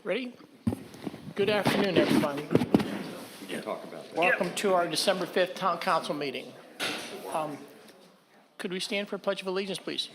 Ready? Good afternoon, everybody. We can talk about that. Welcome to our December 5th Town Council meeting. Could we stand for a Pledge of Allegiance, please?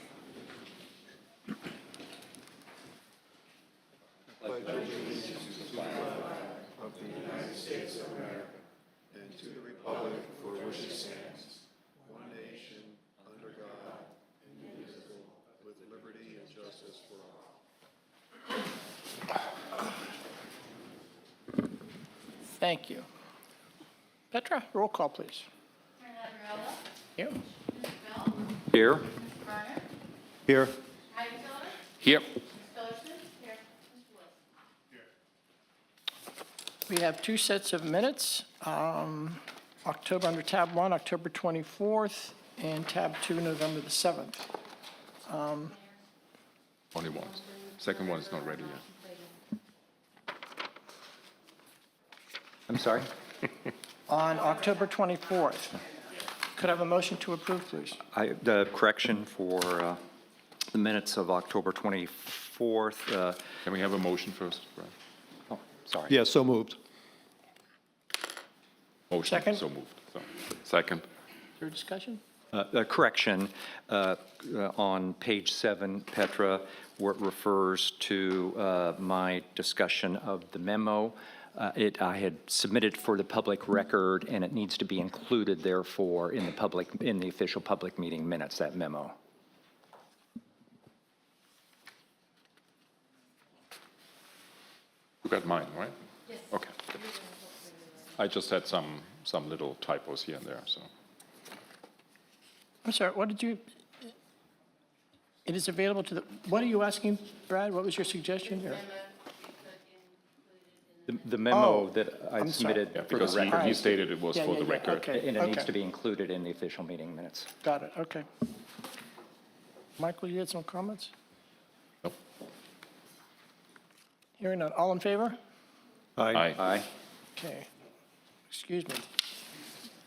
Thank you. Petra, roll call, please. Here. Here. Here. Here. We have two sets of minutes, October under tab 1, October 24th, and tab 2, November the 7th. Only one. Second one is not ready yet. I'm sorry? On October 24th, could I have a motion to approve, please? The correction for the minutes of October 24th. Can we have a motion first? Brad? Oh, sorry. Yeah, so moved. Motion. Second. So moved. So, second. Is there a discussion? A correction on page 7, Petra, where it refers to my discussion of the memo. I had submitted for the public record, and it needs to be included, therefore, in the official public meeting minutes, that memo. You got mine, right? Yes. Okay. Good. I just had some little typos here and there, so. I'm sorry, what did you, it is available to the, what are you asking, Brad? What was your suggestion here? The memo Oh, that I I'm sorry. submitted Yeah, for the because record. he stated it was Yeah, for yeah, the yeah, record. okay. And it needs to be included in the official meeting minutes. Got it, okay. Michael, you had some comments? Nope. Hearing none, all in favor? Aye. Aye. Okay, excuse me.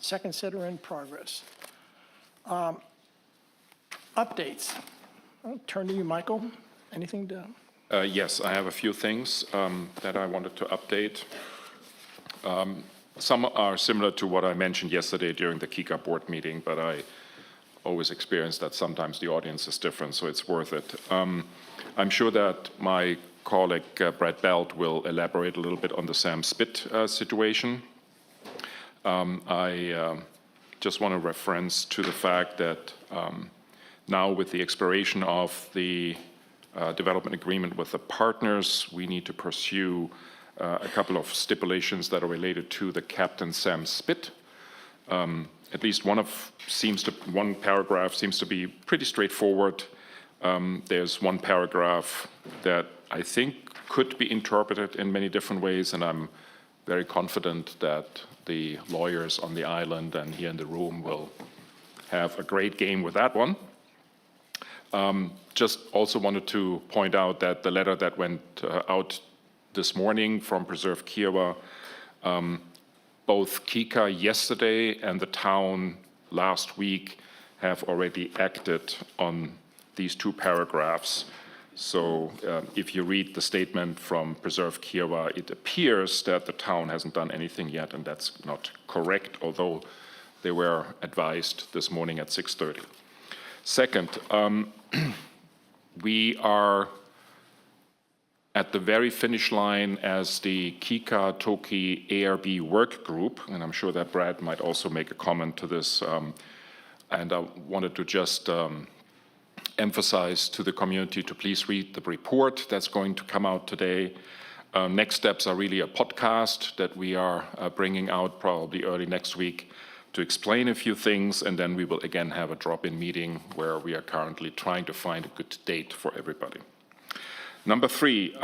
Second set are in progress. Updates. I'll turn to you, Michael. Anything to? Yes, I have a few things that I wanted to update. Some are similar to what I mentioned yesterday during the KICA board meeting, but I always experience that sometimes the audience is different, so it's worth it. I'm sure that my colleague Brad Belt will elaborate a little bit on the Sam Spit situation. I just want to reference to the fact that now with the expiration of the development agreement with the partners, we need to pursue a couple of stipulations that are related to the Captain Sam Spit. At least one paragraph seems to be pretty straightforward. There's one paragraph that I think could be interpreted in many different ways, and I'm very confident that the lawyers on the island and here in the room will have a great game with that one. Just also wanted to point out that the letter that went out this morning from Preserve Kiowa, both Kika yesterday and the town last week have already acted on these two paragraphs. So if you read the statement from Preserve Kiowa, it appears that the town hasn't done anything yet, and that's not correct, although they were advised this morning at 6:30. Second, we are at the very finish line as the Kika Toki ARB work group, and I'm sure that Brad might also make a comment to this, and I wanted to just emphasize to the community to please read the report that's going to come out today. Next steps are really a podcast that we are bringing out probably early next week to explain a few things, and then we will again have a drop-in meeting where we are currently trying to find a good date for everybody. Number 3,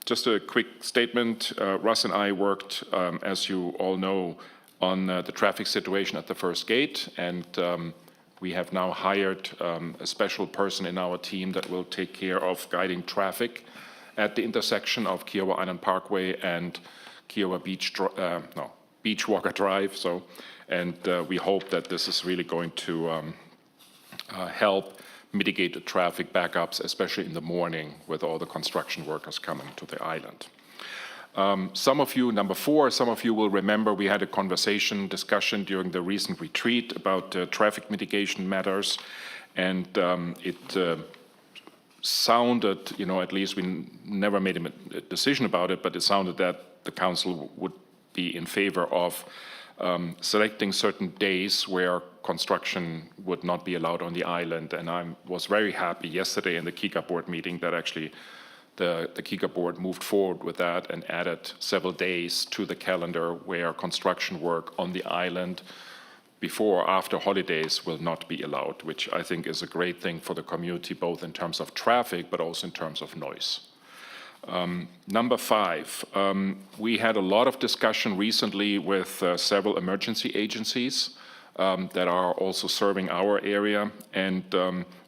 just a quick statement. Russ and I worked, as you all know, on the traffic situation at the first gate, and we have now hired a special person in our team that will take care of guiding traffic at the intersection of Kiowa Island Parkway and Kiowa Beachwalker Drive. And we hope that this is really going to help mitigate the traffic backups, especially in the morning with all the construction workers coming to the island. Some of you, number 4, some of you will remember we had a discussion during the recent retreat about traffic mitigation matters, and it sounded, at least we never made a decision about it, but it sounded that the council would be in favor of selecting certain days where construction would not be allowed on the island. And I was very happy yesterday in the KICA board meeting that actually the KICA board moved forward with that and added several days to the calendar where construction work on the island before or after holidays will not be allowed, which I think is a great thing for the community, both in terms of traffic, but also in terms of noise. Number 5, we had a lot of discussion recently with several emergency agencies that are also serving our area. And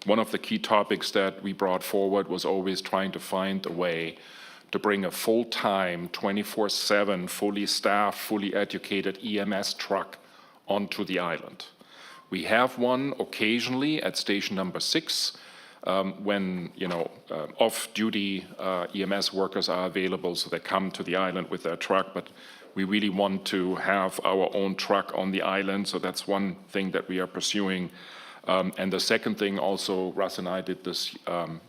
one of the key topics that we brought forward was always trying to find a way to bring a full-time, 24/7, fully staffed, fully educated EMS truck onto the island. We have one occasionally at station number 6 when off-duty EMS workers are available, so they come to the island with their truck, but we really want to have our own truck on the island, so that's one thing that we are pursuing. And the second thing also, Russ and I did this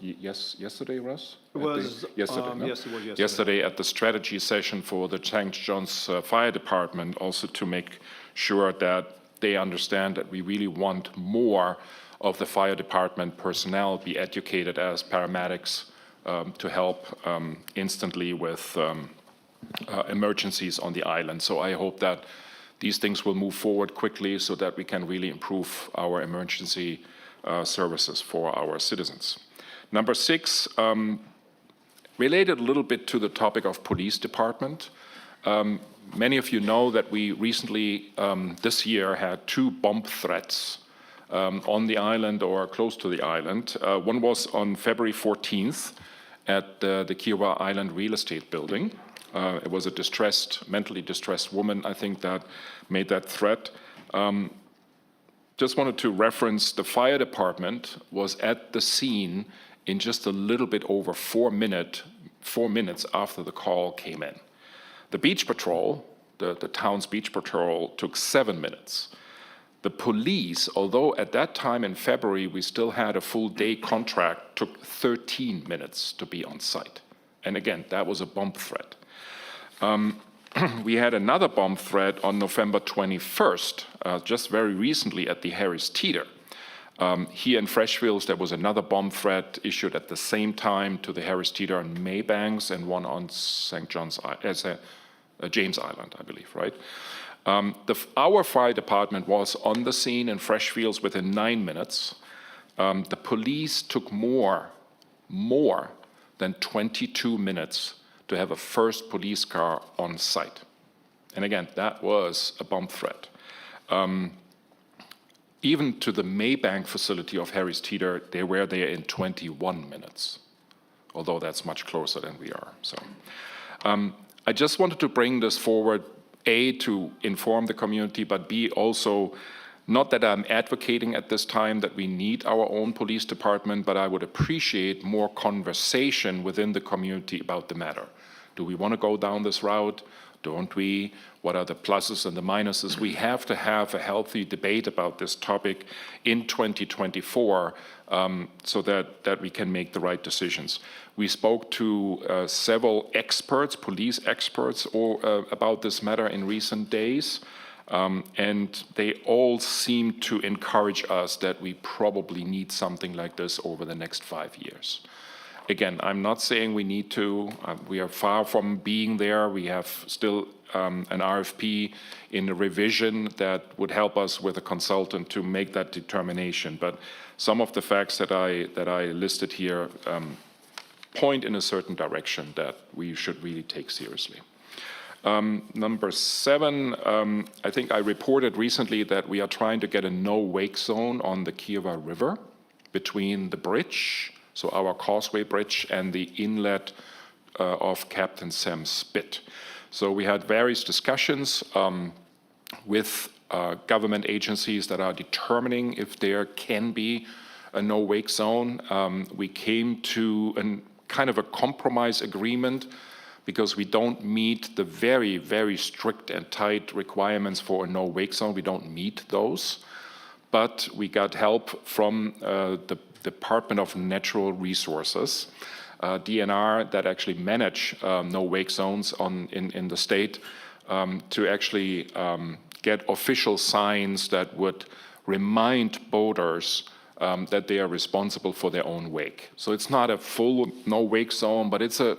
yesterday, Russ? It was yesterday, no? Yes, it was yesterday. Yesterday at the strategy session for the St. John's Fire Department, also to make sure that they understand that we really want more of the fire department personnel be educated as paramedics to help instantly with emergencies on the island. So I hope that these things will move forward quickly so that we can really improve our emergency services for our citizens. Number 6, related a little bit to the topic of police department. Many of you know that we recently, this year, had 2 bomb threats on the island or close to the island. One was on February 14th at the Kiowa Island Real Estate Building. It was a mentally distressed woman, I think, that made that threat. Just wanted to reference the fire department was at the scene in just a little bit over 4 minutes after the call came in. The beach patrol, the town's beach patrol, took 7 minutes. The police, although at that time in February we still had a full day contract, took 13 minutes to be on site. And again, that was a bomb threat. We had another bomb threat on November 21st, just very recently at the Harris Teeter. Here in Freshfields, there was another bomb threat issued at the same time to the Harris Teeter on Maybanks and one on St. John's, James Island, I believe, right? Our fire department was on the scene in Freshfields within 9 minutes. The police took more than 22 minutes to have a first police car on site. And again, that was a bomb threat. Even to the Maybank facility of Harris Teeter, they were there in 21 minutes, although that's much closer than we are. So I just wanted to bring this forward, A, to inform the community, but B, also, not that I'm advocating at this time that we need our own police department, but I would appreciate more conversation within the community about the matter. Do we want to go down this route? Don't we? What are the pluses and the minuses? We have to have a healthy debate about this topic in 2024 so that we can make the right decisions. We spoke to several experts, police experts, about this matter in recent days, and they all seem to encourage us that we probably need something like this over the next 5 years. Again, I'm not saying we need to. We are far from being there. We have still an RFP in the revision that would help us with a consultant to make that determination. But some of the facts that I listed here point in a certain direction that we should really take seriously. Number 7, I think I reported recently that we are trying to get a no-wake zone on the Kiowa River between the bridge, so our causeway bridge, and the inlet of Captain Sam Spit. So we had various discussions with government agencies that are determining if there can be a no-wake zone. We came to kind of a compromise agreement because we don't meet the very, very strict and tight requirements for a no-wake zone. We don't meet those. But we got help from the Department of Natural Resources, DNR, that actually manage no-wake zones in the state, to actually get official signs that would remind boaters that they are responsible for their own wake. So it's not a full no-wake zone, but it's a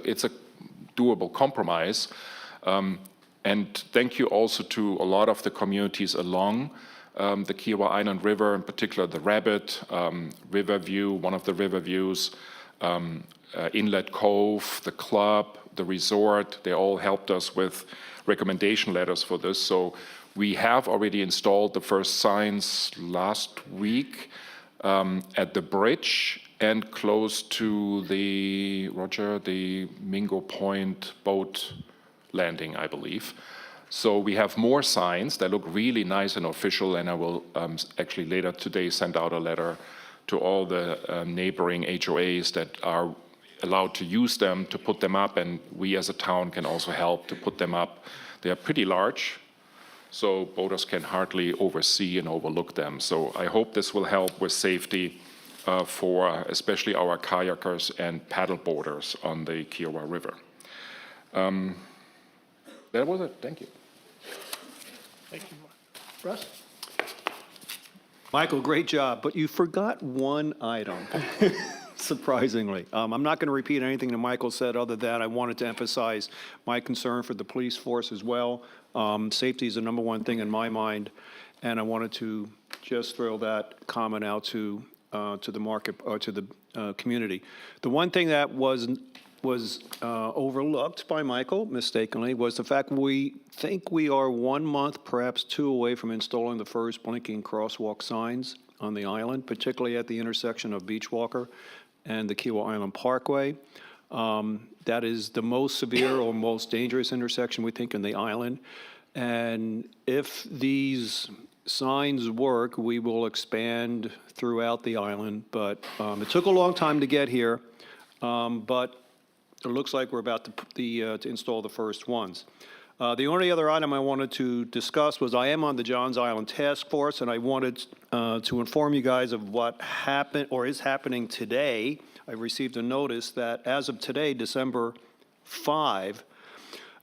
doable compromise. And thank you also to a lot of the communities along the Kiowa Island River, in particular the Rabbit, Riverview, one of the river views, Inlet Cove, the club, the resort. They all helped us with recommendation letters for this. So we have already installed the first signs last week at the bridge and close to the, Roger, the Mingo Point boat landing, I believe. So we have more signs that look really nice and official, and I will actually later today send out a letter to all the neighboring HOAs that are allowed to use them to put them up, and we as a town can also help to put them up. They are pretty large, so boaters can hardly oversee and overlook them. So I hope this will help with safety for especially our kayakers and paddle boaters on the Kiowa River. That was it. Thank you. Thank you, Russ? Michael, great job, but you forgot one item, surprisingly. I'm not going to repeat anything that Michael said other than I wanted to emphasize my concern for the police force as well. Safety is the number one thing in my mind, and I wanted to just throw that comment out to the market, or to the community. The one thing that was overlooked by Michael mistakenly was the fact we think we are 1 month, perhaps 2 away from installing the first blinking crosswalk signs on the island, particularly at the intersection of Beachwalker and the Kiowa Island Parkway. That is the most severe or most dangerous intersection, we think, in the island. And if these signs work, we will expand throughout the island. But it took a long time to get here, but it looks like we're about to install the first ones. The only other item I wanted to discuss was I am on the Johns Island Task Force, and I wanted to inform you guys of what happened or is happening today. I received a notice that as of today, December 5,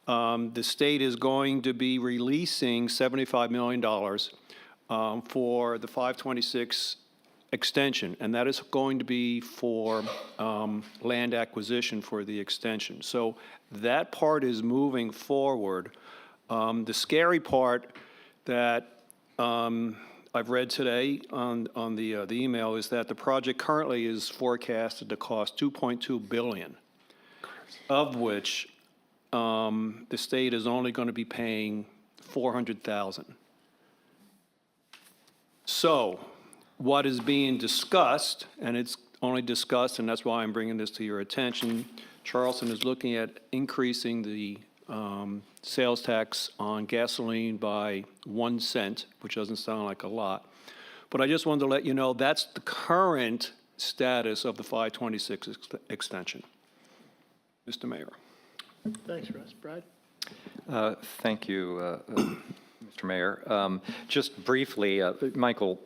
the state is going to be releasing $75 million for the 526 extension, and that is going to be for land acquisition for the extension. So that part is moving forward. The scary part that I've read today on the email is that the project currently is forecasted to cost $2.2 billion, of which the state is only going to be paying $400,000. So what is being discussed, and it's only discussed, and that's why I'm bringing this to your attention, Charleston is looking at increasing the sales tax on gasoline by 1 cent, which doesn't sound like a lot. But I just wanted to let you know that's the current status of the 526 extension. Mr. Mayor. Thanks, Russ. Brad? Thank you, Mr. Mayor. Just briefly, Michael,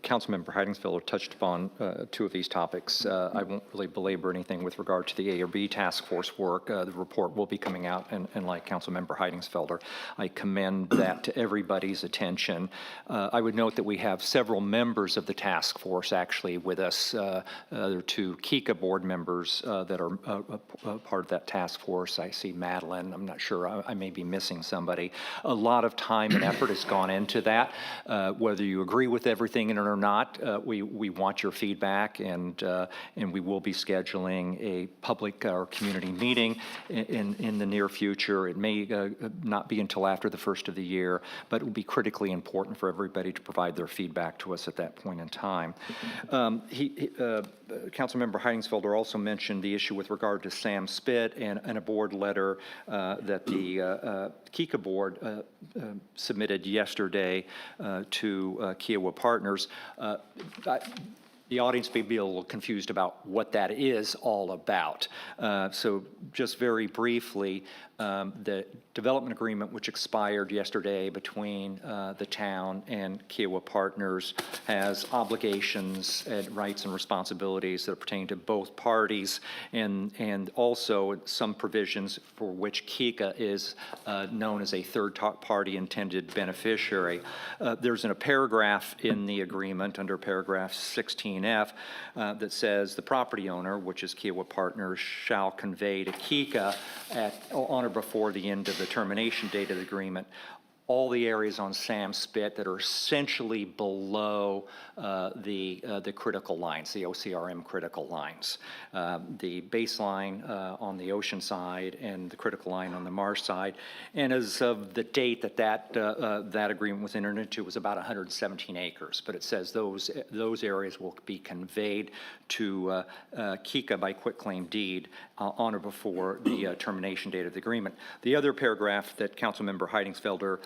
Councilmember Heidingsfelder touched upon 2 of these topics. I won't really belabor anything with regard to the A or B task force work. The report will be coming out, and like Councilmember Heidingsfelder, I commend that to everybody's attention. I would note that we have several members of the task force actually with us. There are 2 KICA board members that are part of that task force. I see Madeline. I'm not sure. I may be missing somebody. A lot of time and effort has gone into that. Whether you agree with everything in it or not, we want your feedback, and we will be scheduling a public or community meeting in the near future. It may not be until after the first of the year, but it will be critically important for everybody to provide their feedback to us at that point in time. Councilmember Heidingsfelder also mentioned the issue with regard to Sam Spit and a board letter that the KICA board submitted yesterday to Kiowa Partners. the audience may be a little confused about what that is all about. So just very briefly, the development agreement which expired yesterday between the town and Kiowa Partners has obligations and rights and responsibilities that pertain to both parties, and also some provisions for which KICA is known as a third-party intended beneficiary. There's a paragraph in the agreement under paragraph 16F that says the property owner, which is Kiowa Partners, shall convey to KICA on or before the end of the termination date of the agreement all the areas on Sam Spit that are essentially below the critical lines, the OCRM critical lines. The baseline on the ocean side and the critical line on the Marsh side. And as of the date that agreement was entered into was about 117 acres. But it says those areas will be conveyed to KICA by quitclaim deed on or before the termination date of the agreement. The other paragraph that Councilmember Heidingsfelder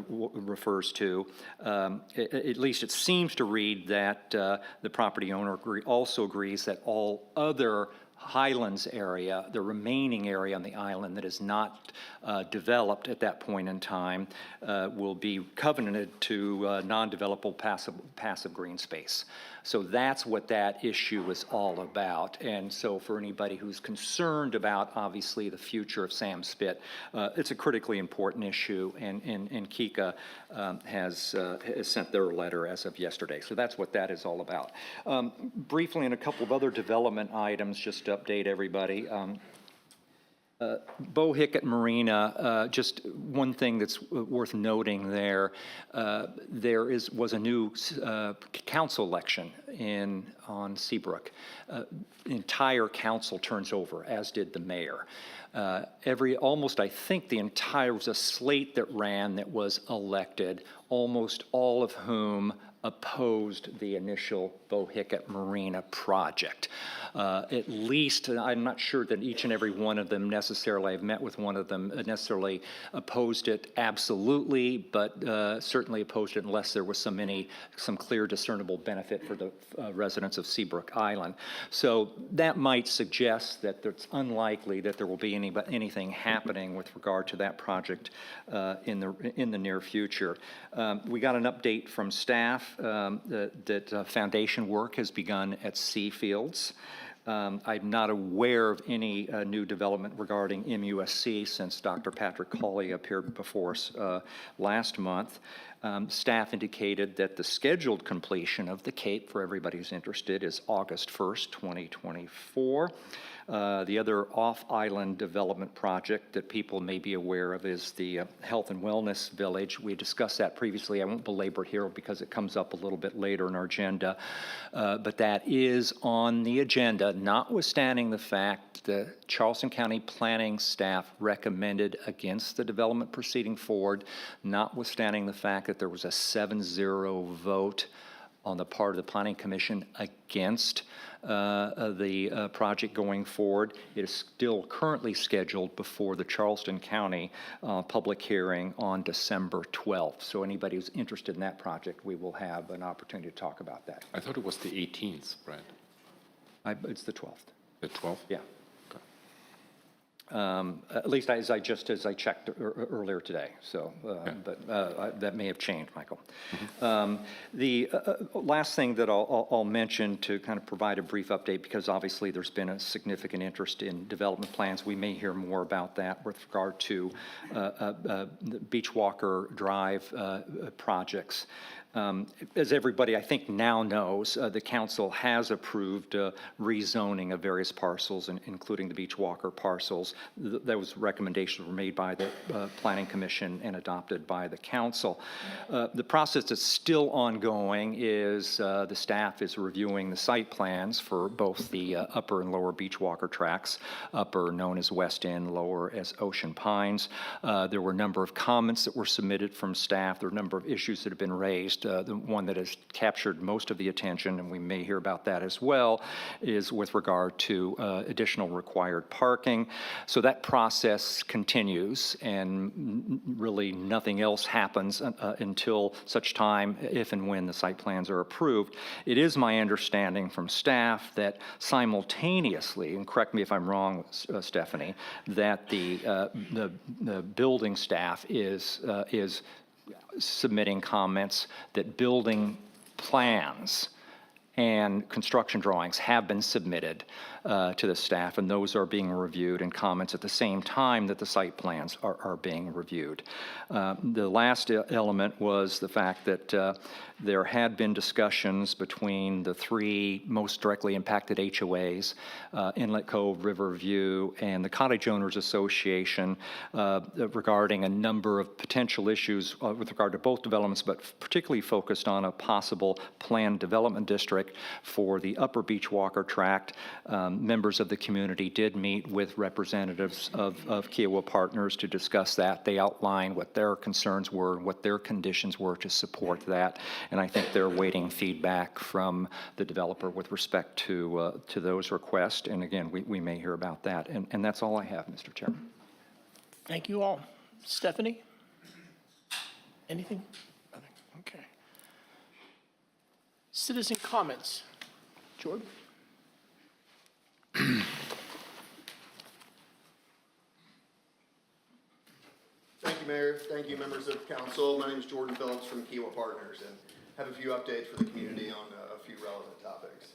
refers to, at least it seems to read that the property owner also agrees that all other Highlands area, the remaining area on the island that is not developed at that point in time, will be covenanted to non-developable passive green space. So that's what that issue is all about. And so for anybody who's concerned about, obviously, the future of Sam Spit, it's a critically important issue, and KICA has sent their letter as of yesterday. So that's what that is all about. Briefly, in a couple of other development items, just to update everybody. Bo Hickett Marina, just one thing that's worth noting there, was a new council election on Seabrook. Entire council turns over, as did the mayor. Almost, I think the entire, was a slate that ran that was elected, almost all of whom opposed the initial Bo Hickett Marina project. At least, I'm not sure that each and every one of them necessarily, I've met with one of them, necessarily opposed it absolutely, but certainly opposed it unless there was some clear discernible benefit for the residents of Seabrook Island. So that might suggest that it's unlikely that there will be anything happening with regard to that project in the near future. We got an update from staff that foundation work has begun at Seafields. I'm not aware of any new development regarding MUSC since Dr. Patrick Cawley appeared before us last month. Staff indicated that the scheduled completion of the Cape, for everybody who's interested, is August 1st, 2024. The other off-island development project that people may be aware of is the Health and Wellness Village. We discussed that previously. I won't belabor it here because it comes up a little bit later in our agenda. But that is on the agenda, notwithstanding the fact the Charleston County planning staff recommended against the development proceeding forward, notwithstanding the fact that there was a 7-0 vote on the part of the Planning Commission against the project going forward. It is still currently scheduled before the Charleston County public hearing on December 12th. So anybody who's interested in that project, we will have an opportunity to talk about that. I thought it was the 18th, Brad. It's the 12th. The 12th? Yeah. At least as I checked earlier today. So, but that may have changed, Michael. Mm-hmm. The last thing that I'll mention to kind of provide a brief update, because obviously there's been a significant interest in development plans. We may hear more about that with regard to the Beachwalker Drive projects. As everybody, I think, now knows, the council has approved rezoning of various parcels, including the Beachwalker parcels. Those recommendations were made by the Planning Commission and adopted by the council. The process that's still ongoing is the staff is reviewing the site plans for both the upper and lower Beachwalker tracks, upper known as West End, lower as Ocean Pines. There were a number of comments that were submitted from staff. There were a number of issues that have been raised. most, the one that has captured most of the attention, and we may hear about that as well, is with regard to additional required parking. So that process continues, and really nothing else happens until such time, if and when the site plans are approved. It is my understanding from staff that simultaneously, and correct me if I'm wrong, Stephanie, that the building staff is submitting comments that building plans and construction drawings have been submitted to the staff, and those are being reviewed and comments at the same time that the site plans are being reviewed. The last element was the fact that there had been discussions between the three most directly impacted HOAs, Inlet Cove, Riverview, and the Cottage Owners Association regarding a number of potential issues with regard to both developments, but particularly focused on a possible planned development district for the Upper Beachwalker Tract. Members of the community did meet with representatives of Kiowa Partners to discuss that. They outlined what their concerns were, what their conditions were to support that, and I think they're waiting feedback from the developer with respect to those requests. And again, we may hear about that. And that's all I have, Mr. Chairman. Thank you all. Stephanie? Anything? Nothing. Okay. Citizen comments. Jordan? Thank you, Mayor. Thank you, members of council. My name is Jordan Phillips from Kiowa Partners, and have a few updates for the community on a few relevant topics.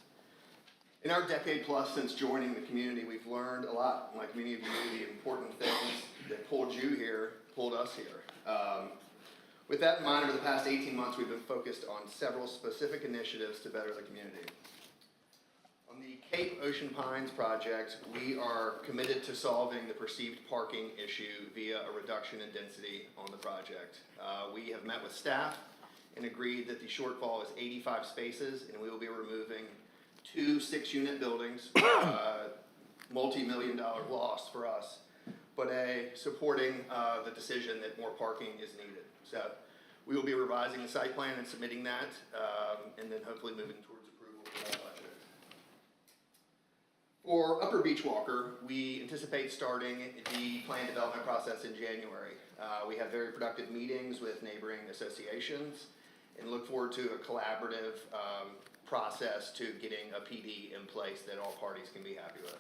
In our decade plus since joining the community, we've learned a lot. Like many of you, the important things that pulled you here, pulled us here. With that in mind, over the past 18 months, we've been focused on several specific initiatives to better the community. On the Cape Ocean Pines project, we are committed to solving the perceived parking issue via a reduction in density on the project. We have met with staff and agreed that the shortfall is 85 spaces, and we will be removing 2 6-unit buildings, multi-million-dollar loss for us, but supporting the decision that more parking is needed. So we will be revising the site plan and submitting that, and then hopefully moving towards approval for that project. For Upper Beachwalker, we anticipate starting the plan development process in January. We have very productive meetings with neighboring associations and look forward to a collaborative process to getting a PD in place that all parties can be happy with.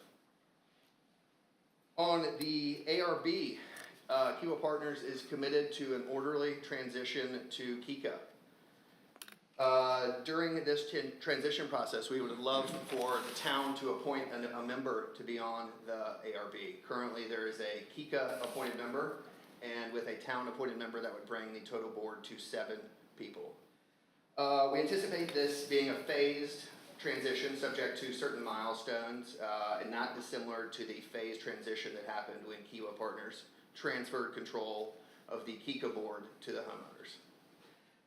On the ARB, Kiowa Partners is committed to an orderly transition to KICA. During this transition process, we would love for the town to appoint a member to be on the ARB. Currently, there is a KICA appointed member, and with a town appointed member, that would bring the total board to 7 people. We anticipate this being a phased transition subject to certain milestones and not dissimilar to the phased transition that happened when Kiowa Partners transferred control of the KICA board to the homeowners.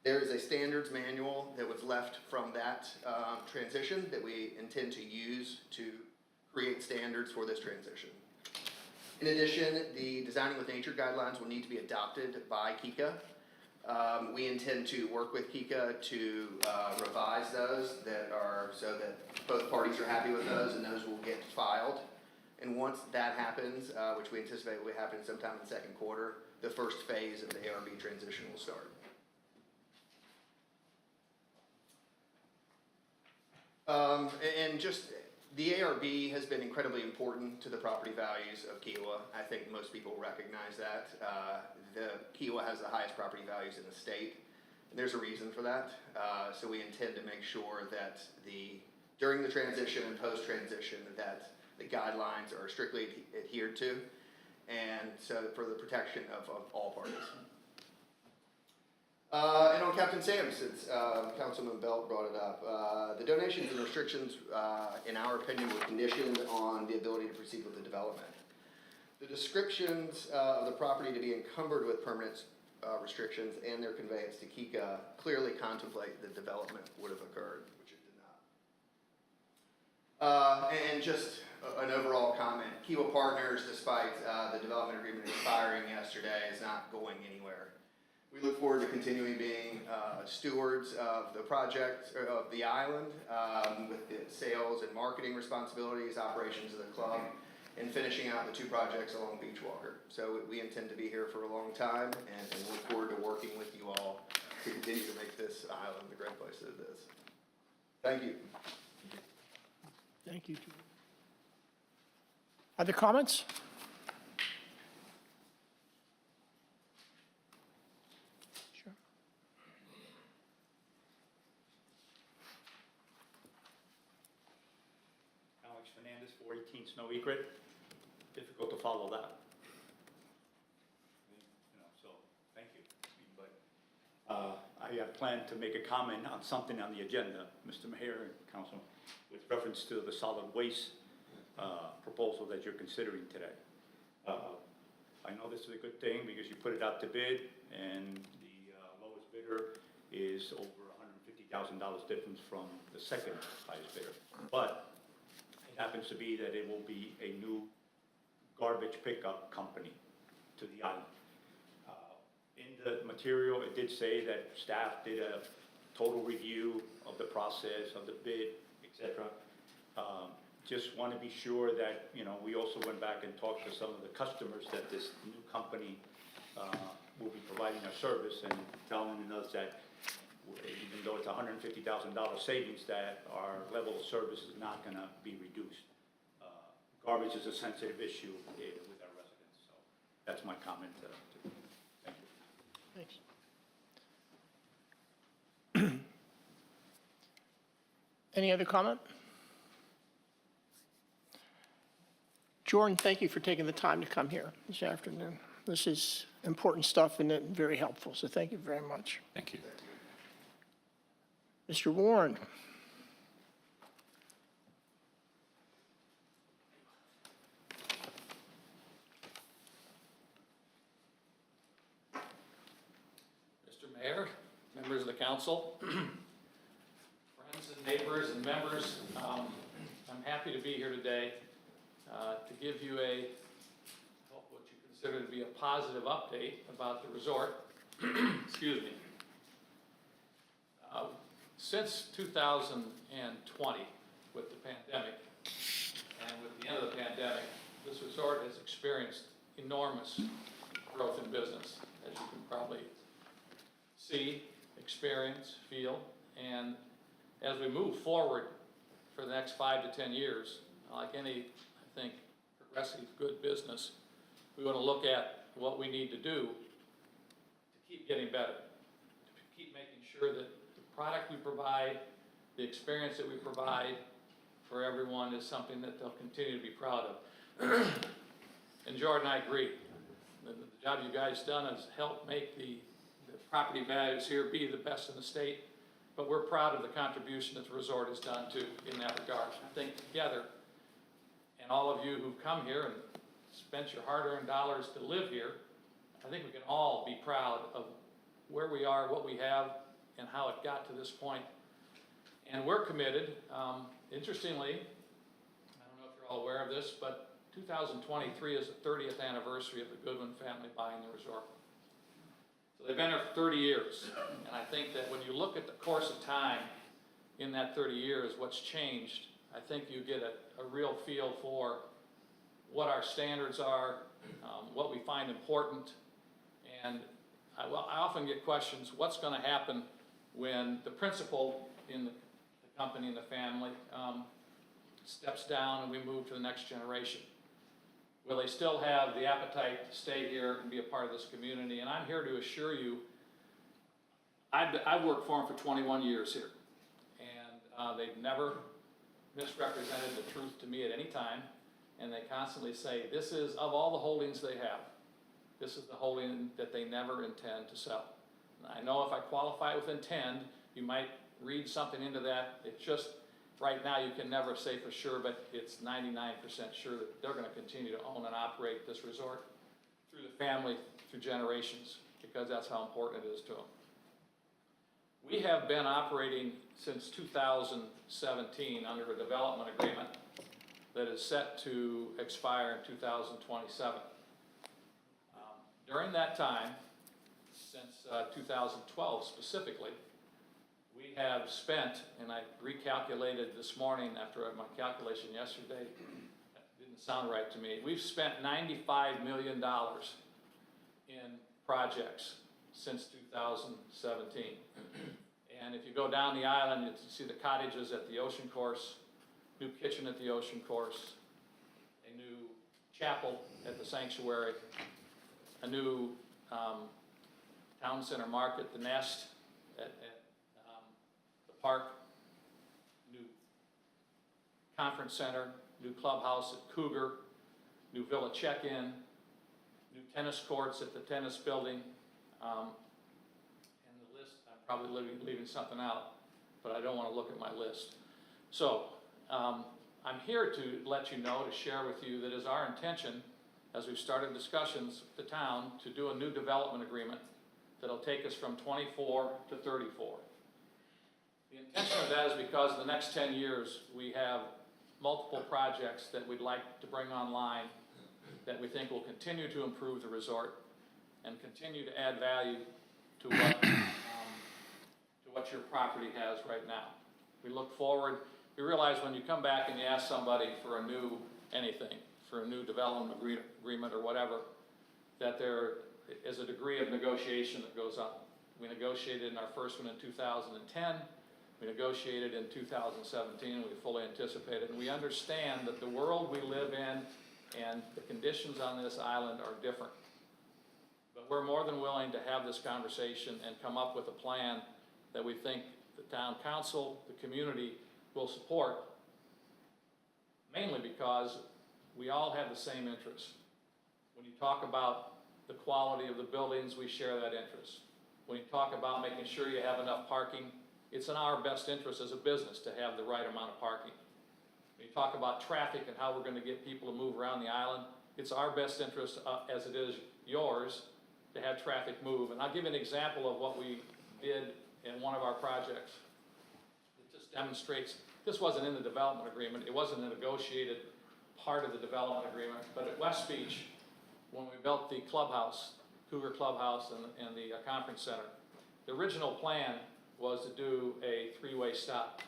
There is a standards manual that was left from that transition that we intend to use to create standards for this transition. In addition, the Designing with Nature guidelines will need to be adopted by KICA. We intend to work with KICA to revise those so that both parties are happy with those, and those will get filed. And once that happens, which we anticipate will happen sometime in the second quarter, the first phase of the ARB transition will start. And just the ARB has been incredibly important to the property values of Kiowa. I think most people recognize that. Kiowa has the highest property values in the state, and there's a reason for that. So we intend to make sure that during the transition and post-transition that the guidelines are strictly adhered to, and so for the protection of all parties. And on Captain Sam, since Councilman Belt brought it up, the donations and restrictions, in our opinion, were conditioned on the ability to proceed with the development. The descriptions of the property to be encumbered with permanent restrictions and their conveyance to KICA clearly contemplate that development would have occurred, which it did not. And just an overall comment, Kiowa Partners, despite the development agreement expiring yesterday, is not going anywhere. We look forward to continuing being stewards of the project, or of the island, with the sales and marketing responsibilities, operations of the club, and finishing out the 2 projects along Beachwalker. So we intend to be here for a long time, and look forward to working with you all to continue to make this island the great place that it is. Thank you. Thank you. Other comments? Sure. Alex Fernandez, 418 Snow Egret. Difficult to follow that. So, thank you. But I plan to make a comment on something on the agenda, Mr. Mayor and Council, with reference to the solid waste proposal that you're considering today. I know this is a good thing because you put it out to bid, and the lowest bidder is over $150,000 difference from the second highest bidder. But it happens to be that it will be a new garbage pickup company to the island. In the material, it did say that staff did a total review of the process, of the bid, et cetera. Just want to be sure that, we also went back and talked to some of the customers that this new company will be providing a service, and telling us that even though it's $150,000 savings, that our level of service is not going to be reduced. Garbage is a sensitive issue with our residents, so that's my comment. Thank you. Thanks. Any other comment? Jordan, thank you for taking the time to come here this afternoon. This is important stuff and very helpful, so thank you very much. Thank you. Mr. Warren. Mr. Mayor, members of the council, friends and neighbors and members, I'm happy to be here today to give you what you consider to be a positive update about the resort. Excuse me. Since 2020, with the pandemic, and with the end of the pandemic, this resort has experienced enormous growth in business, as you can probably see, experience, feel. And as we move forward for the next 5 to 10 years, like any, I think, progressive good business, we want to look at what we need to do to keep getting better, to keep making sure that the product we provide, the experience that we provide for everyone is something that they'll continue to be proud of. And Jordan, I agree. The job you guys done has helped make the property values here be the best in the state, but we're proud of the contribution that the resort has done too in that regard. I think together, and all of you who've come here and spent your hard-earned dollars to live here, I think we can all be proud of where we are, what we have, and how it got to this point. And we're committed. Interestingly, I don't know if you're all aware of this, but 2023 is the 30th anniversary of the Goodwin family buying the resort. So they've been here for 30 years, and I think that when you look at the course of time in that 30 years, what's changed, I think you get a real feel for what our standards are, what we find important, and I often get questions, what's going to happen when the principal in the company and the family steps down and we move to the next generation? Will they still have the appetite to stay here and be a part of this community? And I'm here to assure you, I've worked for them for 21 years here, and they've never misrepresented the truth to me at any time, and they constantly say, this is, of all the holdings they have, this is the holding that they never intend to sell. And I know if I qualify with intend, you might read something into that. It's just, right now you can never say for sure, but it's 99% sure that they're going to continue to own and operate this resort through the family, through generations, because that's how important it is to them. We have been operating since 2017 under a development agreement that is set to expire in 2027. During that time, since 2012 specifically, we have spent, and I recalculated this morning after my calculation yesterday, that didn't sound right to me. We've spent $95 million in projects since 2017. And if you go down the island, you see the cottages at the ocean course, new kitchen at the ocean course, a new chapel at the sanctuary, a new town center market, the Nest at the park, new conference center, new clubhouse at Cougar, new Villa Check-In, new tennis courts at the tennis building, and the list, I'm probably leaving something out, but I don't want to look at my list. So I'm here to let you know, to share with you that is our intention, as we've started discussions with the town, to do a new development agreement that'll take us from 24 to 34. The intention of that is because in the next 10 years, we have multiple projects that we'd like to bring online that we think will continue to improve the resort and continue to add value to what your property has right now. We look forward, we realize when you come back and you ask somebody for a new anything, for a new development agreement or whatever, that there is a degree of negotiation that goes on. We negotiated in our first one in 2010, we negotiated in 2017, and we fully anticipate it. And we understand that the world we live in and the conditions on this island are different. But we're more than willing to have this conversation and come up with a plan that we think the town council, the community will support, mainly because we all have the same interests. When you talk about the quality of the buildings, we share that interest. When you talk about making sure you have enough parking, it's in our best interest as a business to have the right amount of parking. When you talk about traffic and how we're going to get people to move around the island, it's our best interest, as it is yours, to have traffic move. And I'll give you an example of what we did in one of our projects. It just demonstrates, this wasn't in the development agreement, it wasn't a negotiated part of the development agreement, but at West Beach, when we built the clubhouse, Cougar Clubhouse and the conference center, the original plan was to do a three-way stop.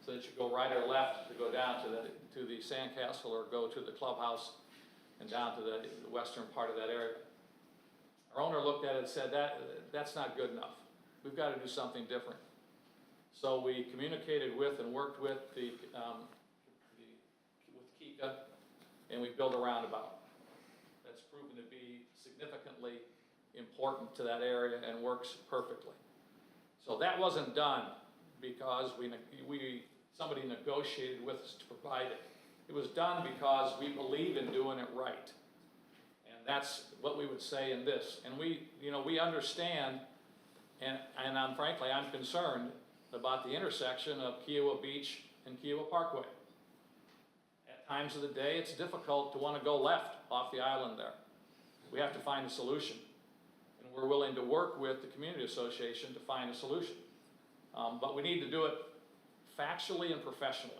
So that you go right or left to go down to the sandcastle or go to the clubhouse and down to the western part of that area. Our owner looked at it and said, that's not good enough. We've got to do something different. So we communicated with and worked with with Kika, and we built a roundabout. That's proven to be significantly important to that area and works perfectly. So that wasn't done because somebody negotiated with us to provide it. It was done because we believe in doing it right. And that's what we would say in this. And we understand, and frankly, I'm concerned about the intersection of Kiowa Beach and Kiowa Parkway. At times of the day, it's difficult to want to go left off the island there. We have to find a solution. And we're willing to work with the community association to find a solution. But we need to do it factually and professionally.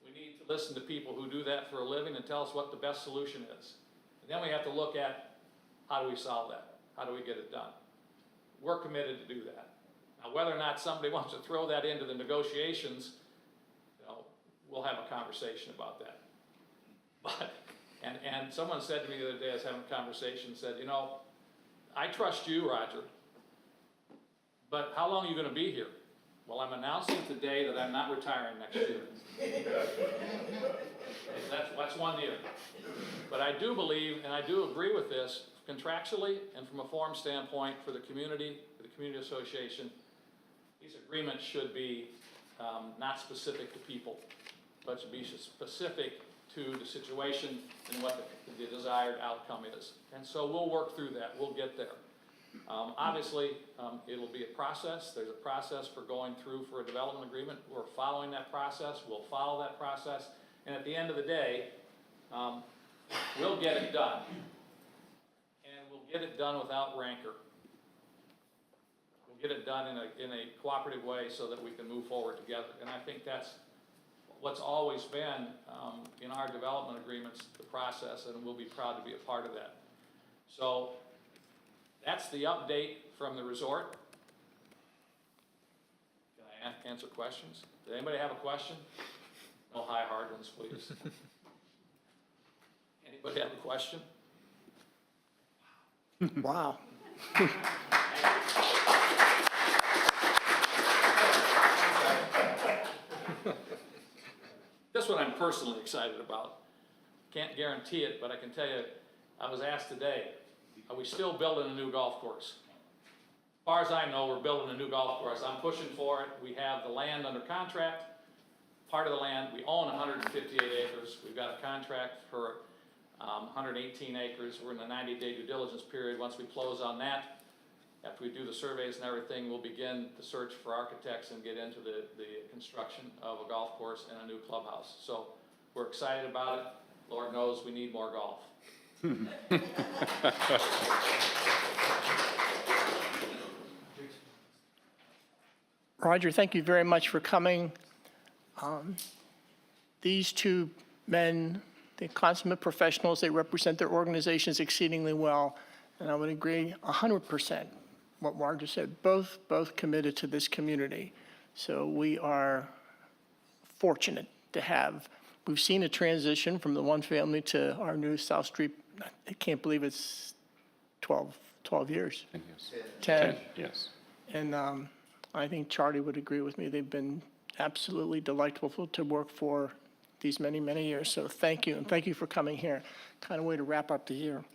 We need to listen to people who do that for a living and tell us what the best solution is. And then we have to look at how do we solve that? How do we get it done? We're committed to do that. Now, whether or not somebody wants to throw that into the negotiations, we'll have a conversation about that. But, and someone said to me the other day, I was having a conversation, said, I trust you, Roger, but how long are you going to be here? Well, I'm announcing today that I'm not retiring next year. That's one year. But I do believe, and I do agree with this, contractually and from a form standpoint for the community association, these agreements should be not specific to people, but should be specific to the situation and what the desired outcome is. And so we'll work through that. We'll get there. Obviously, it'll be a process. There's a process for going through for a development agreement. We're following that process. We'll follow that process. And at the end of the day, we'll get it done. And we'll get it done without rancor. We'll get it done in a cooperative way so that we can move forward together. And I think that's what's always been in our development agreements, the process, and we'll be proud to be a part of that. So That's the update from the resort. Can I answer questions? Did anybody have a question? No high hard ones, please. Anybody have a question? Wow. This one I'm personally excited about. Can't guarantee it, but I can tell you, I was asked today, are we still building a new golf course? As far as I know, we're building a new golf course. I'm pushing for it. We have the land under contract. Part of the land, we own 158 acres. We've got a contract for 118 acres. We're in the 90-day due diligence period. Once we close on that, after we do the surveys and everything, we'll begin the search for architects and get into the construction of a golf course and a new clubhouse. So we're excited about it. Lord knows we need more golf. Roger, thank you very much for coming. These two men, they're consummate professionals. They represent their organizations exceedingly well. And I would agree 100% what Roger said, both committed to this community. So we are fortunate to have, we've seen a transition from the one family to our new South Street. I can't believe it's 12 years. 10 years. 10. Yes. And I think Charlie would agree with me. They've been absolutely delightful to work for these many, many years. So thank you, and thank you for coming here. Kind of way to wrap up the year.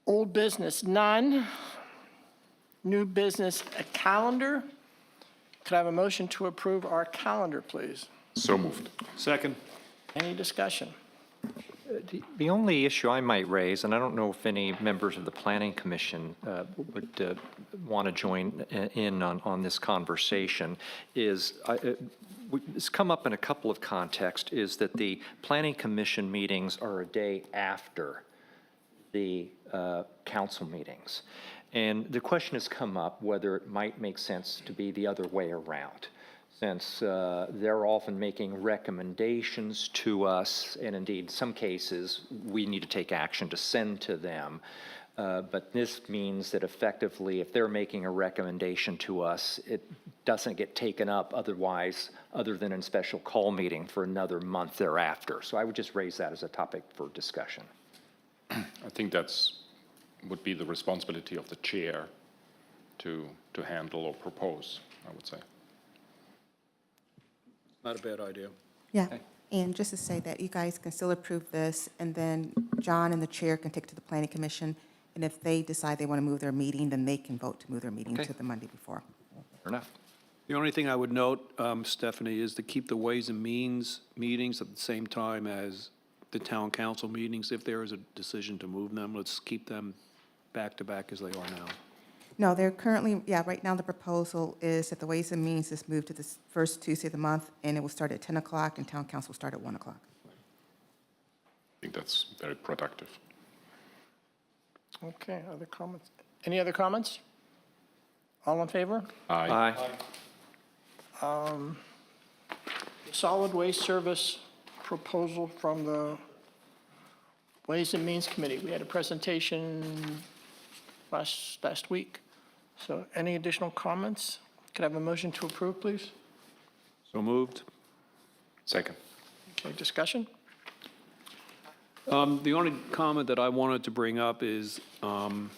Old business, none. New business, a calendar. Could I have a motion to approve our calendar, please? So moved. Second. Any discussion? The only issue I might raise, and I don't know if any members of the Planning Commission would want to join in on this conversation, is it's come up in a couple of contexts, is that the Planning Commission meetings are a day after the council meetings. And the question has come up whether it might make sense to be the other way around, since they're often making recommendations to us, and indeed, some cases, we need to take action to send to them. But this means that effectively, if they're making a recommendation to us, it doesn't get taken up otherwise, other than in special call meeting for another month thereafter. So I would just raise that as a topic for discussion. I think would be the responsibility of the chair to handle or propose, I would say. Not a bad idea. Yeah, and just to say that you guys can still approve this, and then John and the chair can take it to the planning commission, and if they decide they want to move their meeting, then they can vote to move their meeting Okay. to the Monday before. Fair enough. The only thing I would note, Stephanie, is to keep the Ways and Means meetings at the same time as the town council meetings. If there is a decision to move them, let's keep them back to back as they are now. No, they're currently, right now the proposal is that the Ways and Means is moved to the first Tuesday of the month, and it will start at 10 o'clock, and town council will start at 1 o'clock. I think that's very productive. Okay, other comments? Any other comments? All in favor? Aye. Solid Waste Service proposal from the Ways and Means Committee. We had a presentation last week. So any additional comments? Could I have a motion to approve, please? So moved. Second. Okay, discussion? The only comment that I wanted to bring up is to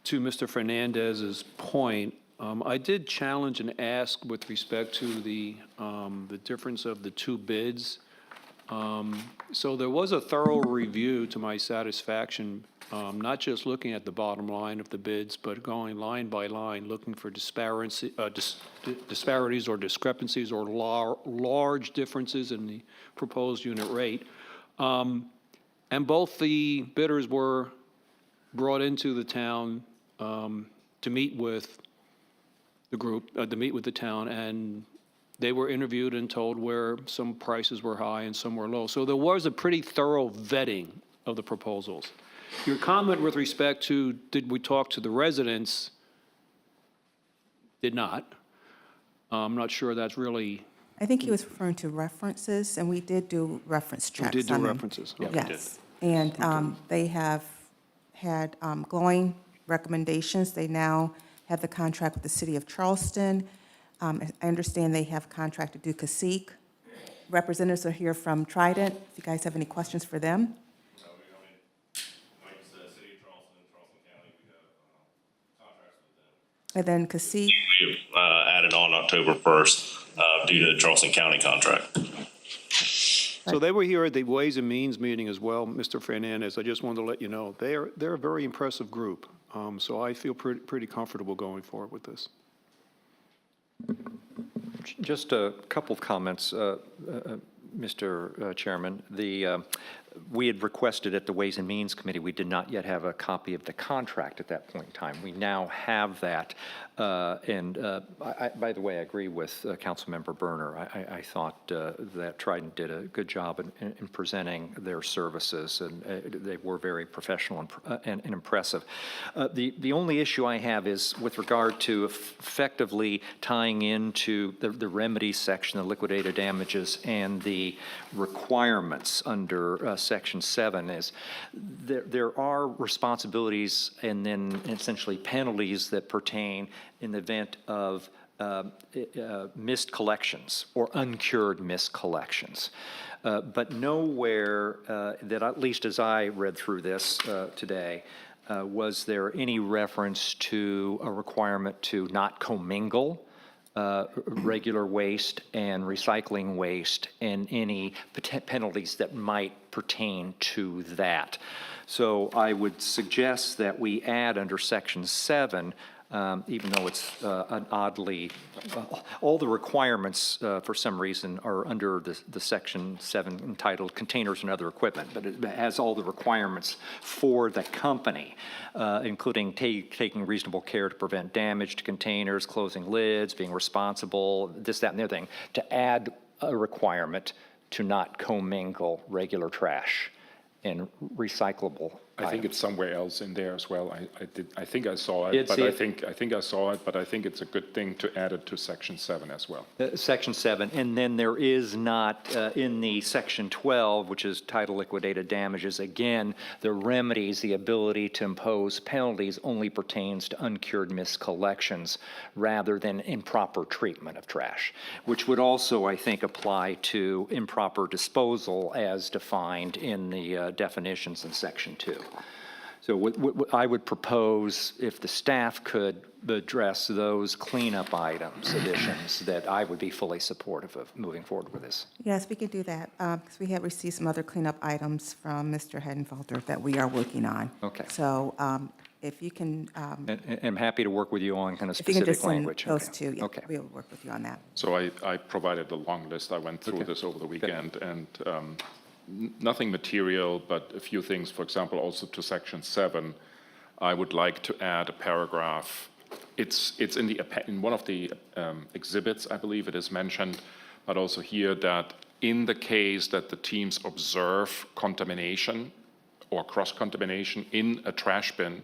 Mr. Fernandez's point. I did challenge and ask with respect to the difference of the two bids. So there was a thorough review to my satisfaction, not just looking at the bottom line of the bids, but going line by line, looking for disparities or discrepancies or large differences in the proposed unit rate. And both the bidders were brought into the town to meet with the group, to meet with the town, and they were interviewed and told where some prices were high and some were low. So there was a pretty thorough vetting of the proposals. Your comment with respect to, did we talk to the residents, did not. I'm not sure that's really, I think he was referring to references, and we did do reference we checks did do on them. references. Yes, and they have had glowing recommendations. They now have the contract with the city of Charleston. I understand they have contract to do CASIC. Representatives are here from Trident. If you guys have any questions for them. Like you said, City of Charleston and Charleston County, we have contracts with them. And then CASIC, We added on October 1st due to the Charleston County contract. So they were here at the Ways and Means meeting as well, Mr. Fernandez. I just wanted to let you know, they're a very impressive group. So I feel pretty comfortable going forward with this. Just a couple of comments, Mr. Chairman. We had requested at the Ways and Means Committee, we did not yet have a copy of the contract at that point in time. We now have that. By the way, I agree with Councilmember Berner. I thought that Trident did a good job in presenting their services, and they were very professional and impressive. The only issue I have is with regard to effectively tying into the remedies section, the liquidated damages, and the requirements under Section 7 is there are responsibilities and then essentially penalties that pertain in the event of missed collections or uncured missed collections. But nowhere that, at least as I read through this today, was there any reference to a requirement to not commingle regular waste and recycling waste and any penalties that might pertain to that. So I would suggest that we add under Section 7, even though it's an oddly, all the requirements for some reason are under the Section 7 entitled Containers and Other Equipment, but it has all the requirements for the company, including taking reasonable care to prevent damage to containers, closing lids, being responsible, this, that, and the other thing, to add a requirement to not commingle regular trash and recyclable I think items. it's somewhere else in there as well. I think I saw it, Did but see I it. think I saw it, but I think it's a good thing to add it to Section 7 as well. Section 7, and then there is not in the Section 12, which is titled liquidated damages, again, the remedies, the ability to impose penalties only pertains to uncured miscollections rather than improper treatment of trash, which would also, I think, apply to improper disposal as defined in the definitions in Section 2. So what I would propose, if the staff could address those cleanup items, additions, that I would be fully supportive of moving forward with this. yes, we can do that, because we have received some other cleanup items from Mr. Hedenfelter that we are working on. Okay. So if you can, And I'm happy to work with you on kind of if you can specific just send language. those Okay. two, yeah, Okay. we'll work with you on that. So I provided a long list. I went through this over the weekend, and nothing material, but a few things. For example, also to Section 7, I would like to add a paragraph. It's in one of the exhibits, I believe it is mentioned, but also here that in the case that the teams observe contamination or cross-contamination in a trash bin,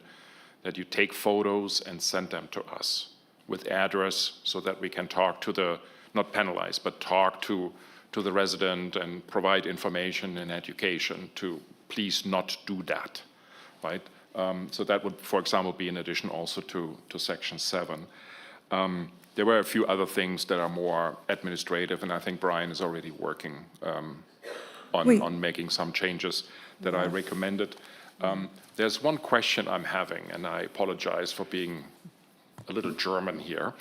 that you take photos and send them to us with address so that we can talk to the, not penalize, but talk to the resident and provide information and education to please not do that, right? So that would, for example, be in addition also to Section 7. There were a few other things that are more administrative, and I think Brian is already working on making some changes that I recommended. There's one question I'm having, and I apologize for being a little German here.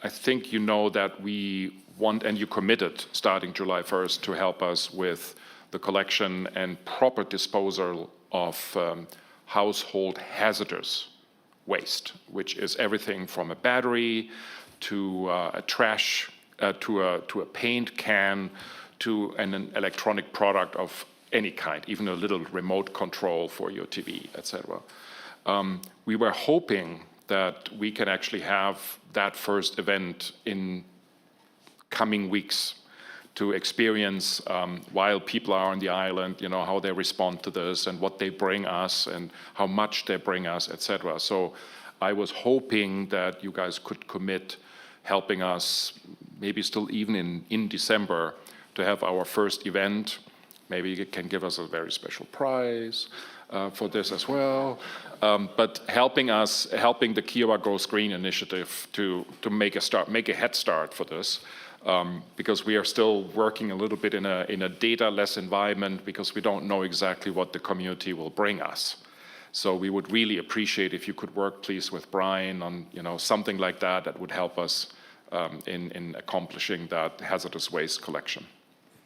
I think you know that we want, and you committed starting July 1st to help us with the collection and proper disposal of household hazardous waste, which is everything from a battery to a trash, to a paint can, to an electronic product of any kind, even a little remote control for your TV, etc. We were hoping that we can actually have that first event in coming weeks to experience while people are on the island, you know, how they respond to this and what they bring us and how much they bring us, etc. So I was hoping that you guys could commit helping us maybe still even in December to have our first event maybe you can give us a very special prize for this as well. But helping the Kiowa Goes Green initiative to make a head start for this, because we are still working a little bit in a data-less environment because we don't know exactly what the community will bring us. So we would really appreciate if you could work, please, with Brian on, something like that would help us in accomplishing that hazardous waste collection.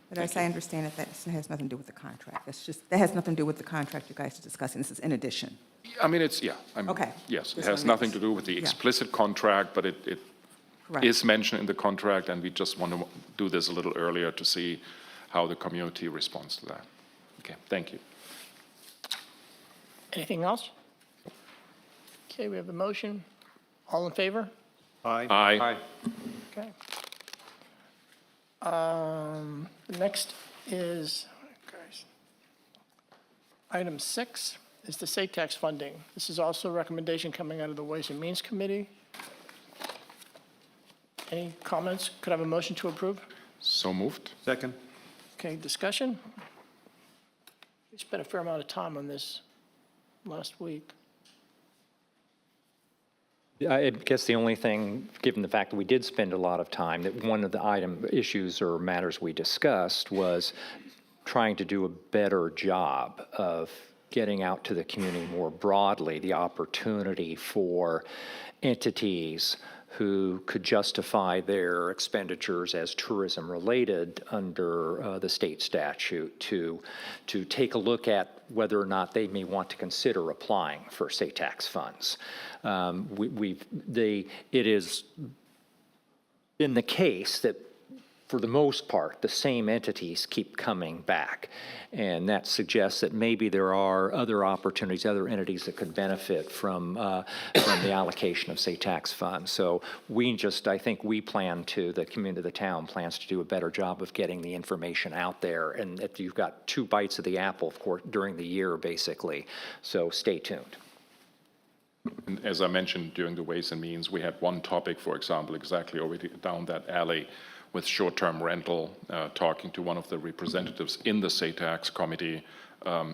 But as I understand it, that has nothing to do with the contract. That has nothing to do with the contract you guys are discussing. This is in addition. I mean, Okay. Yes, it Just has wanna nothing make to do with the yeah. explicit contract, but it Correct. is mentioned in the contract, and we just want to do this a little earlier to see how the community responds to that. Okay, thank you. Anything else? Okay, we have a motion. All in favor? Aye. Okay. Next is, guys, item 6 is the state tax funding. This is also a recommendation coming out of the Ways and Means Committee. Any comments? Could I have a motion to approve? So moved. Second. Okay, discussion? We spent a fair amount of time on this last week. I guess the only thing, given the fact that we did spend a lot of time, that one of the issues or matters we discussed was trying to do a better job of getting out to the community more broadly the opportunity for entities who could justify their expenditures as tourism-related under the state statute to take a look at whether or not they may want to consider applying for state tax funds. It is been the case that for the most part, the same entities keep coming back. And that suggests that maybe there are other opportunities, other entities that could benefit from the allocation of, say, tax funds. So I think we plan to, the community of the town plans to do a better job of getting the information out there. And that you've got 2 bites of the apple, of course, during the year, basically. So stay tuned. And as I mentioned during the Ways and Means, we had one topic, for example, exactly over down that alley with short-term rental, talking to one of the representatives in the state tax committee,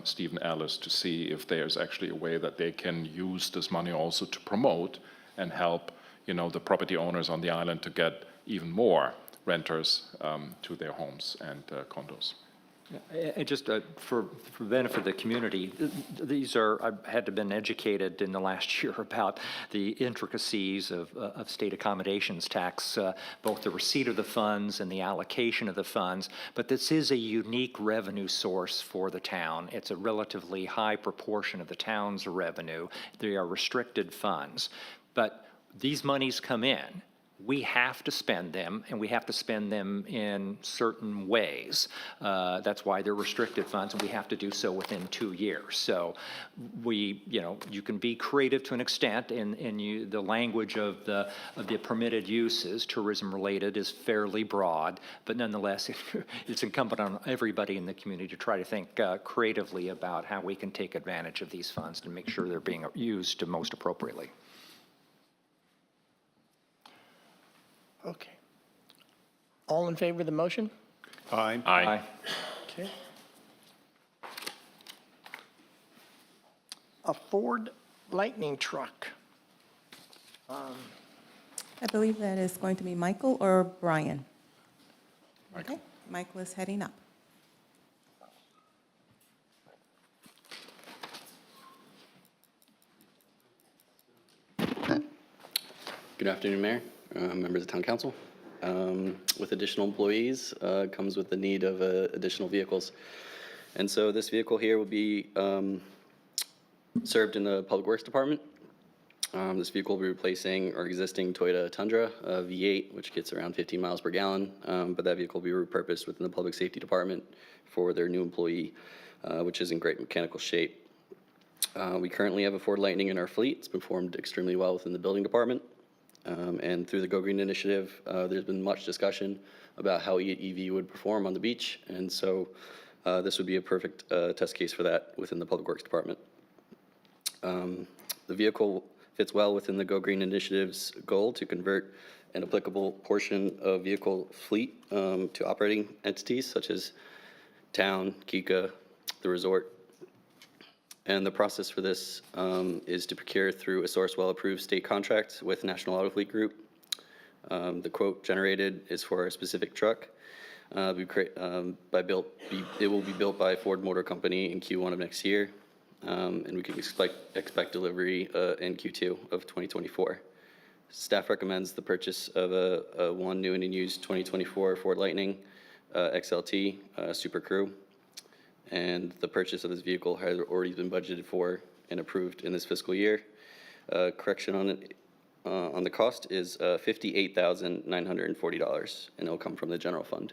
Stephen Ellis, to see if there's actually a way that they can use this money also to promote and help, the property owners on the island to get even more renters to their homes and condos. And just for the benefit of the community, I've had to been educated in the last year about the intricacies of state accommodations tax, both the receipt of the funds and the allocation of the funds. But this is a unique revenue source for the town. It's a relatively high proportion of the town's revenue. They are restricted funds. But these monies come in. We have to spend them, and we have to spend them in certain ways. That's why they're restricted funds, and we have to do so within 2 years. So you can be creative to an extent, and the language of the permitted uses, tourism-related, is fairly broad, but nonetheless, it's incumbent on everybody in the community to try to think creatively about how we can take advantage of these funds to make sure they're being used most appropriately. Okay. All in favor of the motion? Aye. Okay. A Ford Lightning truck. I believe that is going to be Michael or Brian. Okay, Michael is heading up. Good afternoon, Mayor, members of Town Council. With additional employees comes with the need of additional vehicles. And so this vehicle here will be served in the Public Works Department. This vehicle will be replacing our existing Toyota Tundra V8, which gets around 15 miles per gallon, but that vehicle will be repurposed within the Public Safety Department for their new employee, which is in great mechanical shape. We currently have a Ford Lightning in our fleet. It's performed extremely well within the building department. And through the Go Green initiative, there's been much discussion about how EV would perform on the beach. And so this would be a perfect test case for that within the Public Works Department. The vehicle fits well within the Go Green initiative's goal to convert an applicable portion of vehicle fleet to operating entities such as town, Kika, the resort. And the process for this is to procure through a Sourcewell-approved state contract with National Auto Fleet Group. The quote generated is for a specific truck. It will be built by Ford Motor Company in Q1 of next year, and we can expect delivery in Q2 of 2024. Staff recommends the purchase of a one new and used 2024 Ford Lightning XLT Super Crew, and the purchase of this vehicle has already been budgeted for and approved in this fiscal year. Correction on it. On the cost is $58,940, and it'll come from the general fund.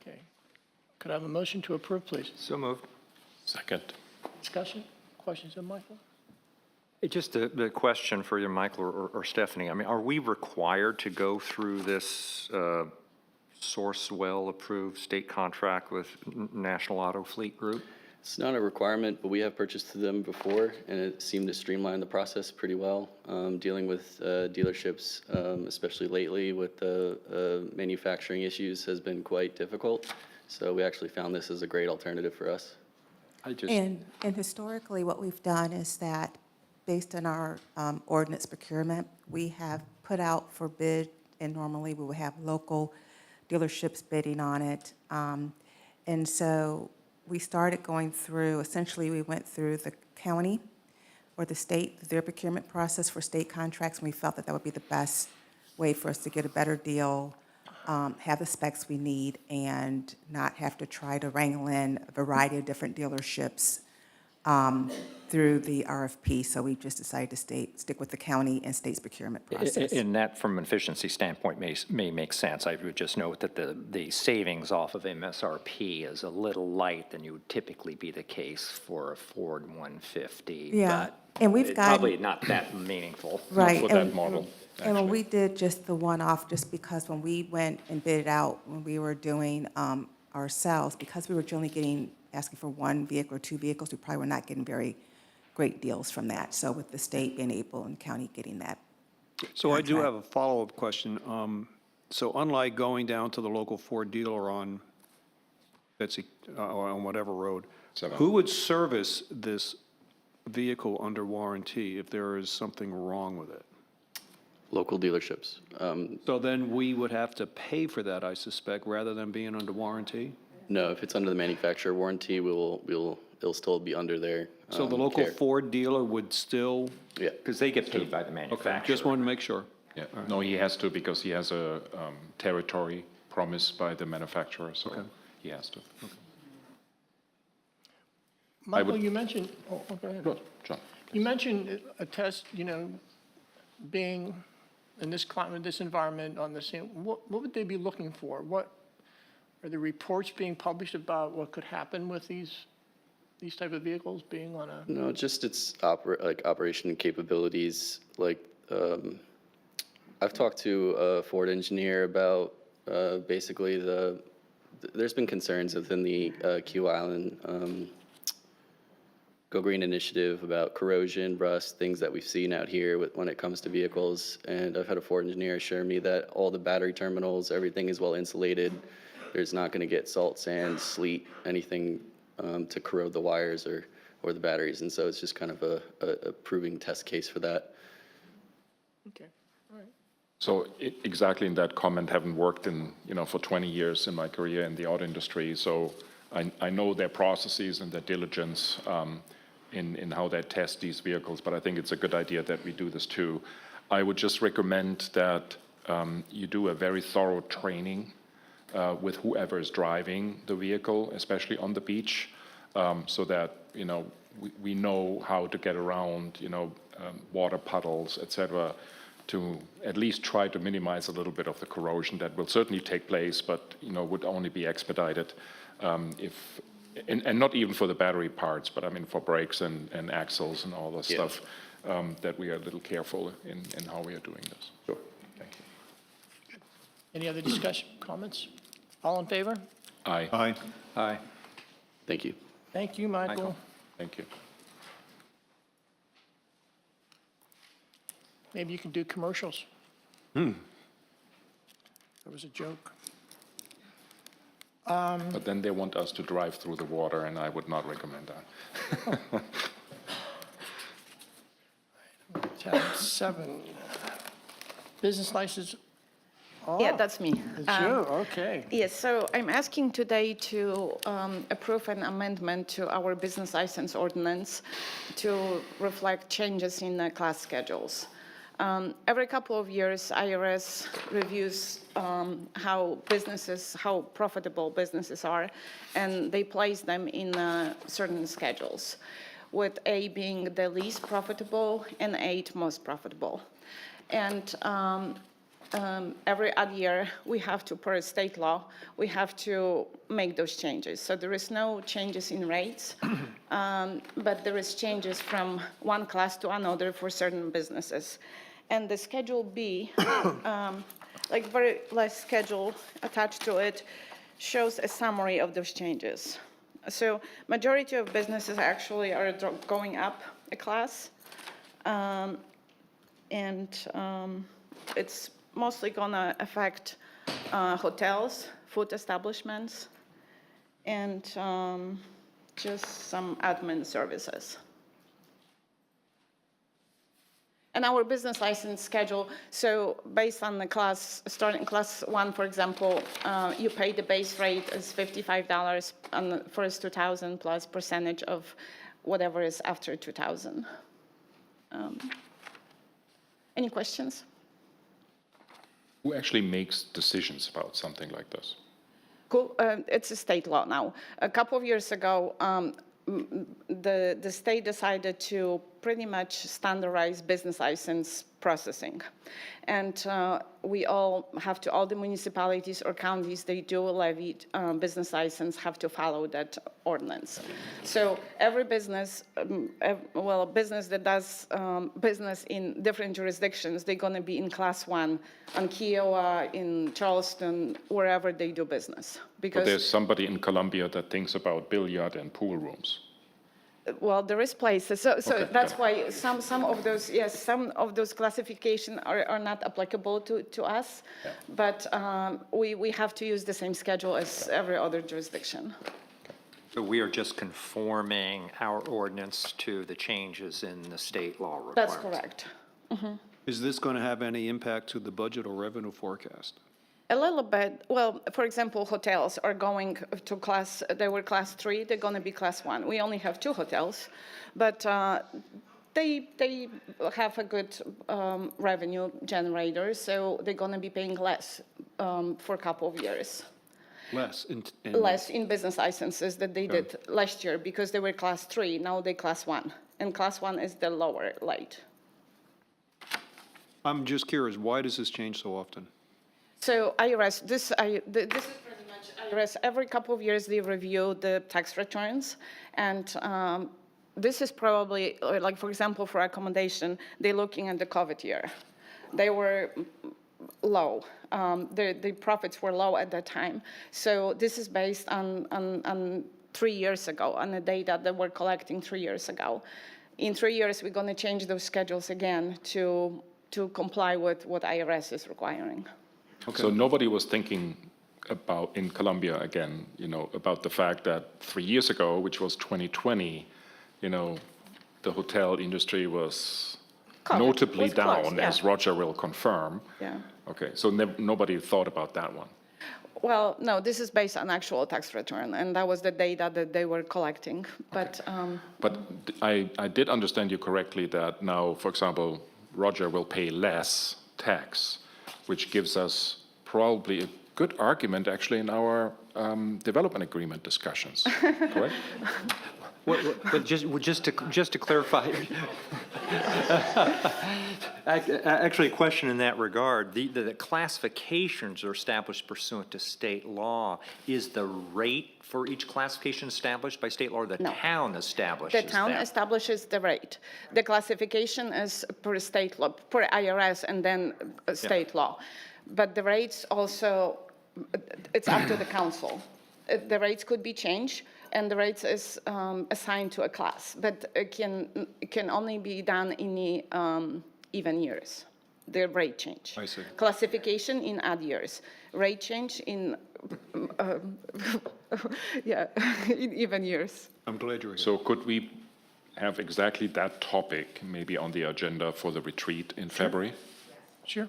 Okay. Could I have a motion to approve, please? So moved. Second. Discussion? Questions of Michael? Just the question for either Michael or Stephanie. I mean, are we required to go through this Sourcewell-approved state contract with National Auto Fleet Group? It's not a requirement, but we have purchased through them before, and it seemed to streamline the process pretty well. Dealing with dealerships, especially lately with the manufacturing issues, has been quite difficult. So we actually found this as a great alternative for us. And historically, what we've done is that, based on our ordinance procurement, we have put out for bid, and normally we would have local dealerships bidding on it. And so we started going through, essentially, we went through the county or the state, their procurement process for state contracts, and we felt that that would be the best way for us to get a better deal, have the specs we need, and not have to try to wrangle in a variety of different dealerships through the RFP. So we just decided to stick with the county and state's procurement process. And that, from an efficiency standpoint, may make sense. I would just note that the savings off of MSRP is a little light than you would typically be the case for a Ford 150. Yeah, but and we've it's gotten- probably not that meaningful. Right. For that model, And when actually. we did just the one-off, just because when we went and bid it out, when we were doing ourselves, because we were generally asking for one vehicle or two vehicles, we probably were not getting very great deals from that. So with the state being able and county getting that. So I do contract. have a follow-up question. So unlike going down to the local Ford dealer on Betsy, on whatever road, Seven. who would service this vehicle under warranty if there is something wrong with it? Local dealerships. So then we would have to pay for that, I suspect, rather than being under warranty? No, if it's under the manufacturer warranty, it'll still be under their So the local care. Ford dealer would still, Yeah. Because they get paid by the okay, manufacturer. just wanted to make sure. Yeah, no, he has to because he has a territory promised by the manufacturer, so he has to. Michael, you mentioned, go ahead. Good, John. You mentioned a test, being in this climate, this environment on the same, what would they be looking for? What, are there reports being published about what could happen with these type of vehicles being on a? No, just its operation capabilities. I've talked to a Ford engineer about basically there's been concerns within the Q Island Go Green initiative about corrosion, rust, things that we've seen out here when it comes to vehicles. And I've had a Ford engineer assure me that all the battery terminals, everything is well insulated. There's not going to get salt, sand, sleet, anything to corrode the wires or the batteries. And so it's just kind of a proving test case for that. Okay, all right. So exactly in that comment, having worked for 20 years in my career in the auto industry, so I know their processes and their diligence in how they test these vehicles, but I think it's a good idea that we do this too. I would just recommend that you do a very thorough training with whoever is driving the vehicle, especially on the beach, so that, we know how to get around, water puddles, et cetera, to at least try to minimize a little bit of the corrosion that will certainly take place, but, would only be expedited and not even for the battery parts, but I mean for brakes and axles and all this stuff, that we are a little careful in how we are doing this. Sure. Thank you. Any other discussion, comments? All in favor? Aye. Aye. Aye. Thank you. Thank you, Michael. Michael. Thank you. Maybe you can do commercials. That was a joke. But then they want us to drive through the water, and I would not recommend that. Tab 7. Business license. Yeah, that's me. It's you, okay. Yes, so I'm asking today to approve an amendment to our business license ordinance to reflect changes in the class schedules. Every couple of years, IRS reviews how profitable businesses are, and they place them in certain schedules, with A being the least profitable and 8 most profitable. And every odd year, we have to, per state law, we have to make those changes. So there is no changes in rates, but there is changes from one class to another for certain businesses. And the Schedule B, like very last schedule attached to it, shows a summary of those changes. So majority of businesses actually are going up a class, it's mostly gonna affect hotels, food establishments, and just some admin services. And our business license schedule, so based on the class, starting class 1, for example, you pay the base rate is $55 on the first 2,000 plus percentage of whatever is after 2,000. Any questions? Who actually makes decisions about something like this? Cool. It's a state law now. A couple of years ago, the state decided to pretty much standardize business license processing. And we all have to, all the municipalities or counties, they do levy business license, have to follow that ordinance. So every business, a business that does business in different jurisdictions, they're gonna be in class 1, on Kiowa, in Charleston, wherever they do business. But Because there's somebody in Colombia that thinks about billiard and pool rooms. well, there is places, so Okay, that's got why some of those, yes, some of those classifications are not applicable to us, but we have to use the same schedule as every other jurisdiction. So we are just conforming our ordinance to the changes in the state law requirements. That's correct. Is this going to have any impact to the budget or revenue forecast? A little bit. Well, for example, hotels are going to class, they were class 3, they're going to be class 1. We only have 2 hotels, but they have a good revenue generator, so they're going to be paying less for a couple of years. Less? Less in business licenses that they did last year because they were class 3, now they're class 1. And class 1 is the lower rate. I'm just curious, why does this change so often? So IRS, this is pretty much IRS. Every couple of years, they review the tax returns. And this is probably, like, for example, for accommodation, they're looking at the COVID year. They were low. The profits were low at that time. So this is based on 3 years ago, on the data that we're collecting 3 years ago. In 3 years, we're going to change those schedules again to comply with what IRS is requiring. Okay. So nobody was thinking about, in Colombia again, about the fact that 3 years ago, which was 2020, the hotel industry was COVID notably was closed, down, yeah. as Roger will confirm. Yeah. Okay, so nobody thought about that one. Well, no, this is based on actual tax return, and that was the data that they were collecting. But But I did understand you correctly that now, for example, Roger will pay less tax, which gives us probably a good argument actually in our development agreement discussions, correct? But just to clarify, actually, a question in that regard. The classifications are established pursuant to state law. Is the rate for each classification established by state law, or the No. town establishes the town that? establishes the rate. The classification is per state law, per IRS, and then state law. But the rates also, it's up to the council. The rates could be changed, and the rates is assigned to a class, but it can only be done in the even years, the rate change. I see. Classification in odd years. rate change in, yeah, in even years. I'm glad you're here. So could we have exactly that topic maybe on the agenda for the retreat in February? Sure.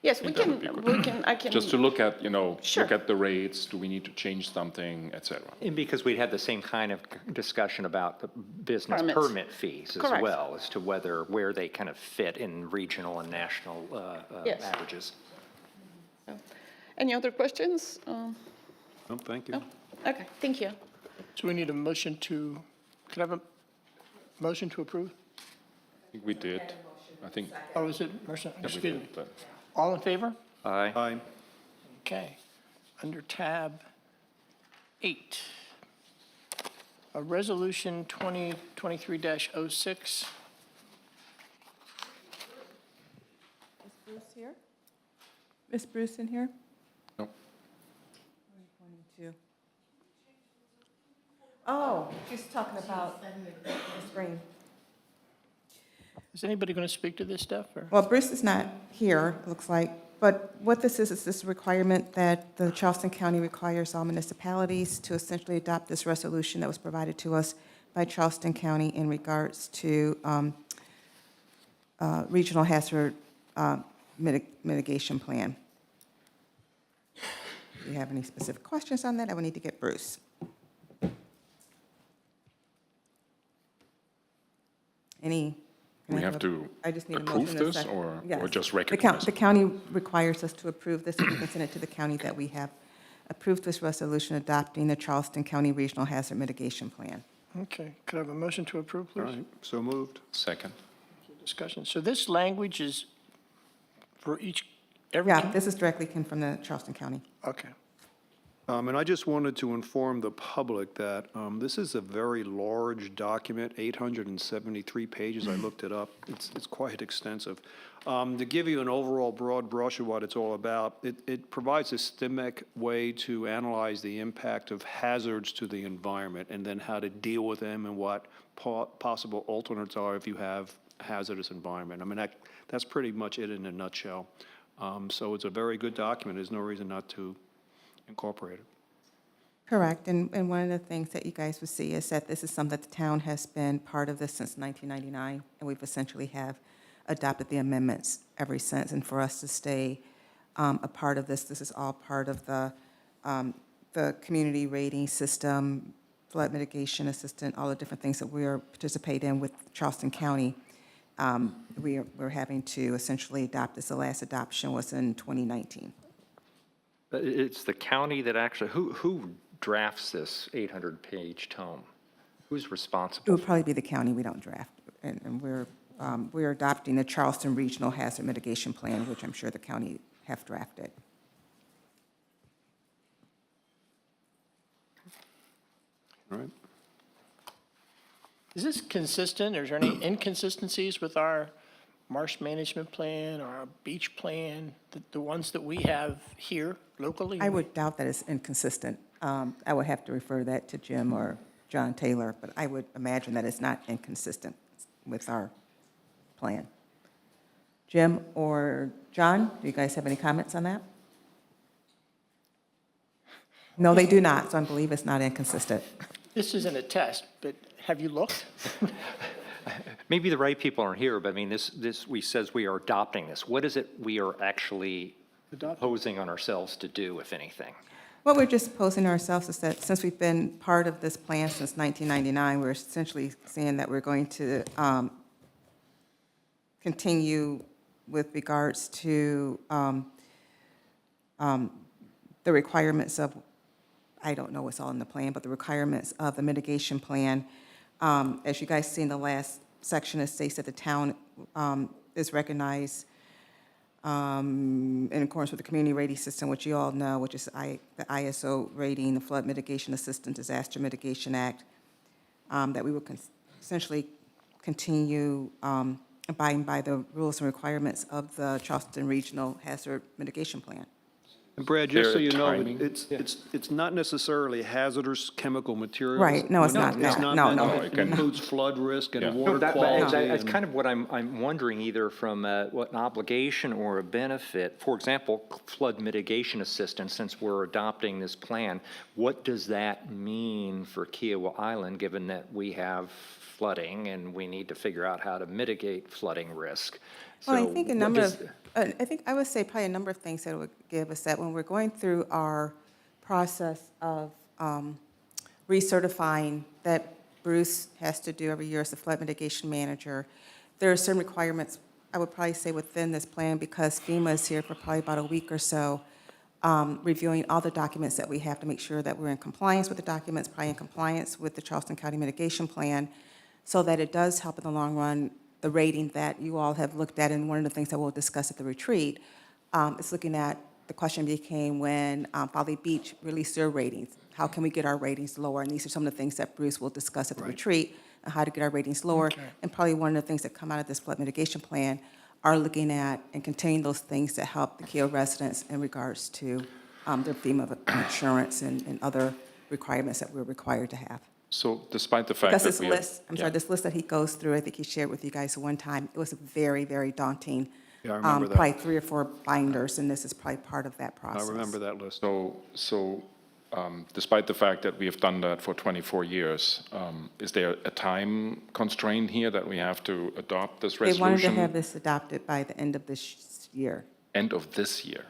Yes, we that would can, be good. I can. Just to look at, Sure. look at the rates, do we need to change something, et cetera? And because we had the same kind of discussion about the business Permits. permit fees as Correct. well, as to where they kind of fit in regional and national Yes. averages. Any other questions? No, thank you. Okay, thank you. So we need a motion to, could I have a motion to approve? I think we did. I think Oh, is it, Marcia? we Excuse me. did, but All in favor? Aye. Aye. Okay. Under tab 8, a resolution 2023-06. Is Bruce here? Is Bruce in here? no. Oh, she's talking about the screen. Is anybody going to speak to this stuff, or? Well, Bruce is not here, it looks like, but what this is this requirement that the Charleston County requires all municipalities to essentially adopt this resolution that was provided to us by Charleston County in regards to regional hazard mitigation plan. If you have any specific questions on that, I would need to get Bruce. Any? We have to I just need a approve motion and a this second. or Yes. just The recognize it? county requires us to approve this, and we can send it to the county that we have approved this resolution adopting the Charleston County Regional Hazard Mitigation Plan. Okay, could I have a motion to approve, All please? right, so moved. Second. Discussion. So this language is for every. Yeah, this is directly came from the Charleston County. Okay. And I just wanted to inform the public that this is a very large document, 873 pages. I looked it up. It's quite extensive. To give you an overall broad brush of what it's all about, it provides a systemic way to analyze the impact of hazards to the environment and then how to deal with them and what possible alternates are if you have hazardous environment. I mean, that's pretty much it in a nutshell. So it's a very good document. There's no reason not to incorporated. Correct, and one of the things that you guys will see is that this is something that the town has been part of this since 1999, and we've essentially have adopted the amendments ever since. And for us to stay a part of this is all part of the community rating system, flood mitigation assistant, all the different things that we are participating in with Charleston County. We're having to essentially adopt this. The last adoption was in 2019. It's the county that actually, who drafts this 800-page tome? Who's It responsible? would probably be the county, we don't draft. And we're adopting the Charleston Regional Hazard Mitigation Plan, which I'm sure the county have drafted. All right. Is this consistent, or is there any inconsistencies with our marsh management plan or our beach plan, the ones that we have here locally? I would doubt that it's inconsistent. I would have to refer that to Jim or John Taylor, but I would imagine that it's not inconsistent with our plan. Jim or John, do you guys have any comments on that? No, they do not, so I believe it's not inconsistent. This isn't a test, but have you looked? Maybe the right people aren't here, but I mean, we says we are adopting this. What is it we are actually imposing on ourselves to do, if anything? What we're just posing ourselves is that since we've been part of this plan since 1999, we're essentially saying that we're going to continue with regards to the requirements of, I don't know what's all in the plan, but the requirements of the mitigation plan. As you guys see in the last section, it states that the town is recognized in accordance with the community rating system, which you all know, which is the ISO rating, the Flood Mitigation Assistance Disaster Mitigation Act, that we will essentially continue abiding by the rules and requirements of the Charleston Regional Hazard Mitigation Plan. And Brad, just so there you know, timing? it's not necessarily hazardous chemical materials. Right, no, it's When not it's that. not No, that. no. It includes flood risk Yeah. and No, water That's quality. kind of what I'm wondering, either from what an obligation or a benefit. For example, flood mitigation assistance, since we're adopting this plan, what does that mean for Kiowa Island, given that we have flooding and we need to figure out how to mitigate flooding risk? Well, I So think a what number does- of, I think I would say probably a number of things that it would give us that when we're going through our process of recertifying that Bruce has to do every year as the flood mitigation manager, there are certain requirements, I would probably say within this plan, because FEMA is here for probably about a week or so, reviewing all the documents that we have to make sure that we're in compliance with the documents, probably in compliance with the Charleston County Mitigation Plan, so that it does help in the long run, the rating that you all have looked at, and one of the things that we'll discuss at the retreat is looking at, the question became when Folly Beach released their ratings, how can we get our ratings lower? And these are some of the things that Bruce will discuss at the retreat, and how to get our ratings lower. And probably one of the things that come out of this flood mitigation plan are looking at and containing those things that help the Kiowa residents in regards to their FEMA insurance and other requirements that we're required to have. So despite the fact Because that this we have. list, I'm sorry, this list that he goes through, I think he shared with you guys one time, it was very, very daunting. Yeah, I remember that. Probably 3 or 4 binders, and this is probably part of that I process. remember that list. So despite the fact that we have done that for 24 years, is there a time constraint here that we have to adopt this They wanted to have resolution this adopted by the end of this year. end of this year?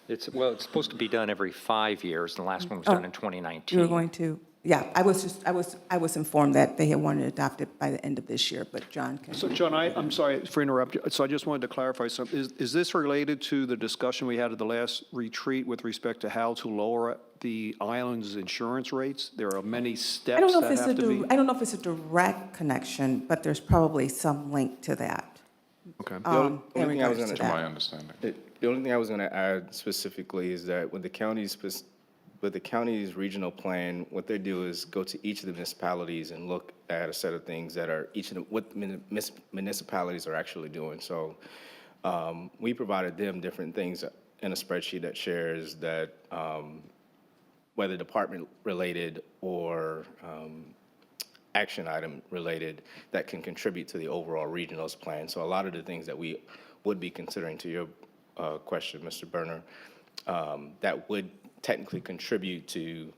it's supposed to be done every 5 years, and the last one was done in 2019. You were going to, yeah, I was informed that they had wanted to adopt it by the end of this year, but John can. So, John, I'm sorry for interrupting. So I just wanted to clarify something. Is this related to the discussion we had at the last retreat with respect to how to lower the island's insurance rates? There are many steps I don't know if that it's have to be. I don't know if it's a direct connection, but there's probably some link to that. Okay. In only thing I was regards to To my that. understanding. The only thing I was going to add specifically is that with the county's regional plan, what they do is go to each of the municipalities and look at a set of things that are what municipalities are actually doing. So we provided them different things in a spreadsheet that shares that whether department related or action item related that can contribute to the overall regionals plan. So a lot of the things that we would be considering, to your question, Mr. Berner, that would technically contribute to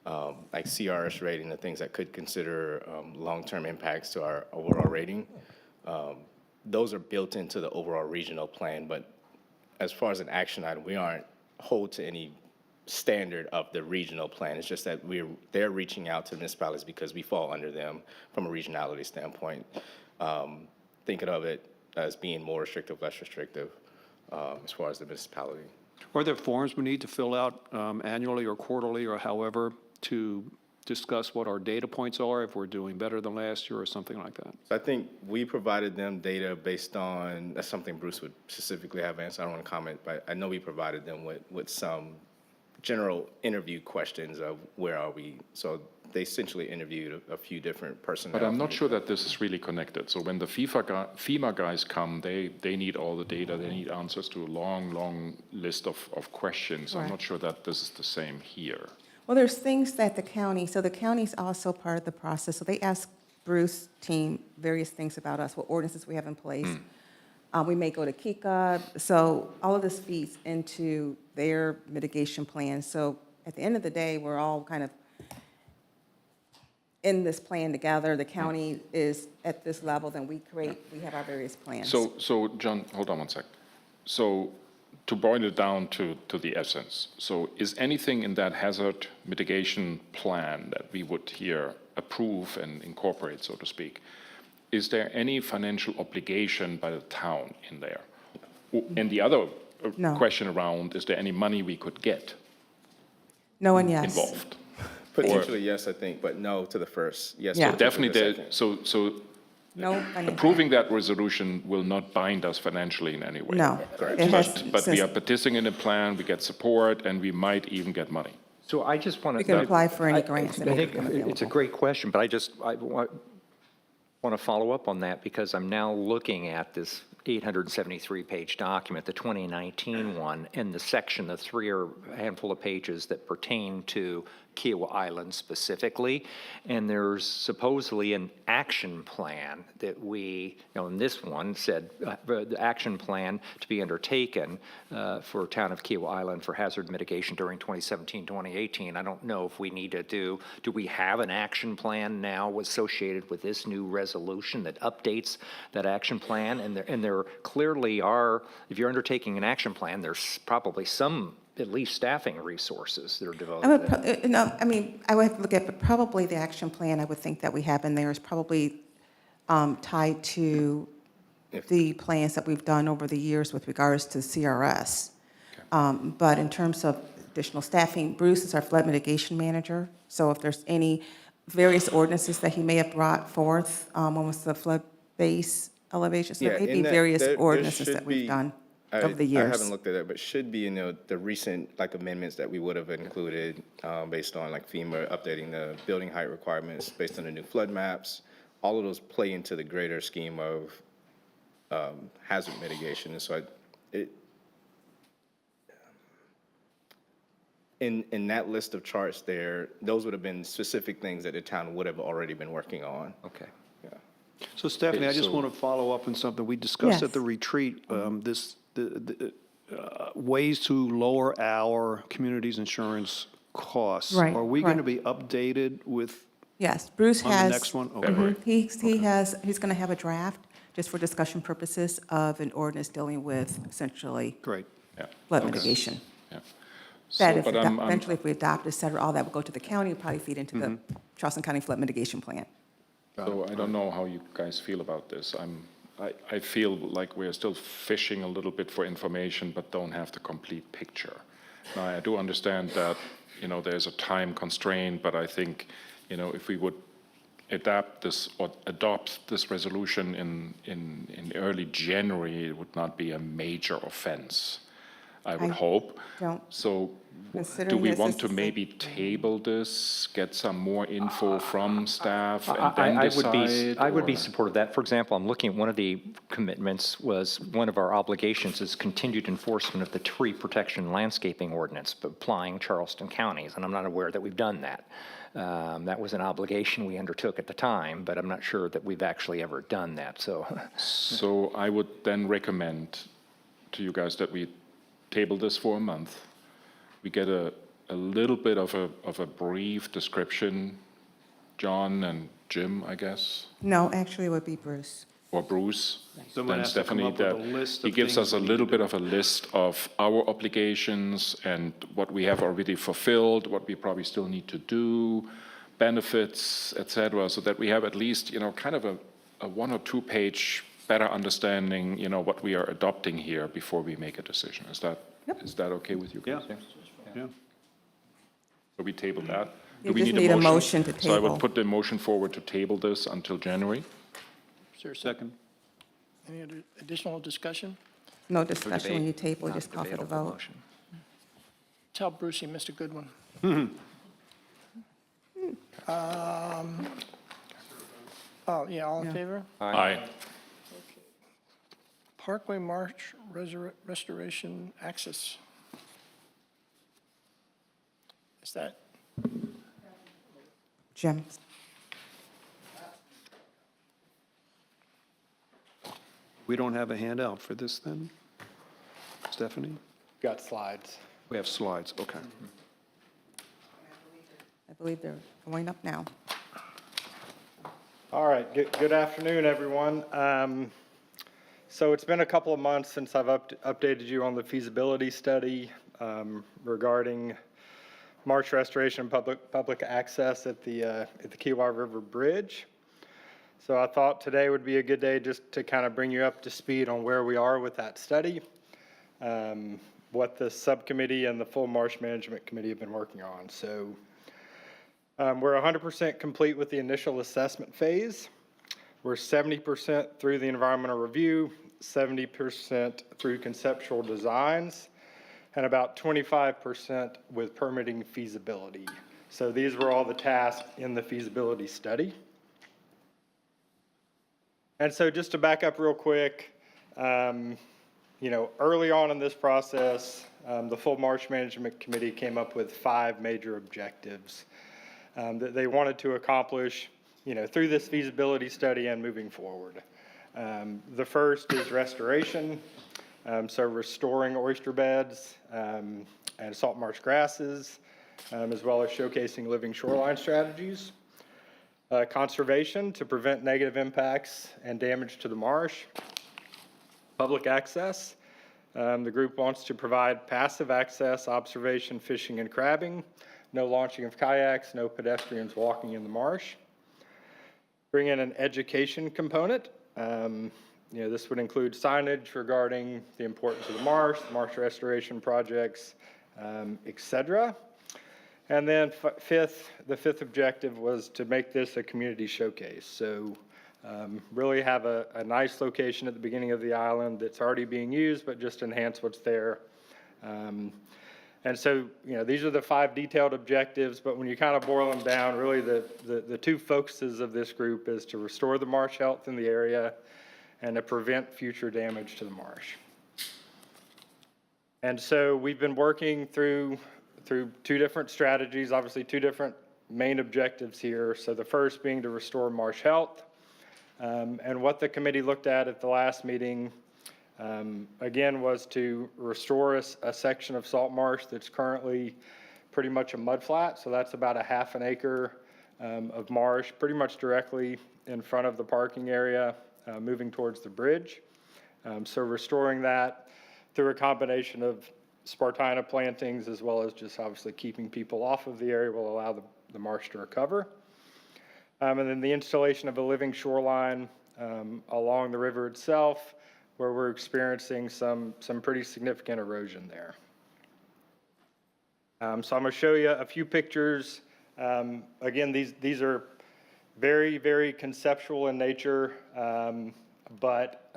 like CRS rating, the things that could consider long-term impacts to our overall rating. Those are built into the overall regional plan, but as far as an action item, we aren't hold to any standard of the regional plan. It's just that they're reaching out to municipalities because we fall under them from a regionality standpoint. Thinking of it as being more restrictive, less restrictive, as far as the municipality. Are there forms we need to fill out annually or quarterly or however to discuss what our data points are, if we're doing better than last year or something like that? So I think we provided them data based on, that's something Bruce would specifically have answered. I don't want to comment, but I know we provided them with some general interview questions of where are we. So they essentially interviewed a few different personnel. But I'm not sure that this is really connected. So when the FEMA guys come, they need all the data, they need answers to a long list of questions. I'm Right. not sure that this is the same here. Well, there's things that the county's also part of the process. So they ask Bruce team various things about us, what ordinances we have in place. We may go to Kika. So all of this feeds into their mitigation plan. So at the end of the day, we're all kind of in this plan together. The county is at this level, then we have our various plans. So John, hold on one sec. So to boil it down to the essence, so is anything in that hazard mitigation plan that we would here approve and incorporate, so to speak, is there any financial obligation by the town in there? And the other No. question around, is there any money we could get No and yes. involved? Potentially, yes, I think, but no to the first. Yes. Yeah. to Definitely, the there, second. so No financial. approving that resolution will not bind us financially in any way. No. It has- But we since are participating in a plan, we get support, and we might even get money. So I just want to. We can apply for any grants that I may think become it's a available. great question, but I want want to follow up on that because I'm now looking at this 873-page document, the 2019 one, and the section, the three or handful of pages that pertain to Kiowa Island specifically. And there's supposedly an action plan that we, in this one said, the action plan to be undertaken for town of Kiowa Island for hazard mitigation during 2017-2018. I don't know if we need to do we have an action plan now associated with this new resolution that updates that action plan? And there clearly are, if you're undertaking an action plan, there's probably some at least staffing resources that are devoted to that. No, I mean, I would have to look at, but probably the action plan I would think that we have in there is probably tied to the plans that we've done over the years with regards to CRS. But in terms of additional staffing, Bruce is our flood mitigation manager. So if there's any various ordinances that he may have brought forth, when was the flood base elevation? So there may be in that, various there ordinances should that we've be- done over the years. I haven't looked at it, but should be, the recent, like, amendments that we would have included, based on, like, FEMA updating the building height requirements based on the new flood maps. All of those play into the greater scheme of hazard mitigation. And so in that list of charts there, those would have been specific things that the town would have already been working on. Okay. So Stephanie, I just so- want to follow up on something we discussed at Yes. the retreat, ways to lower our community's insurance costs. Right, Are we going to right. be updated with, Yes, Bruce on has. the next one? Okay. Mhm. He's going to have a draft, just for discussion purposes, of an ordinance dealing with essentially Great. Yeah. flood mitigation. Yeah. That So, if, but I'm- eventually, if we adopt, et cetera, all that will go to the county, and probably feed into the Charleston County Flood Mitigation Plan. So I don't know how you guys feel about this. I feel like we're still fishing a little bit for information, but don't have the complete picture. Now, I do understand that, there's a time constraint, but I think, if we would adopt this resolution in early January, it would not be a major offense, I would I hope. don't- So do Considering we this want is to the- maybe table this, get some more info from staff, and then decide? I would be or- supportive of that. For example, I'm looking at one of the commitments was, one of our obligations is continued enforcement of the tree protection landscaping ordinance, but applying Charleston counties, and I'm not aware that we've done that. That was an obligation we undertook at the time, but I'm not sure that we've actually ever done that, so. So I would then recommend to you guys that we table this for a month. We get a little bit of a brief description, John and Jim, I guess, No, actually, it would be Bruce. or Bruce. Someone Then has to come Stephanie, up with a that list he of gives things us a we little need to bit of a list of our obligations and what we have already fulfilled, what we probably still need to do, benefits, et cetera, so that we have at least, kind of a 1 or 2 page better understanding, what we are adopting here before we make a decision. Is that okay with you guys? Yeah. Yeah. So we table that? You Do we just need a motion to So I table. would put the motion forward to table this until January. Is there a Second. Any other additional discussion? No discussion when you Debate, table, not just call for the debatable vote. motion. Tell Bruce he missed a good one. Oh, yeah, all in Yeah. favor? Aye. Parkway Marsh Restoration Access. Is that, Jim? We don't have a handout for this then? Stephanie? Got slides. We have slides, okay. I believe they're going up now. All right, good afternoon, everyone. So it's been a couple of months since I've updated you on the feasibility study regarding Marsh restoration and public access at the Kiowa River Bridge. So I thought today would be a good day just to kind of bring you up to speed on where we are with that study, what the subcommittee and the full Marsh Management Committee have been working on. So we're 100% complete with the initial assessment phase. We're 70% through the environmental review, 70% through conceptual designs, and about 25% with permitting feasibility. So these were all the tasks in the feasibility study. And so just to back up real quick, early on in this process, the full Marsh Management Committee came up with 5 major objectives that they wanted to accomplish, through this feasibility study and moving forward. The first is restoration, so restoring oyster beds and salt marsh grasses, as well as showcasing living shoreline strategies. Conservation to prevent negative impacts and damage to the marsh. Public access. The group wants to provide passive access, observation, fishing, and crabbing. No launching of kayaks, no pedestrians walking in the marsh. Bring in an education component. This would include signage regarding the importance of the marsh restoration projects, et cetera. And then the fifth objective was to make this a community showcase. So really have a nice location at the beginning of the island that's already being used, but just enhance what's there. And so, these are the 5 detailed objectives, but when you kind of boil them down, really the 2 focuses of this group is to restore the marsh health in the area and to prevent future damage to the marsh. And so we've been working through 2 different strategies, obviously 2 different main objectives here. So the first being to restore marsh health. And what the committee looked at the last meeting, again, was to restore a section of salt marsh that's currently pretty much a mud flat. So that's about a half an acre of marsh, pretty much directly in front of the parking area, moving towards the bridge. So restoring that through a combination of Spartina plantings, as well as just obviously keeping people off of the area, will allow the marsh to recover. And then the installation of a living shoreline along the river itself, where we're experiencing some pretty significant erosion there. So I'm going to show you a few pictures. Again, these are very, very conceptual in nature, but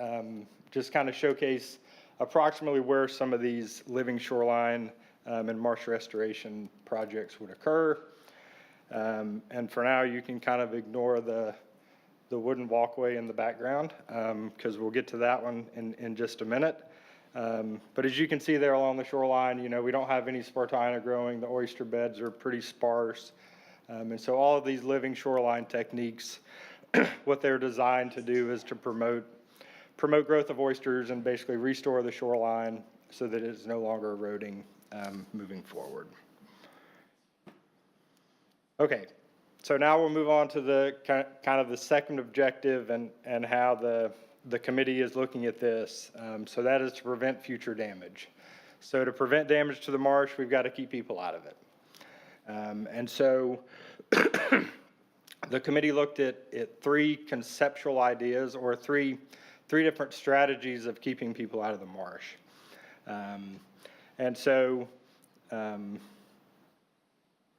just kind of showcase approximately where some of these living shoreline and marsh restoration projects would occur. And for now, you can kind of ignore the wooden walkway in the background, because we'll get to that one in just a minute. But as you can see there along the shoreline, we don't have any Spartina growing. The oyster beds are pretty sparse. And so all of these living shoreline techniques, what they're designed to do is to promote growth of oysters and basically restore the shoreline so that it's no longer eroding moving forward. Okay, so now we'll move on to the kind of the second objective and how the committee is looking at this. So that is to prevent future damage. So to prevent damage to the marsh, we've got to keep people out of it. And so the committee looked at 3 conceptual ideas, or three different strategies of keeping people out of the marsh. And so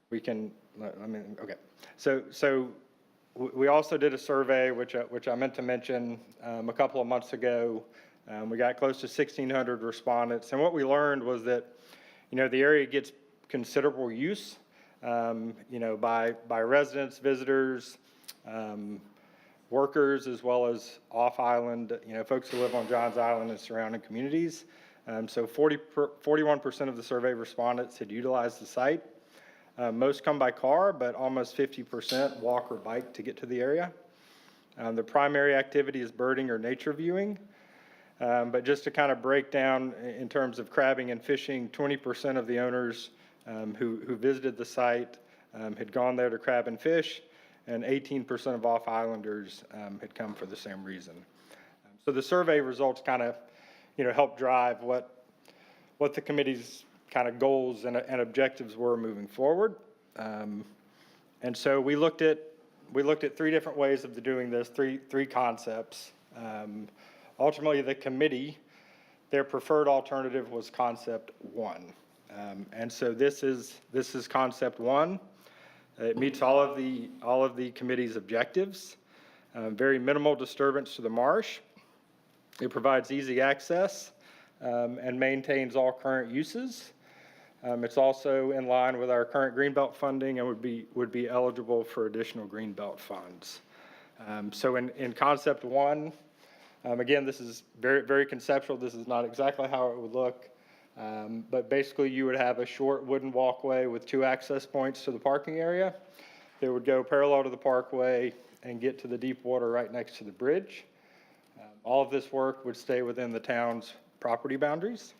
we can, okay. So we also did a survey, which I meant to mention a couple of months ago. We got close to 1,600 respondents. And what we learned was that, the area gets considerable use, by residents, visitors, workers, as well as off-island, folks who live on Johns Island and surrounding communities. So 41% of the survey respondents had utilized the site. Most come by car, but almost 50% walk or bike to get to the area. The primary activity is birding or nature viewing. But just to kind of break down in terms of crabbing and fishing, 20% of the owners who visited the site had gone there to crab and fish, and 18% of off-islanders had come for the same reason. So the survey results kind of, help drive what the committee's kind of goals and objectives were moving forward. And so we looked at 3 different ways of doing this, three concepts. Ultimately, the committee, their preferred alternative was concept 1. And so this is concept 1. It meets all of the committee's objectives. Very minimal disturbance to the marsh. It provides easy access and maintains all current uses. It's also in line with our current Greenbelt funding and would be eligible for additional Greenbelt funds. So in concept one, again, this is very, very conceptual. This is not exactly how it would look. But basically, you would have a short wooden walkway with 2 access points to the parking area. They would go parallel to the parkway and get to the deep water right next to the bridge. All of this work would stay within the town's property boundaries.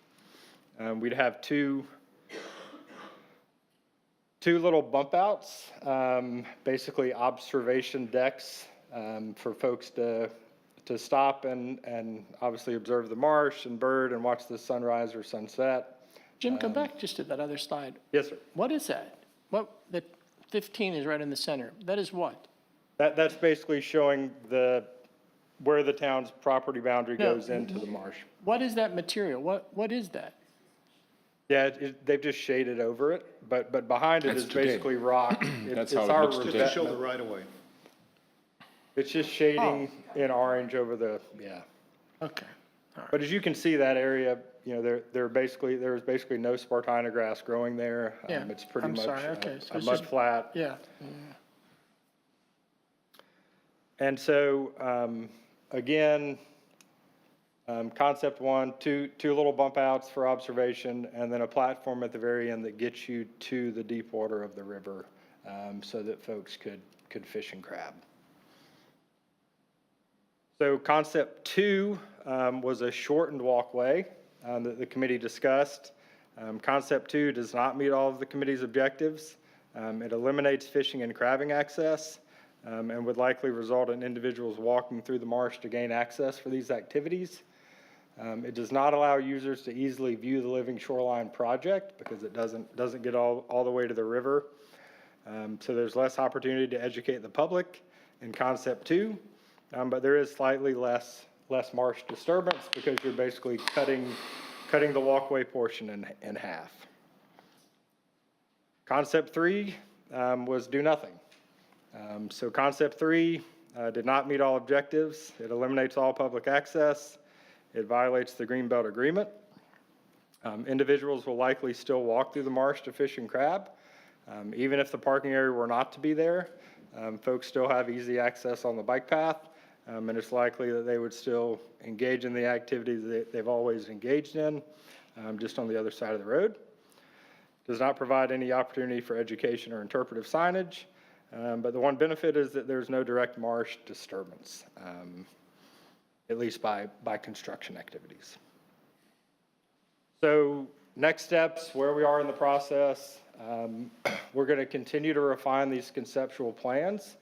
We'd have two little bump outs, basically observation decks for folks to stop and obviously observe the marsh and bird and watch the sunrise or sunset. Jim, come back just to that other slide. Yes, sir. What is that? The 15 is right in the center. That is what? That's basically showing where the town's property boundary No. goes into the marsh. What is that material? What is that? Yeah, they've just shaded over it, but behind it That's is today. basically rock. That's It's how it our looks today. revetment. Show the right of way. It's just shading in orange over yeah. Okay. But as you can see, that area, you know, there's basically no Spartina grass growing there. Yeah, It's pretty I'm much sorry, okay, so a it's mud just- flat. Yeah. And so, again, concept one, two little bump outs for observation, and then a platform at the very end that gets you to the deep water of the river, so that folks could fish and crab. So concept two was a shortened walkway that the committee discussed. Concept two does not meet all of the committee's objectives. It eliminates fishing and crabbing access and would likely result in individuals walking through the marsh to gain access for these activities. It does not allow users to easily view the Living Shoreline project because it doesn't get all the way to the river. So there's less opportunity to educate the public in concept two. But there is slightly less marsh disturbance because you're basically cutting the walkway portion in half. Concept three was do nothing. So concept three did not meet all objectives. It eliminates all public access. It violates the Greenbelt Agreement. Individuals will likely still walk through the marsh to fish and crab. Even if the parking area were not to be there, folks still have easy access on the bike path. And it's likely that they would still engage in the activities that they've always engaged in, just on the other side of the road. Does not provide any opportunity for education or interpretive signage, but the one benefit is that there's no direct marsh disturbance, at least by construction activities. So next steps, where we are in the process, we're going to continue to refine these conceptual plans.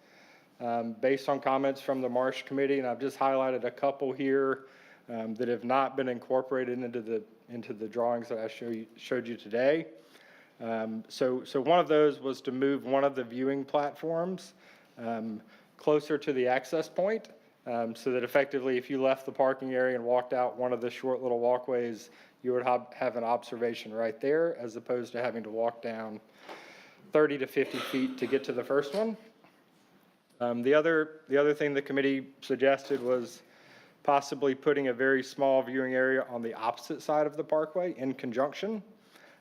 Based on comments from the Marsh Committee, and I've just highlighted a couple here that have not been incorporated into the drawings that I showed you today. So one of those was to move one of the viewing platforms closer to the access point, so that effectively, if you left the parking area and walked out one of the short little walkways, you would have an observation right there, as opposed to having to walk down 30 to 50 feet to get to the first one. The other thing the committee suggested was possibly putting a very small viewing area on the opposite side of the parkway in conjunction,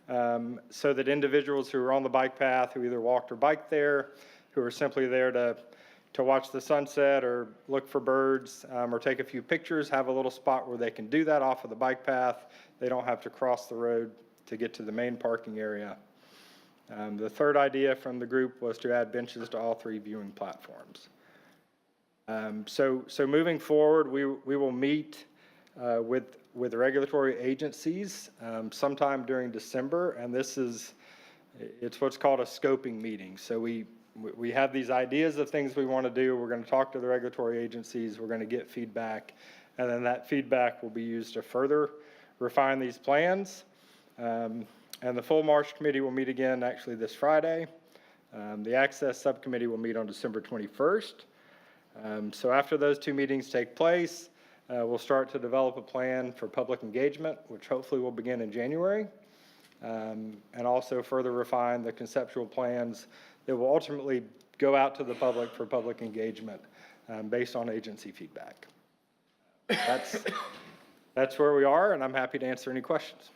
so that individuals who are on the bike path, who either walked or biked there, who are simply there to watch the sunset or look for birds, or take a few pictures, have a little spot where they can do that off of the bike path. They don't have to cross the road to get to the main parking area. The third idea from the group was to add benches to all 3 viewing platforms. So moving forward, we will meet with regulatory agencies sometime during December, and it's what's called a scoping meeting. So we have these ideas of things we want to do. We're going to talk to the regulatory agencies. We're going to get feedback, and then that feedback will be used to further refine these plans. And the full Marsh Committee will meet again actually this Friday. The Access Subcommittee will meet on December 21st. So after those 2 meetings take place, we'll start to develop a plan for public engagement, which hopefully will begin in January, and also further refine the conceptual plans that will ultimately go out to the public for public engagement based on agency feedback. That's where we are, and I'm happy to answer any questions.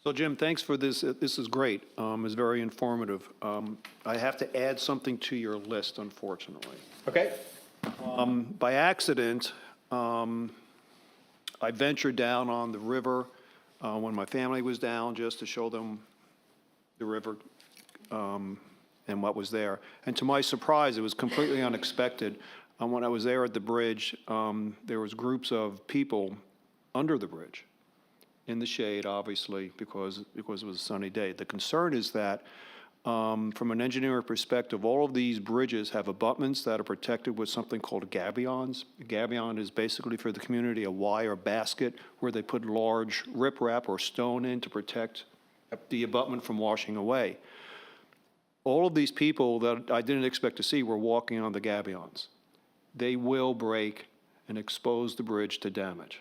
So Jim, thanks for this. This is great. It's very informative. I have to add something to your list, unfortunately. Okay. By accident, I ventured down on the river when my family was down, just to show them the river and what was there. And to my surprise, it was completely unexpected. When I was there at the bridge, there was groups of people under the bridge, in the shade, obviously, because it was a sunny day. The concern is that, from an engineering perspective, all of these bridges have abutments that are protected with something called gabions. A gabion is basically, for the community, a wire basket where they put large riprap or stone in to protect the abutment from washing away. All of these people that I didn't expect to see were walking on the gabions. They will break and expose the bridge to damage.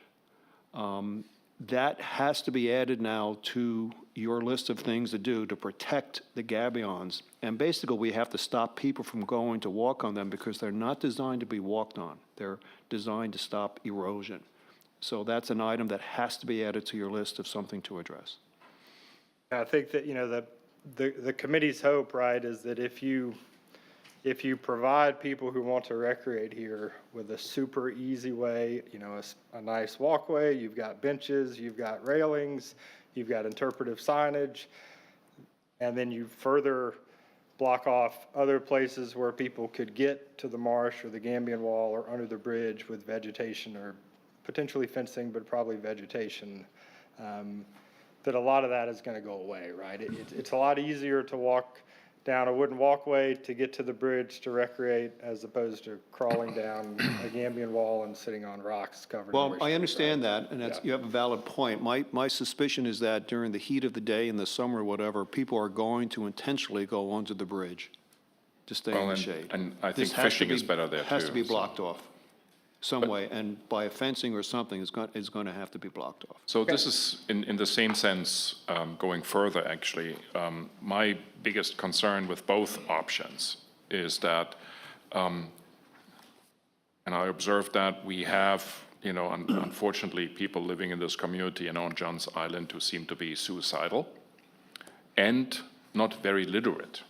That has to be added now to your list of things to do to protect the gabions. And basically, we have to stop people from going to walk on them because they're not designed to be walked on. They're designed to stop erosion. So that's an item that has to be added to your list of something to address. I think that, you know, the committee's hope, right, is that if you provide people who want to recreate here with a super easy way, you know, a nice walkway, you've got benches, you've got railings, you've got interpretive signage, and then you further block off other places where people could get to the marsh or the Gambian Wall or under the bridge with vegetation or potentially fencing, but probably vegetation, that a lot of that is going to go away, right? It's a lot easier to walk down a wooden walkway to get to the bridge to recreate as opposed to crawling down a Gambian Wall and sitting on rocks covered in Well, moisture, I understand right? that, and that's, Yeah. you have a valid point. My suspicion is that during the heat of the day in the summer or whatever, people are going to intentionally go onto the bridge to stay in Well, the and- shade. and I This think has to fishing be- is better there, Has to too, be so. blocked off some way, and by a fencing or something, is going to have to be blocked off. So this is, in the same sense, going further, actually, my biggest concern with both options is that, and I observed that we have, you know, unfortunately, people living in this community and on John's Island who seem to be suicidal and not very literate,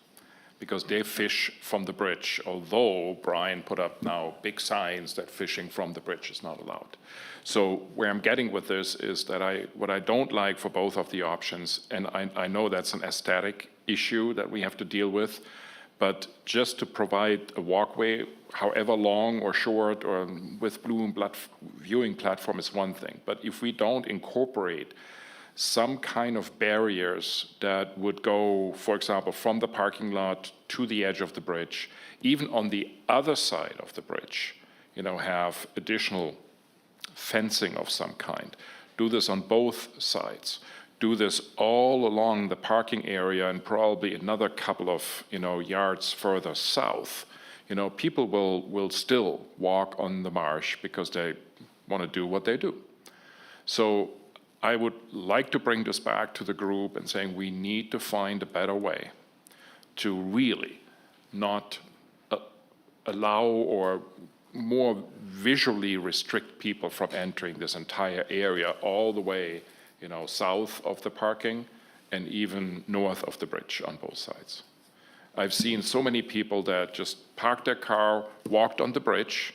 because they fish from the bridge, although Brian put up now big signs that fishing from the bridge is not allowed. So where I'm getting with this is that what I don't like for both of the options, and I know that's an aesthetic issue that we have to deal with, but just to provide a walkway, however long or short or with viewing platform is one thing. But if we don't incorporate some kind of barriers that would go, for example, from the parking lot to the edge of the bridge, even on the other side of the bridge, you know, have additional fencing of some kind. Do this on both sides. Do this all along the parking area and probably another couple of, you know, yards further south. You know, people will still walk on the marsh because they want to do what they do. So I would like to bring this back to the group and saying we need to find a better way to really not allow or more visually restrict people from entering this entire area all the way, you know, south of the parking and even north of the bridge on both sides. I've seen so many people that just parked their car, walked on the bridge,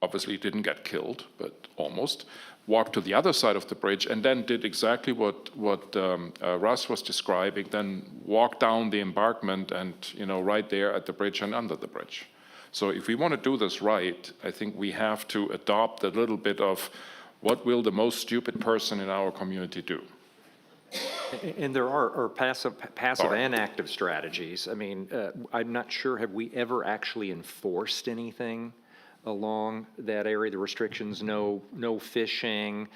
obviously didn't get killed, but almost, walked to the other side of the bridge, and then did exactly what Russ was describing, then walked down the embankment and, you know, right there at the bridge and under the bridge. So if we want to do this right, I think we have to adopt a little bit of what will the most stupid person in our community do? And there are passive Sorry. and active strategies. I mean, I'm not sure, have we ever actually enforced anything along that area, the restrictions, no fishing,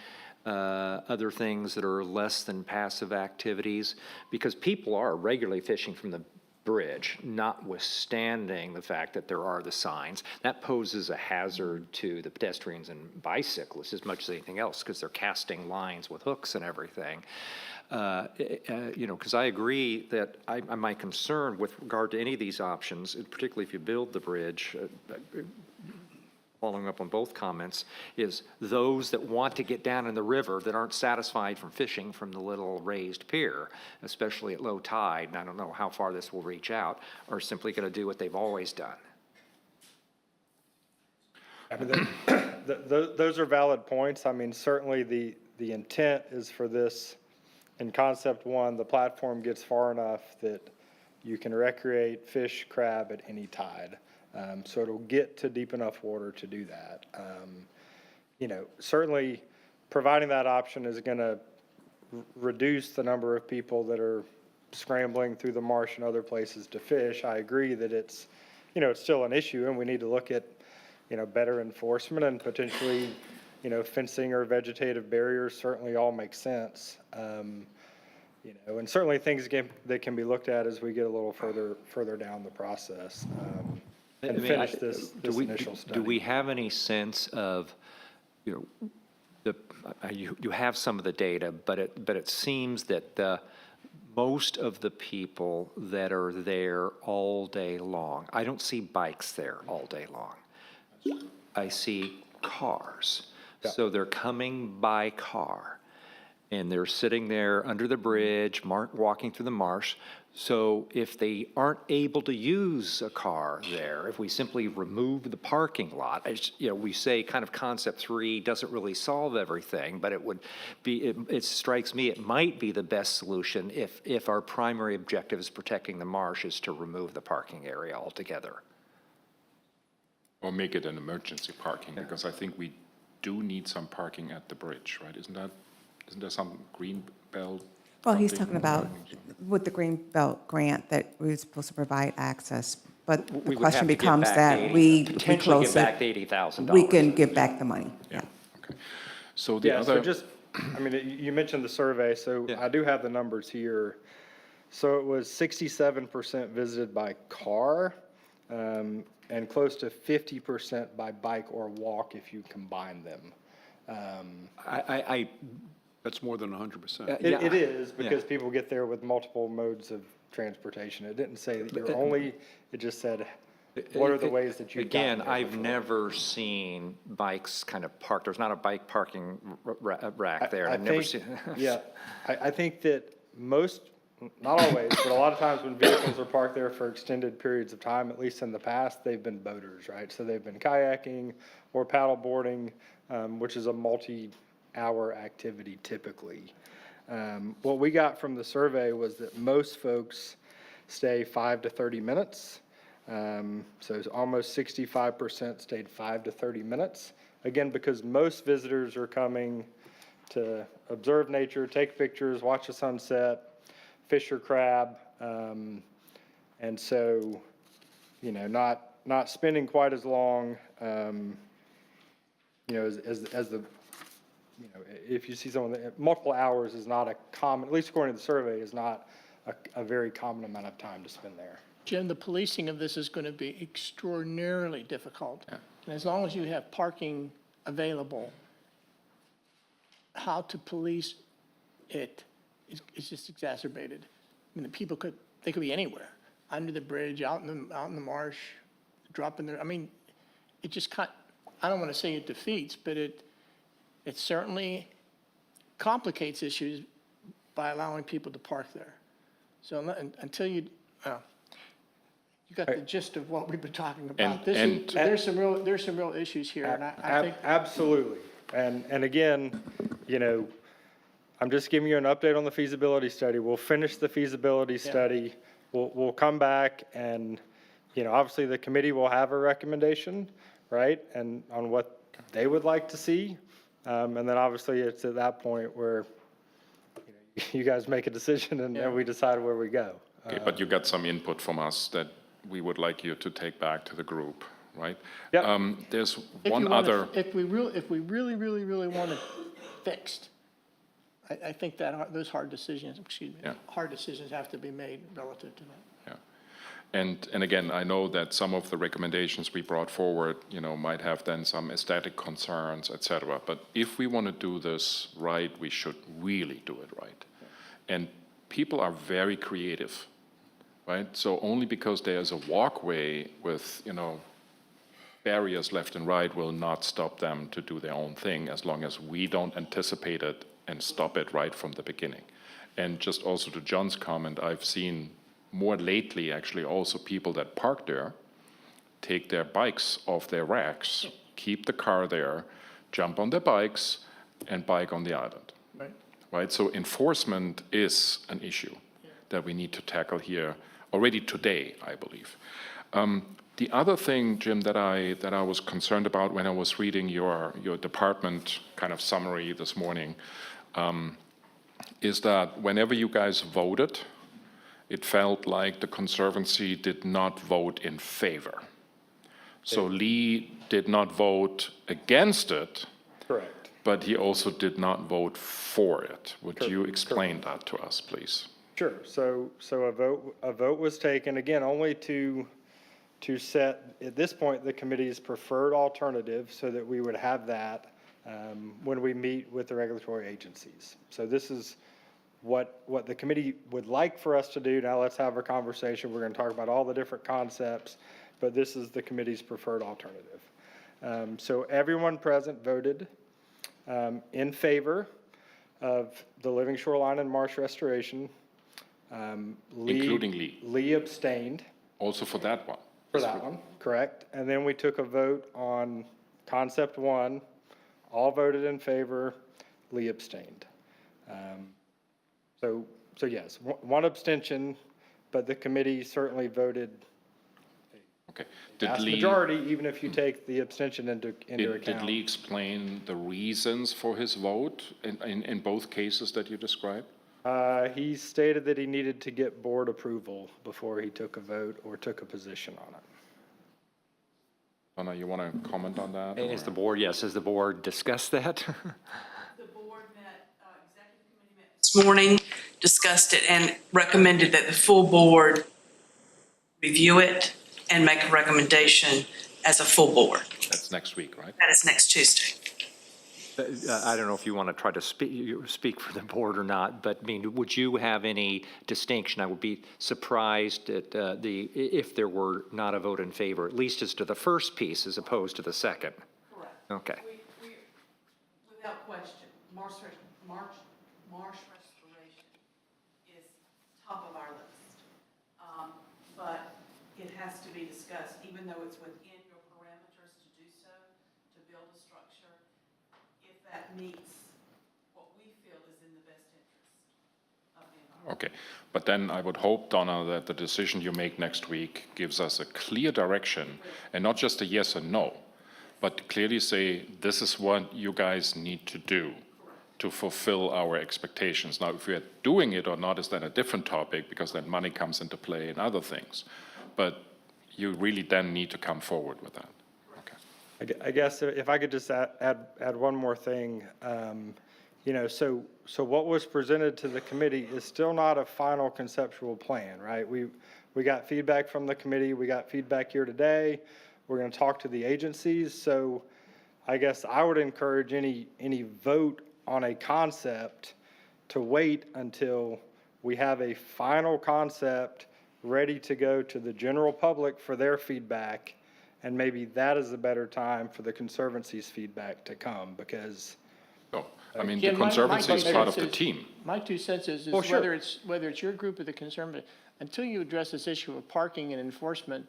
other things that are less than passive activities? Because people are regularly fishing from the bridge, notwithstanding the fact that there are the signs. That poses a hazard to the pedestrians and bicyclists as much as anything else, because they're casting lines with hooks and everything. You know, because I agree that my concern with regard to any of these options, and particularly if you build the bridge, following up on both comments, is those that want to get down in the river that aren't satisfied from fishing from the little raised pier, especially at low tide, and I don't know how far this will reach out, are simply going to do what they've always done. I mean, those are valid points. I mean, certainly the intent is for this, in concept one, the platform gets far enough that you can recreate, fish, crab at any tide. So it'll get to deep enough water to do that. You know, certainly providing that option is going to reduce the number of people that are scrambling through the marsh and other places to fish. I agree that it's, you know, it's still an issue, and we need to look at, you know, better enforcement and potentially, you know, fencing or vegetative barriers certainly all make sense. You know, and certainly things that can be looked at as we get a little further down the process and finish this initial study. Do we have any sense of, you know, you have some of the data, but it seems that most of the people that are there all day long, I don't see bikes there all day long. I see cars. Yeah. So they're coming by car, and they're sitting there under the bridge, walking through the marsh. So if they aren't able to use a car there, if we simply remove the parking lot, you know, we say kind of concept 3 doesn't really solve everything, but it would be, it strikes me it might be the best solution if our primary objective is protecting the marsh is to remove the parking area altogether. Or make it an emergency parking, because I think we do need some parking at the bridge, right? Isn't there some green belt? Well, he's something? talking about with the Green Belt grant that we're supposed to provide access, but the We would have question to give becomes back that potentially close give back it, the $80,000. we can give back the money. Yeah, okay. So the Yeah, so other, just, I mean, you mentioned the survey, so Yeah. I do have the numbers here. So it was 67% visited by car, and close to 50% by bike or walk if you combine them. That's more than 100%. It is, because people get there with multiple modes of transportation. It didn't say that you're only, it just said, what are the ways that you've gotten Again, there I've before? never seen bikes kind of parked. There's not a bike parking rack there. I I've never think- seen. Yeah, I think that most, not always, but a lot of times when vehicles are parked there for extended periods of time, at least in the past, they've been boaters, right? So they've been kayaking or paddle boarding, which is a multi-hour activity typically. What we got from the survey was that most folks stay 5 to 30 minutes. So it's almost 65% stayed 5 to 30 minutes. Again, because most visitors are coming to observe nature, take pictures, watch the sunset, fish or crab. And so, you know, not spending quite as long, you know, as the, you know, if you see someone that multiple hours is not a common, at least according to the survey, is not a very common amount of time to spend there. Jim, the policing of this is going to be extraordinarily difficult. And as long as you have parking available, how to police it is just exacerbated. I mean, they could be anywhere, under the bridge, out in the marsh, dropping their, I mean, it just I don't want to say it defeats, but it certainly complicates issues by allowing people to park there. So until you got the gist of what we've been talking about. There's some real issues here, and I think. Absolutely. And again, you know, I'm just giving you an update on the feasibility study. We'll finish the feasibility study. We'll come back and, you know, obviously the committee will have a recommendation, right? And on what they would like to see. And then obviously it's at that point where, you know, you guys make a decision and then we decide where we go. okay, but you got some input from us that we would like you to take back to the group, right? Yep. There's If one you want other. If we really want it fixed, I think that those hard decisions, hard decisions have to be made relative to that. And again, I know that some of the recommendations we brought forward, you know, might have then some aesthetic concerns, et cetera. But if we want to do this right, we should really do it right. And people are very creative, right? So only because there's a walkway with, you know, barriers left and right will not stop them to do their own thing as long as we don't anticipate it and stop it right from the beginning. And just also to John's comment, I've seen more lately actually also people that park there, take their bikes off their racks, keep the car there, jump on their bikes, and bike on the island. Right. Right? So enforcement is an issue that we need to tackle here already today, I believe. The other thing, Jim, that I was concerned about when I was reading your department kind of summary this morning, is that whenever you guys voted, it felt like the Conservancy did not vote in favor. So Lee did not vote against it, Correct. but he also did not vote for it. Would you explain that to us, please? Sure. So a vote was taken, again, only to set, at this point, the committee's preferred alternative so that we would have that when we meet with the regulatory agencies. So this is what the committee would like for us to do. Now let's have a conversation. We're going to talk about all the different concepts, but this is the committee's preferred alternative. So everyone present voted in favor of the living shoreline and marsh restoration. Including Lee. Lee abstained. Also for that one? For that one, correct. And then we took a vote on concept one. All voted in favor. Lee abstained. So yes, one abstention, but the committee certainly voted Okay. vast majority, even if you take the abstention into account. Did Lee explain the reasons for his vote in both cases that you described? He stated that he needed to get board approval before he took a vote or took a position on it. Donna, you want to comment on that? Has the board, yes, has the board discussed that? The board met, executive committee met this morning, discussed it, and recommended that the full board review it and make a recommendation as a full board. That's next week, right? That is next Tuesday. I don't know if you want to try to speak for the board or not, but I mean, would you have any distinction? I would be surprised at if there were not a vote in favor, at least as to the first piece as opposed to the second. Correct. Okay. We without question, marsh restoration is top of our list. But it has to be discussed, even though it's within your parameters to do so, to build a structure, if that meets what we feel is in the best interest of the environment. Okay, but then I would hope, Donna, that the decision you make next week gives us a clear direction and not just a yes or no, but clearly say, this is what you guys need to do to fulfill our expectations. Now, if we are doing it or not is then a different topic because then money comes into play and other things. But you really then need to come forward with that. Okay. I guess if I could just add one more thing, so what was presented to the committee is still not a final conceptual plan, right? We got feedback from the committee, we got feedback here today, we're going to talk to the agencies, so I guess I would encourage any vote on a concept to wait until we have a final concept ready to go to the general public for their feedback. And maybe that is a better time for the Conservancy's feedback to come, because. So, I mean, the Jim, my Conservancy is two part of cents the is- team. My 2 cents is Well, sure. whether it's your group or the Conservative, until you address this issue of parking and enforcement,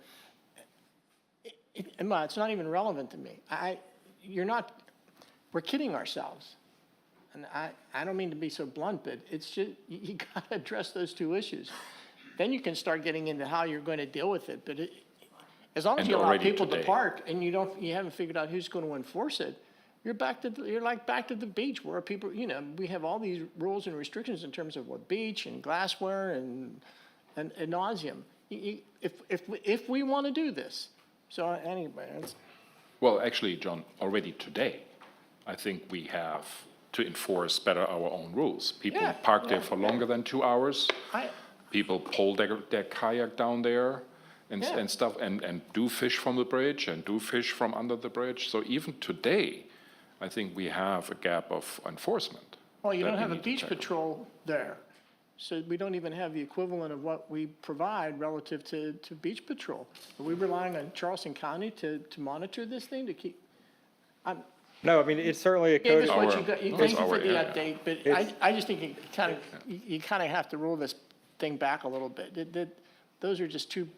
it's not even relevant to me. We're kidding ourselves. And I don't mean to be so blunt, but it's just, you got to address those two issues. Then you can start getting into how you're going to deal with it. But as long as And you allow already people to today. park and you haven't figured out who's going to enforce it, you're like back to the beach where people, we have all these rules and restrictions in terms of what beach and glassware and ad nauseum. If we want to do this. So anyway, Well, actually, John, already today, I think we have to enforce better our own rules. People Yeah, park there yeah, for longer than 2 hours. I, People pull their kayak down there Yeah. and stuff, and do fish from the bridge and do fish from under the bridge. So even today, I think we have a gap of enforcement. well, you that don't we have a need to beach tackle. patrol there. So we don't even have the equivalent of what we provide relative to beach patrol. Are we relying on Charleston County to monitor this thing, to keep? No, I mean, it's certainly a Gave code. us what you got, thank you for the Yeah. update, but I just think you kind of have to roll this thing back a little bit. Those are just two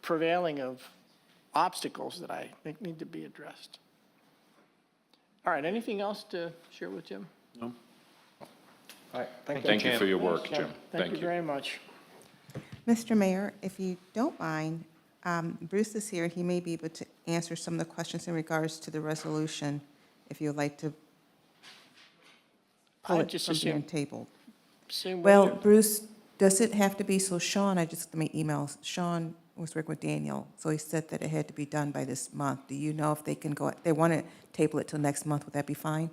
prevailing of obstacles that I think need to be addressed. All right, anything else to share with Jim? All right, thank you. Thank you for your work, Yeah, Jim. Thank you very much. Mr. Mayor, if you don't mind, Bruce is here. He may be able to answer some of the questions in regards to the resolution, if you'd like to pull I it just from being assume- tabled. Same way Well, to- Bruce, does it have to be, so Sean, I just got my emails, Sean was working with Daniel, so he said that it had to be done by this month. Do you know if they can go, they want to table it till next month, would that be fine?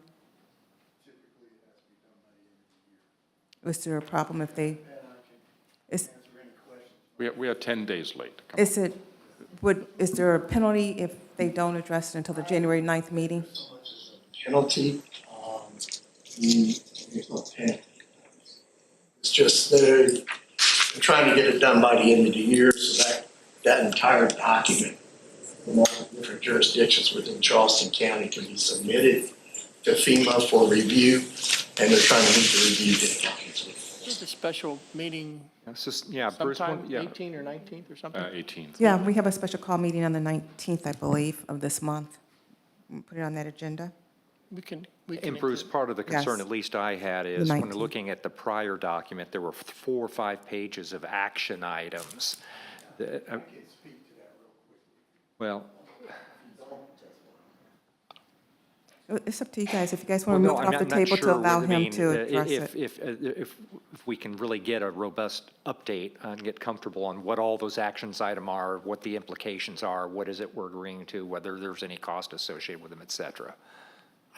Was there a problem if they, is We are 10 days late. is it, is there a penalty if they don't address it until the January 9th meeting? Penalty, there's no penalty. It's just they're trying to get it done by the end of the year, so that entire document from all the different jurisdictions within Charleston County can be submitted to FEMA for review, and they're trying to meet the review deadlines. It's a special meeting Yeah, Bruce, sometime, yeah. 18 or 19th or something. 18th. Yeah, we have a special call meeting on the 19th, I believe, of this month. We'll put it on that agenda. We can And Bruce, include- part of the concern, Yes. at least I had, is when 19th. looking at the prior document, there were 4 or 5 pages of action items. Well, It's up to you guys, if you guys want well, to no, move it off the I'm not table to sure. allow I him mean, to address it. if we can really get a robust update and get comfortable on what all those actions item are, what the implications are, what is it we're agreeing to, whether there's any cost associated with them, et cetera.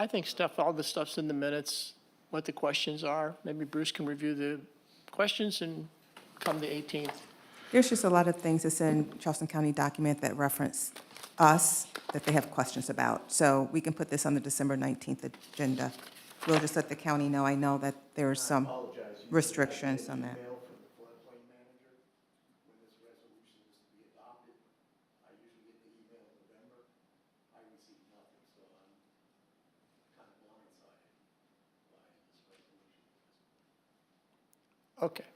I think all the stuff's in the minutes, what the questions are. Maybe Bruce can review the questions and come the 18th. There's just a lot of things that's in Charleston County document that reference us, that they have questions about. So we can put this on the December 19th agenda. We'll just let the county know. I know that there's some restrictions on that. Email from the floodplain manager when this resolution is to be adopted. I usually get the email in November. I received nothing, so I'm kind of blindsided by this resolution. Okay.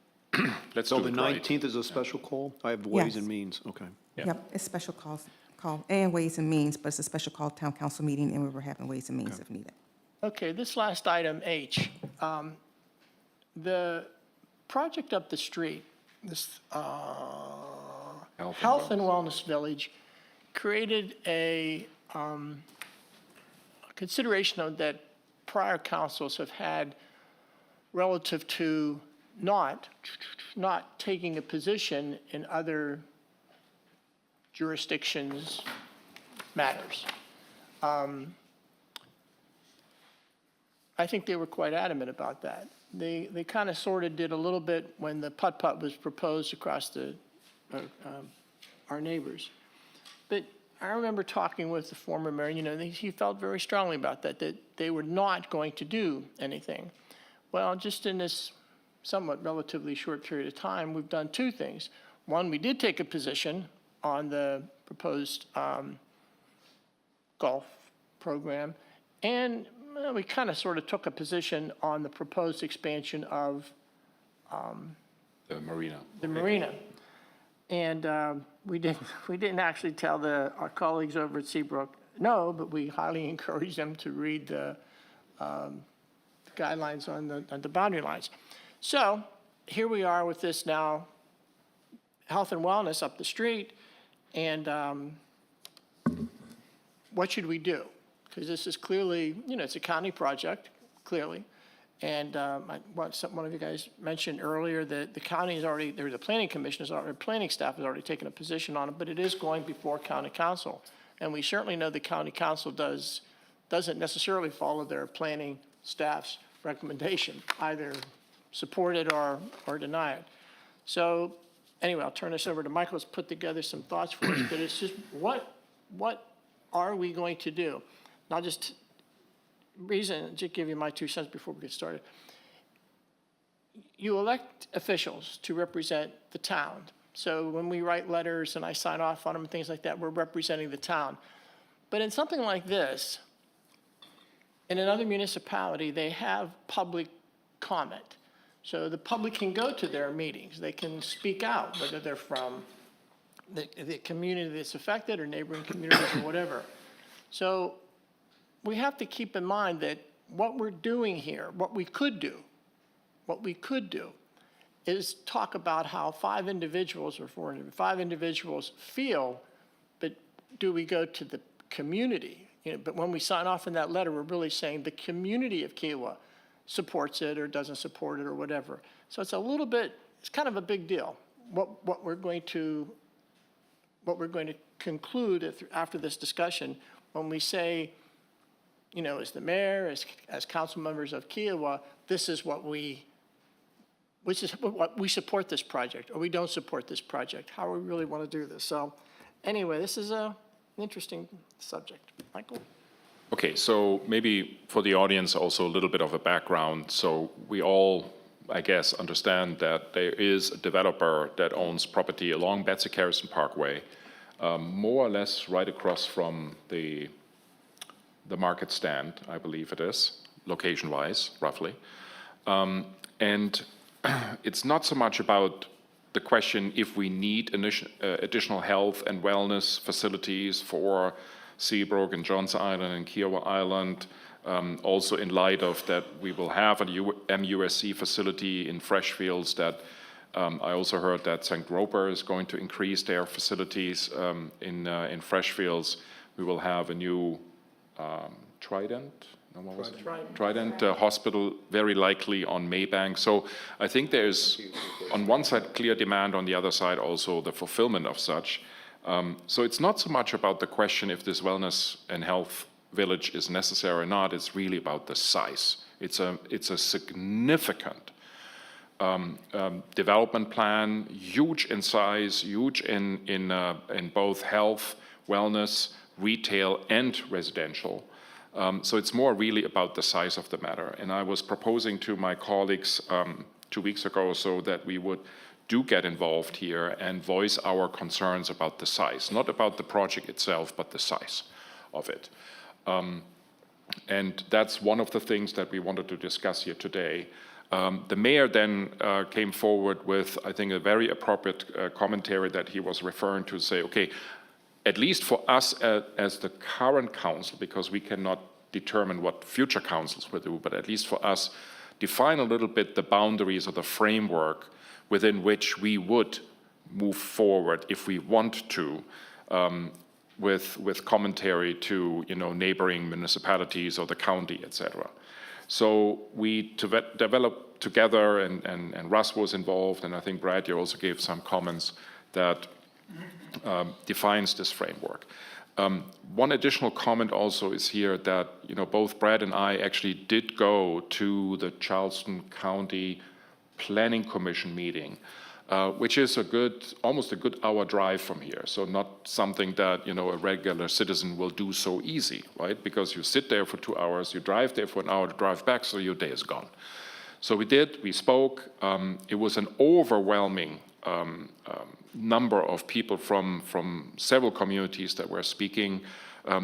Let's So do the it right. 19th is a special call? I have Ways Yes. and Means, okay. Yeah. Yep, it's special call, and Ways and Means, but it's a special call town council meeting, and we were having Ways and Means if needed. Okay, this last item, H, the project up the street, this Health and Wellness Village, created a consideration of that prior councils have had relative to not taking a position in other jurisdictions matters. I think they were quite adamant about that. They kind of sort of did a little bit when the putt-putt was proposed across our neighbors. But I remember talking with the former mayor, he felt very strongly about that they were not going to do anything. Well, just in this somewhat relatively short period of time, we've done 2 things. One, we did take a position on the proposed golf program, and we kind of sort of took a position on the proposed expansion of The marina. the marina. And we didn't actually tell our colleagues over at Seabrook no, but we highly encourage them to read the guidelines on the boundary lines. So here we are with this now, health and wellness up the street, and what should we do? Because this is clearly, it's a county project, clearly. And one of you guys mentioned earlier that the county is already, the planning commission is already, planning staff has already taken a position on it, but it is going before county council. And we certainly know the county council doesn't necessarily follow their planning staff's recommendation, either support it or deny it. So anyway, I'll turn this over to Michael. Let's put together some thoughts for us, but it's just what are we going to do? And I'll just give you my 2 cents before we get started. you elect officials to represent the town. So when we write letters and I sign off on them and things like that, we're representing the town. But in something like this, in another municipality, they have public comment. So the public can go to their meetings. They can speak out, whether they're from the community that's affected or neighboring communities or whatever. So we have to keep in mind that what we're doing here, what we could do is talk about how 5 individuals or 5 individuals feel, but do we go to the community? You know, but when we sign off in that letter, we're really saying the community of Kiowa supports it or doesn't support it or whatever. So it's a little bit, it's kind of a big deal. What we're going to conclude after this discussion when we say, you know, as the mayor, as council members of Kiowa, this is what we support this project, or we don't support this project, how we really want to do this. So anyway, this is an interesting subject. Michael? Okay, so maybe for the audience also a little bit of a background. So we all, I guess, understand that there is a developer that owns property along Betsy Harrison Parkway, more or less right across from the market stand, I believe it is, location-wise, roughly. And it's not so much about the question if we need additional health and wellness facilities for Seabrook and Johns Island and Kiowa Island, also in light of that we will have a MUSC facility in Freshfields that I also heard that St. Roper is going to increase their facilities in Freshfields. We will have a new Trident? No, what was it? Trident Hospital, very likely on Maybank. So I think there's, on one side, clear demand, on the other side, also the fulfillment of such. So it's not so much about the question if this wellness and health village is necessary or not. It's really about the size. It's a significant development plan, huge in size, huge in both health, wellness, retail, and residential. So it's more really about the size of the matter. And I was proposing to my colleagues 2 weeks ago or so that we would get involved here and voice our concerns about the size, not about the project itself, but the size of it. And that's one of the things that we wanted to discuss here today. The mayor then came forward with, I think, a very appropriate commentary that he was referring to say, okay, at least for us as the current council, because we cannot determine what future councils will do, but at least for us, define a little bit the boundaries or the framework within which we would move forward if we want to, with commentary to neighboring municipalities or the county, etc. So we developed together, and Russ was involved, and I think Brad, you also gave some comments that defines this framework. One additional comment also is here that both Brad and I actually did go to the Charleston County Planning Commission meeting, which is almost a good hour drive from here. So not something that a regular citizen will do so easy, right? Because you sit there for 2 hours, you drive there for an hour to drive back, so your day is gone. So we spoke. It was an overwhelming number of people from several communities that were speaking.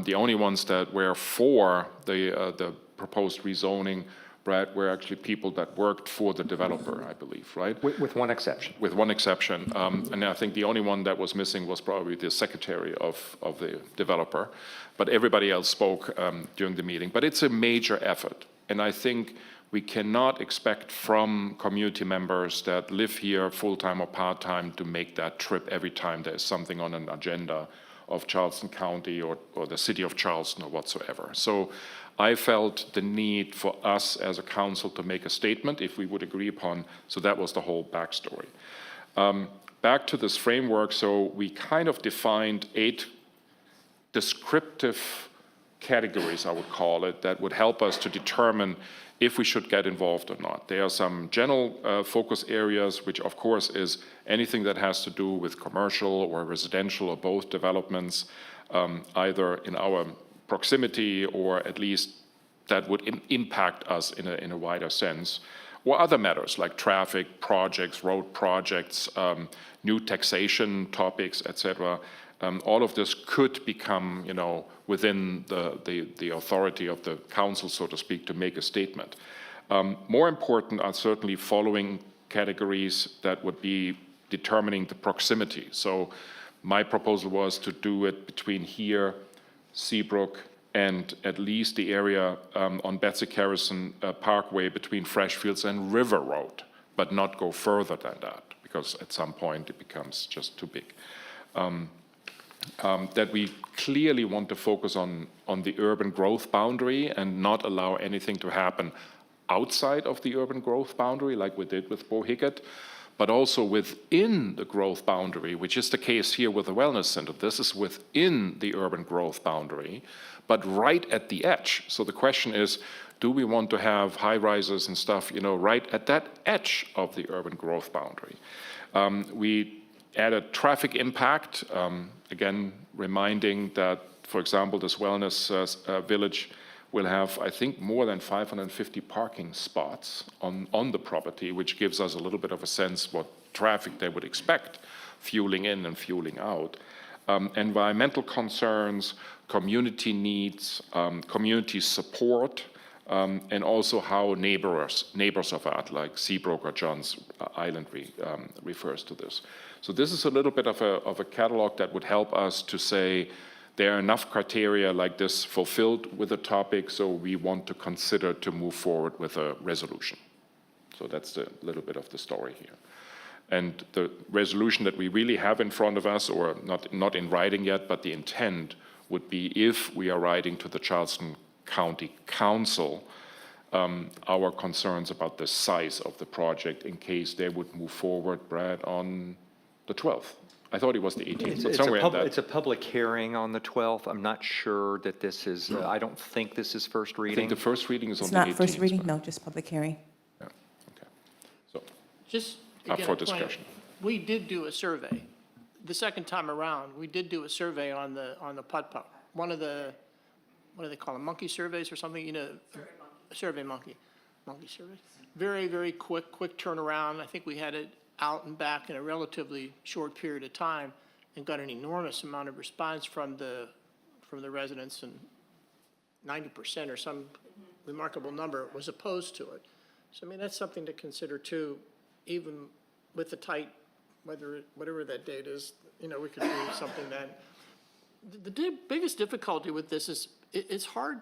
The only ones that were for the proposed rezoning, Brad, were actually people that worked for the developer, I believe, right? With one exception. With one exception. And I think the only one that was missing was probably the secretary of the developer. But everybody else spoke during the meeting. But it's a major effort. And I think we cannot expect from community members that live here full-time or part-time to make that trip every time there's something on an agenda of Charleston County or the city of Charleston or whatsoever. So I felt the need for us as a council to make a statement if we would agree upon, so that was the whole backstory. Back to this framework, so we kind of defined 8 descriptive categories, I would call it, that would help us to determine if we should get involved or not. There are some general focus areas, which of course is anything that has to do with commercial or residential or both developments, either in our proximity or at least that would impact us in a wider sense, or other matters like traffic projects, road projects, new taxation topics, etc. All of this could become, within the authority of the council, so to speak, to make a statement. More important are certainly following categories that would be determining the proximity. So my proposal was to do it between here, Seabrook, and at least the area on Betsy Harrison Parkway between Freshfields and River Road, but not go further than that, because at some point it becomes just too big. That we clearly want to focus on the urban growth boundary and not allow anything to happen outside of the urban growth boundary like we did with Bohicket, but also within the growth boundary, which is the case here with the Wellness Center. This is within the urban growth boundary, but right at the edge. So the question is, do we want to have high rises and stuff, right at that edge of the urban growth boundary? We added traffic impact, again, reminding that, for example, this wellness village will have, I think, more than 550 parking spots on the property, which gives us a little bit of a sense what traffic they would expect, fueling in and fueling out. Environmental concerns, community needs, community support, and also how neighbors of that, like Seabrook or Johns Island refers to this. So this is a little bit of a catalog that would help us to say there are enough criteria like this fulfilled with the topic, so we want to consider to move forward with a resolution. So that's a little bit of the story here. And the resolution that we really have in front of us, or not in writing yet, but the intent would be, if we are writing to the Charleston County Council, our concerns about the size of the project in case they would move forward, Brad, on the 12th. I thought it was the 18th, but somewhere in that. It's a public hearing on the 12th. I'm not sure that this is, I don't think this is first I reading. think the first reading is on It's the 18th. not first reading, no, just public hearing. Yeah, okay. So, Just up again, for a point, discussion. we did do a survey. The second time around, we did do a survey on the putt-putt. One of the, what do they call them, monkey surveys or something, Survey monkey survey. Very, very quick turnaround. I think we had it out and back in a relatively short period of time and got an enormous amount of response from the residents, and 90% or some remarkable number was opposed to it. So, I mean, that's something to consider too, even with the tight, whatever that date is, we could do something that. The biggest difficulty with this is it's hard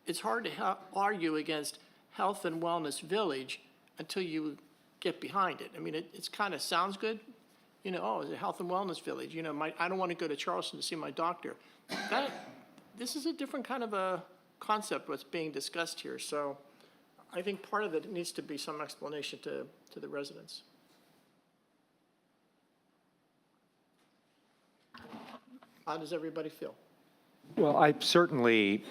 to argue against health and wellness village until you get behind it. I mean, it's kind of sounds good, it's a health and wellness village. I don't want to go to Charleston to see my doctor. This is a different kind of a concept what's being discussed here. So I think part of it needs to be some explanation to the residents. How does everybody feel? Well, I certainly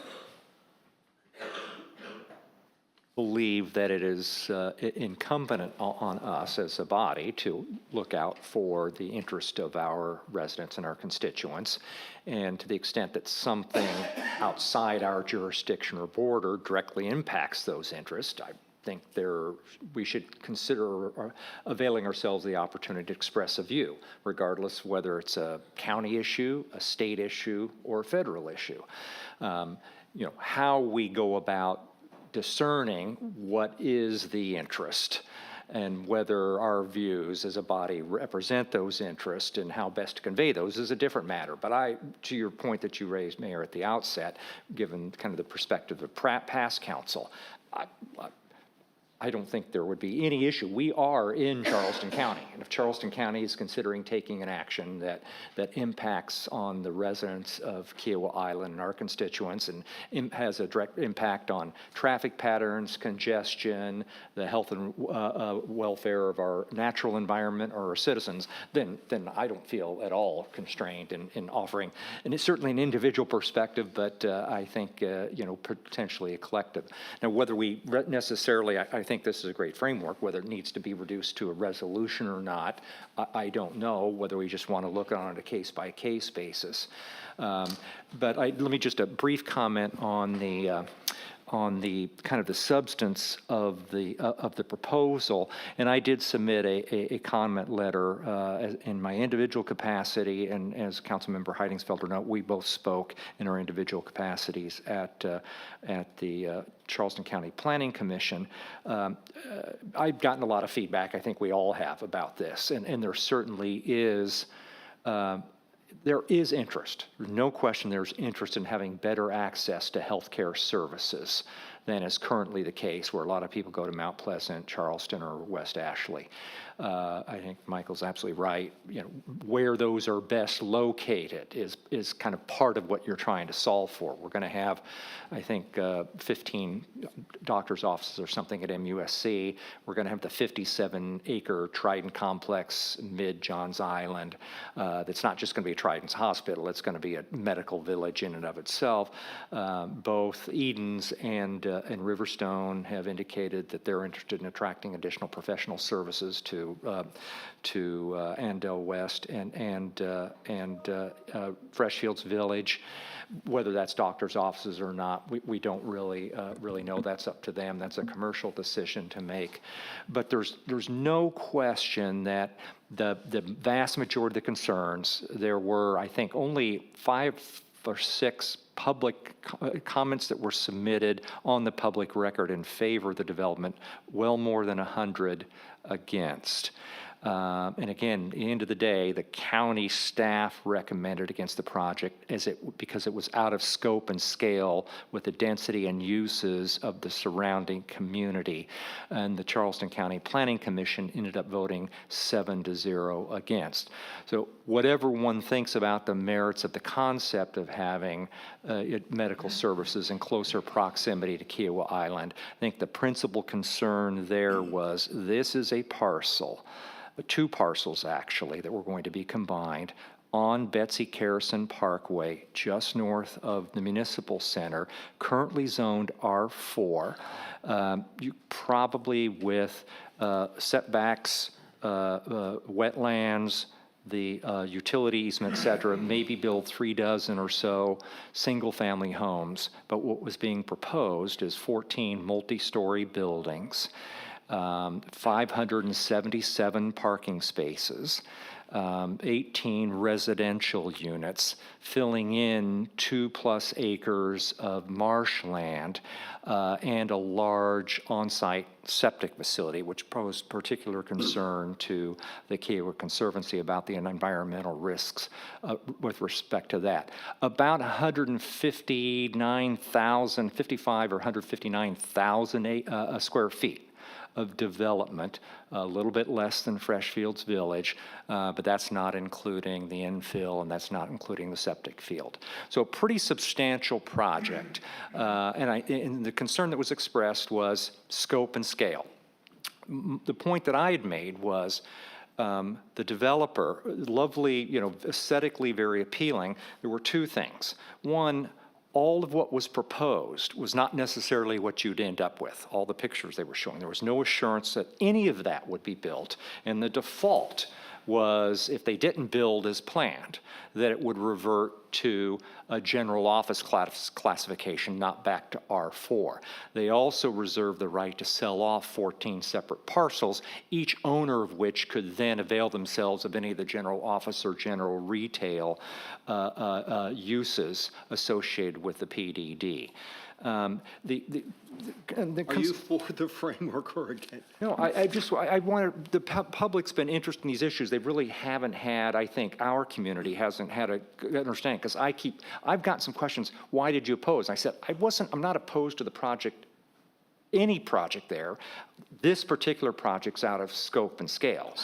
believe that it is incumbent on us as a body to look out for the interest of our residents and our constituents. And to the extent that something outside our jurisdiction or border directly impacts those interests, I think we should consider availing ourselves the opportunity to express a view, regardless whether it's a county issue, a state issue, or a federal issue. How we go about discerning what is the interest and whether our views as a body represent those interests and how best to convey those is a different matter. But to your point that you raised, Mayor, at the outset, given kind of the perspective of past council, I don't think there would be any issue. We are in Charleston County, and if Charleston County is considering taking an action that impacts on the residents of Kiowa Island and our constituents and has a direct impact on traffic patterns, congestion, the health and welfare of our natural environment or our citizens, then I don't feel at all constrained in offering, and it's certainly an individual perspective, but I think potentially a collective. Now, whether we necessarily, I think this is a great framework. Whether it needs to be reduced to a resolution or not, I don't know. Whether we just want to look on a case-by-case basis. But let me just a brief comment on on the kind of the substance of the proposal, and I did submit a comment letter in my individual capacity, and as Councilmember Heidingsfelder noted, we both spoke in our individual capacities at the Charleston County Planning Commission. I've gotten a lot of feedback, I think we all have, about this, and there certainly is interest. There's no question there's interest in having better access to healthcare services than is currently the case, where a lot of people go to Mount Pleasant, Charleston, or West Ashley. I think Michael's absolutely right. You know, where those are best located is kind of part of what you're trying to solve for. We're going to have, I think, 15 doctor's offices or something at MUSC. We're going to have the 57-acre Trident complex mid-Johns Island. That's not just going to be a Trident's hospital. It's going to be a medical village in and of itself. Both Edens and Riverstone have indicated that they're interested in attracting additional professional services to Andell West and Freshfields Village. Whether that's doctor's offices or not, we don't really know. That's up to them. That's a commercial decision to make. But there's no question that the vast majority of the concerns, there were, I think, only 5 or 6 public comments that were submitted on the public record in favor of the development, well more than 100 against. And again, at the end of the day, the county staff recommended against the project because it was out of scope and scale with the density and uses of the surrounding community. And the Charleston County Planning Commission ended up voting 7-0 against. So whatever one thinks about the merits of the concept of having medical services in closer proximity to Kiowa Island, I think the principal concern there was this is a parcel, 2 parcels actually, that were going to be combined on Betsy Carrison Parkway, just north of the municipal center, currently zoned R4. You probably with setbacks, wetlands, the utility easement, et cetera, maybe build 3 dozen or so single-family homes. But what was being proposed is 14 multi-story buildings, 577 parking spaces, 18 residential units, filling in 2+ acres of marshland, and a large on-site septic facility, which posed particular concern to the Kiowa Conservancy about the environmental risks with respect to that. About 55 or 159,000 square feet of development, a little bit less than Freshfields Village, but that's not including the infill and that's not including the septic field. So a pretty substantial project. And the concern that was expressed was scope and scale. The point that I had made was the developer, lovely, aesthetically very appealing. There were 2 things. One, all of what was proposed was not necessarily what you'd end up with, all the pictures they were showing. There was no assurance that any of that would be built, and the default was, if they didn't build as planned, that it would revert to a general office classification, not back to R4. They also reserved the right to sell off 14 separate parcels, each owner of which could then avail themselves of any of the general office or general retail uses associated with the PDD. Are you for the framework or against? No, I want the public's been interested in these issues. They really haven't had, I think, our community hasn't had a good understanding, because I've gotten some questions, why did you oppose? I said, I'm not opposed to the project, any project there. This particular project's out of scope and scale,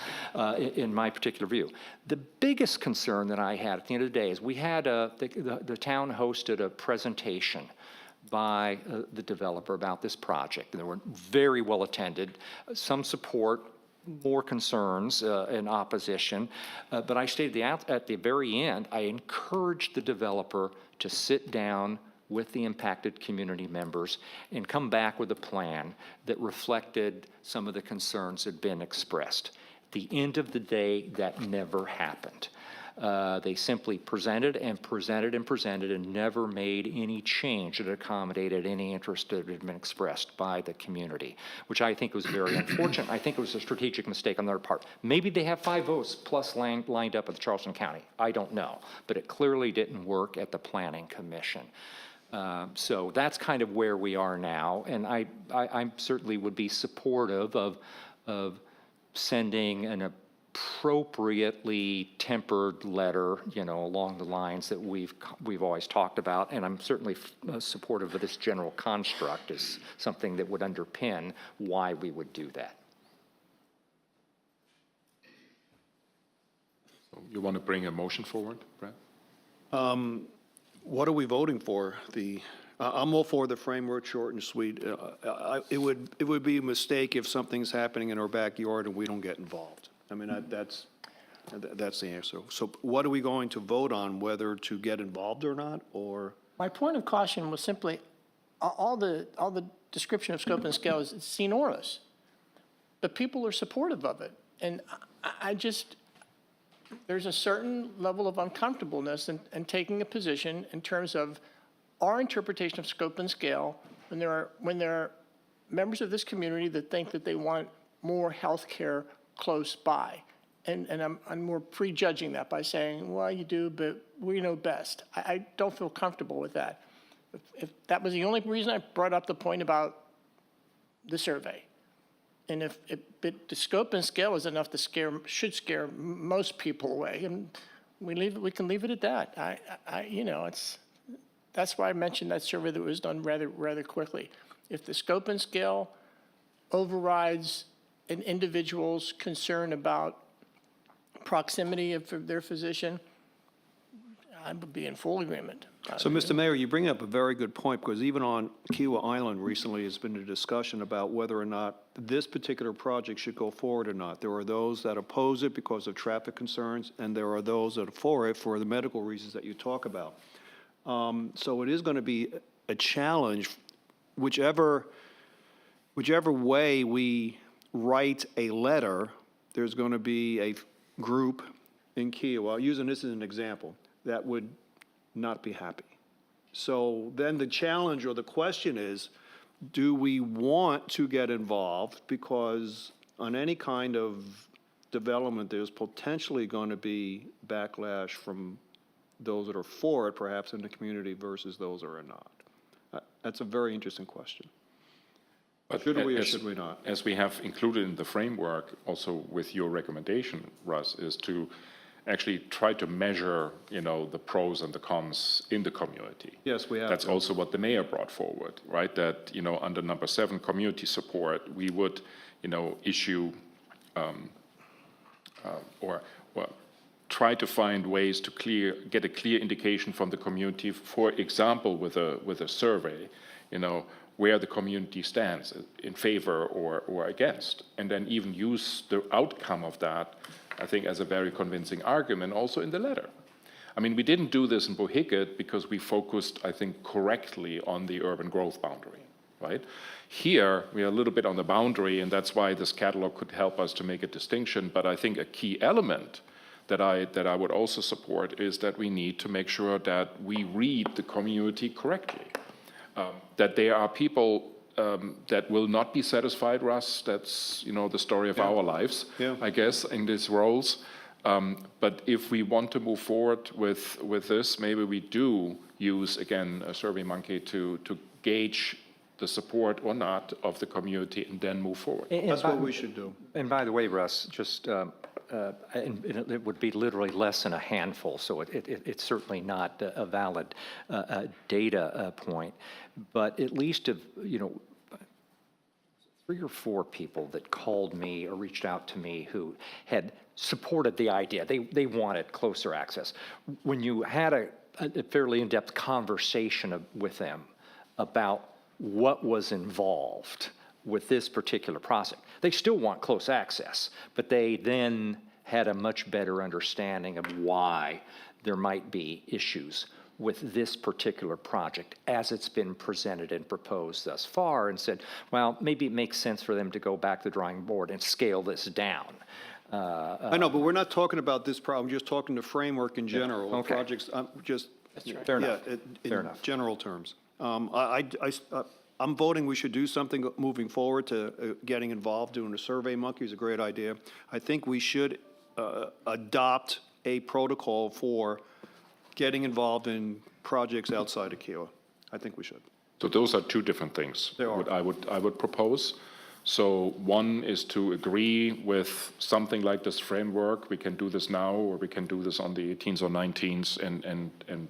in my particular view. The biggest concern that I had at the end of the day is we had the town hosted a presentation by the developer about this project. They were very well attended, some support, more concerns and opposition. But I stated at the very end, I encouraged the developer to sit down with the impacted community members and come back with a plan that reflected some of the concerns that had been expressed. At the end of the day, that never happened. They simply presented and presented and presented and never made any change that accommodated any interest that had been expressed by the community, which I think was very unfortunate. I think it was a strategic mistake on their part. Maybe they have 5 votes plus lined up with Charleston County. I don't know. But it clearly didn't work at the Planning Commission. So that's kind of where we are now. And I certainly would be supportive of sending an appropriately tempered letter, you know, along the lines that we've always talked about. And I'm certainly supportive of this general construct as something that would underpin why we would do that. So you want to bring a motion forward, Brad? What are we voting for? I'm all for the framework, short and sweet. It would be a mistake if something's happening in our backyard and we don't get involved. I mean, that's the answer. So what are we going to vote on, whether to get involved or not, or? My point of caution was simply, all the description of scope and scale is enormous, but people are supportive of it. And I just, there's a certain level of uncomfortableness in taking a position in terms of our interpretation of scope and scale when there are members of this community that think that they want more health care close by. And I'm more prejudging that by saying, well, you do, but we know best. I don't feel comfortable with that. If that was the only reason I brought up the point about the survey. And if the scope and scale is enough to should scare most people away, and we can leave it at that. You know, that's why I mentioned that survey that was done rather quickly. If the scope and scale overrides an individual's concern about proximity of their physician, I would be in full agreement. So, Mr. Mayor, you bring up a very good point, because even on Kiowa Island recently has been a discussion about whether or not this particular project should go forward or not. There are those that oppose it because of traffic concerns, and there are those that are for it for the medical reasons that you talk about. So it is going to be a challenge, whichever way we write a letter. There's going to be a group in Kiowa, using this as an example, that would not be happy. So then the challenge or the question is, do we want to get involved? Because on any kind of development, there's potentially going to be backlash from those that are for it, perhaps in the community, versus those that are not. That's a very interesting question. But should we or should we not? As we have included in the framework, also with your recommendation, Russ, is to actually try to measure, you know, the pros and the cons in the community. Yes, we have. That's also what the mayor brought forward, right? That, you know, under number 7, community support, we would, you know, issue or try to find ways to get a clear indication from the community, for example, with a survey, you know, where the community stands in favor or against, and then even use the outcome of that, I think, as a very convincing argument also in the letter. I mean, we didn't do this in Bohicket because we focused, I think, correctly on the urban growth boundary, right? Here, we are a little bit on the boundary, and that's why this catalog could help us to make a distinction. But I think a key element that I would also support is that we need to make sure that we read the community correctly. That there are people that will not be satisfied, Russ. That's, you know, the story of our lives, I guess, in these roles. But if we want to move forward with this, maybe we do use, again, a SurveyMonkey to gauge the support or not of the community and then move forward. That's what we should do. And by the way, Russ, just and it would be literally less than a handful, so it's certainly not a valid data point. But at least of, you know, 3 or 4 people that called me or reached out to me who had supported the idea. They wanted closer access. When you had a fairly in-depth conversation with them about what was involved with this particular project, they still want close access, but they then had a much better understanding of why there might be issues with this particular project as it's been presented and proposed thus far, and said, well, maybe it makes sense for them to go back to the drawing board and scale this down. I know, but we're not talking about this problem, just talking the framework in general. of okay. Projects, Fair enough. yeah, Fair in enough. general terms. I'm voting we should do something moving forward to getting involved. Doing a Survey Monkey is a great idea. I think we should adopt a protocol for getting involved in projects outside of Kiowa. I think we should. So those are two different things. They are. What I would propose. So one is to agree with something like this framework. We can do this now, or we can do this on the 18th or 19th and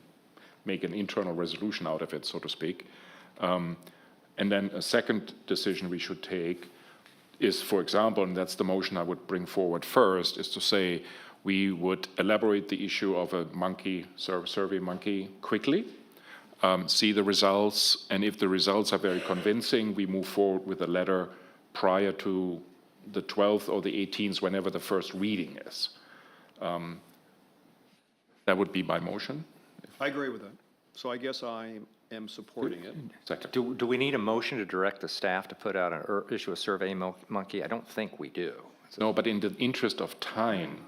make an internal resolution out of it, so to speak. And then a second decision we should take is, for example, and that's the motion I would bring forward first, is to say we would elaborate the issue of a monkey, survey monkey quickly, see the results, and if the results are very convincing, we move forward with a letter prior to the 12th or the 18th, whenever the first reading is. That would be my motion. I agree with that. So I guess I am supporting it. Second. Do we need a motion to direct the staff to put out issue a Survey Monkey? I don't think we do. No, but in the interest of time,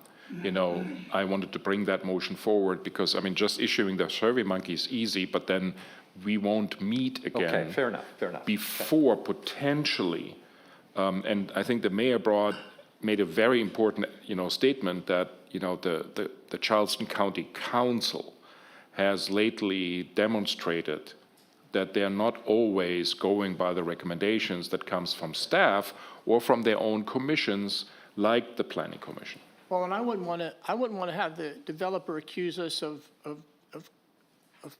I wanted to bring that motion forward because, I mean, just issuing the Survey Monkey is easy, but then we won't meet again. Okay, fair enough, fair enough. Before potentially, and I think the mayor made a very important, statement that, the Charleston County Council has lately demonstrated that they're not always going by the recommendations that comes from staff or from their own commissions, like the Planning Commission. Well, and I wouldn't want to have the developer accuse us of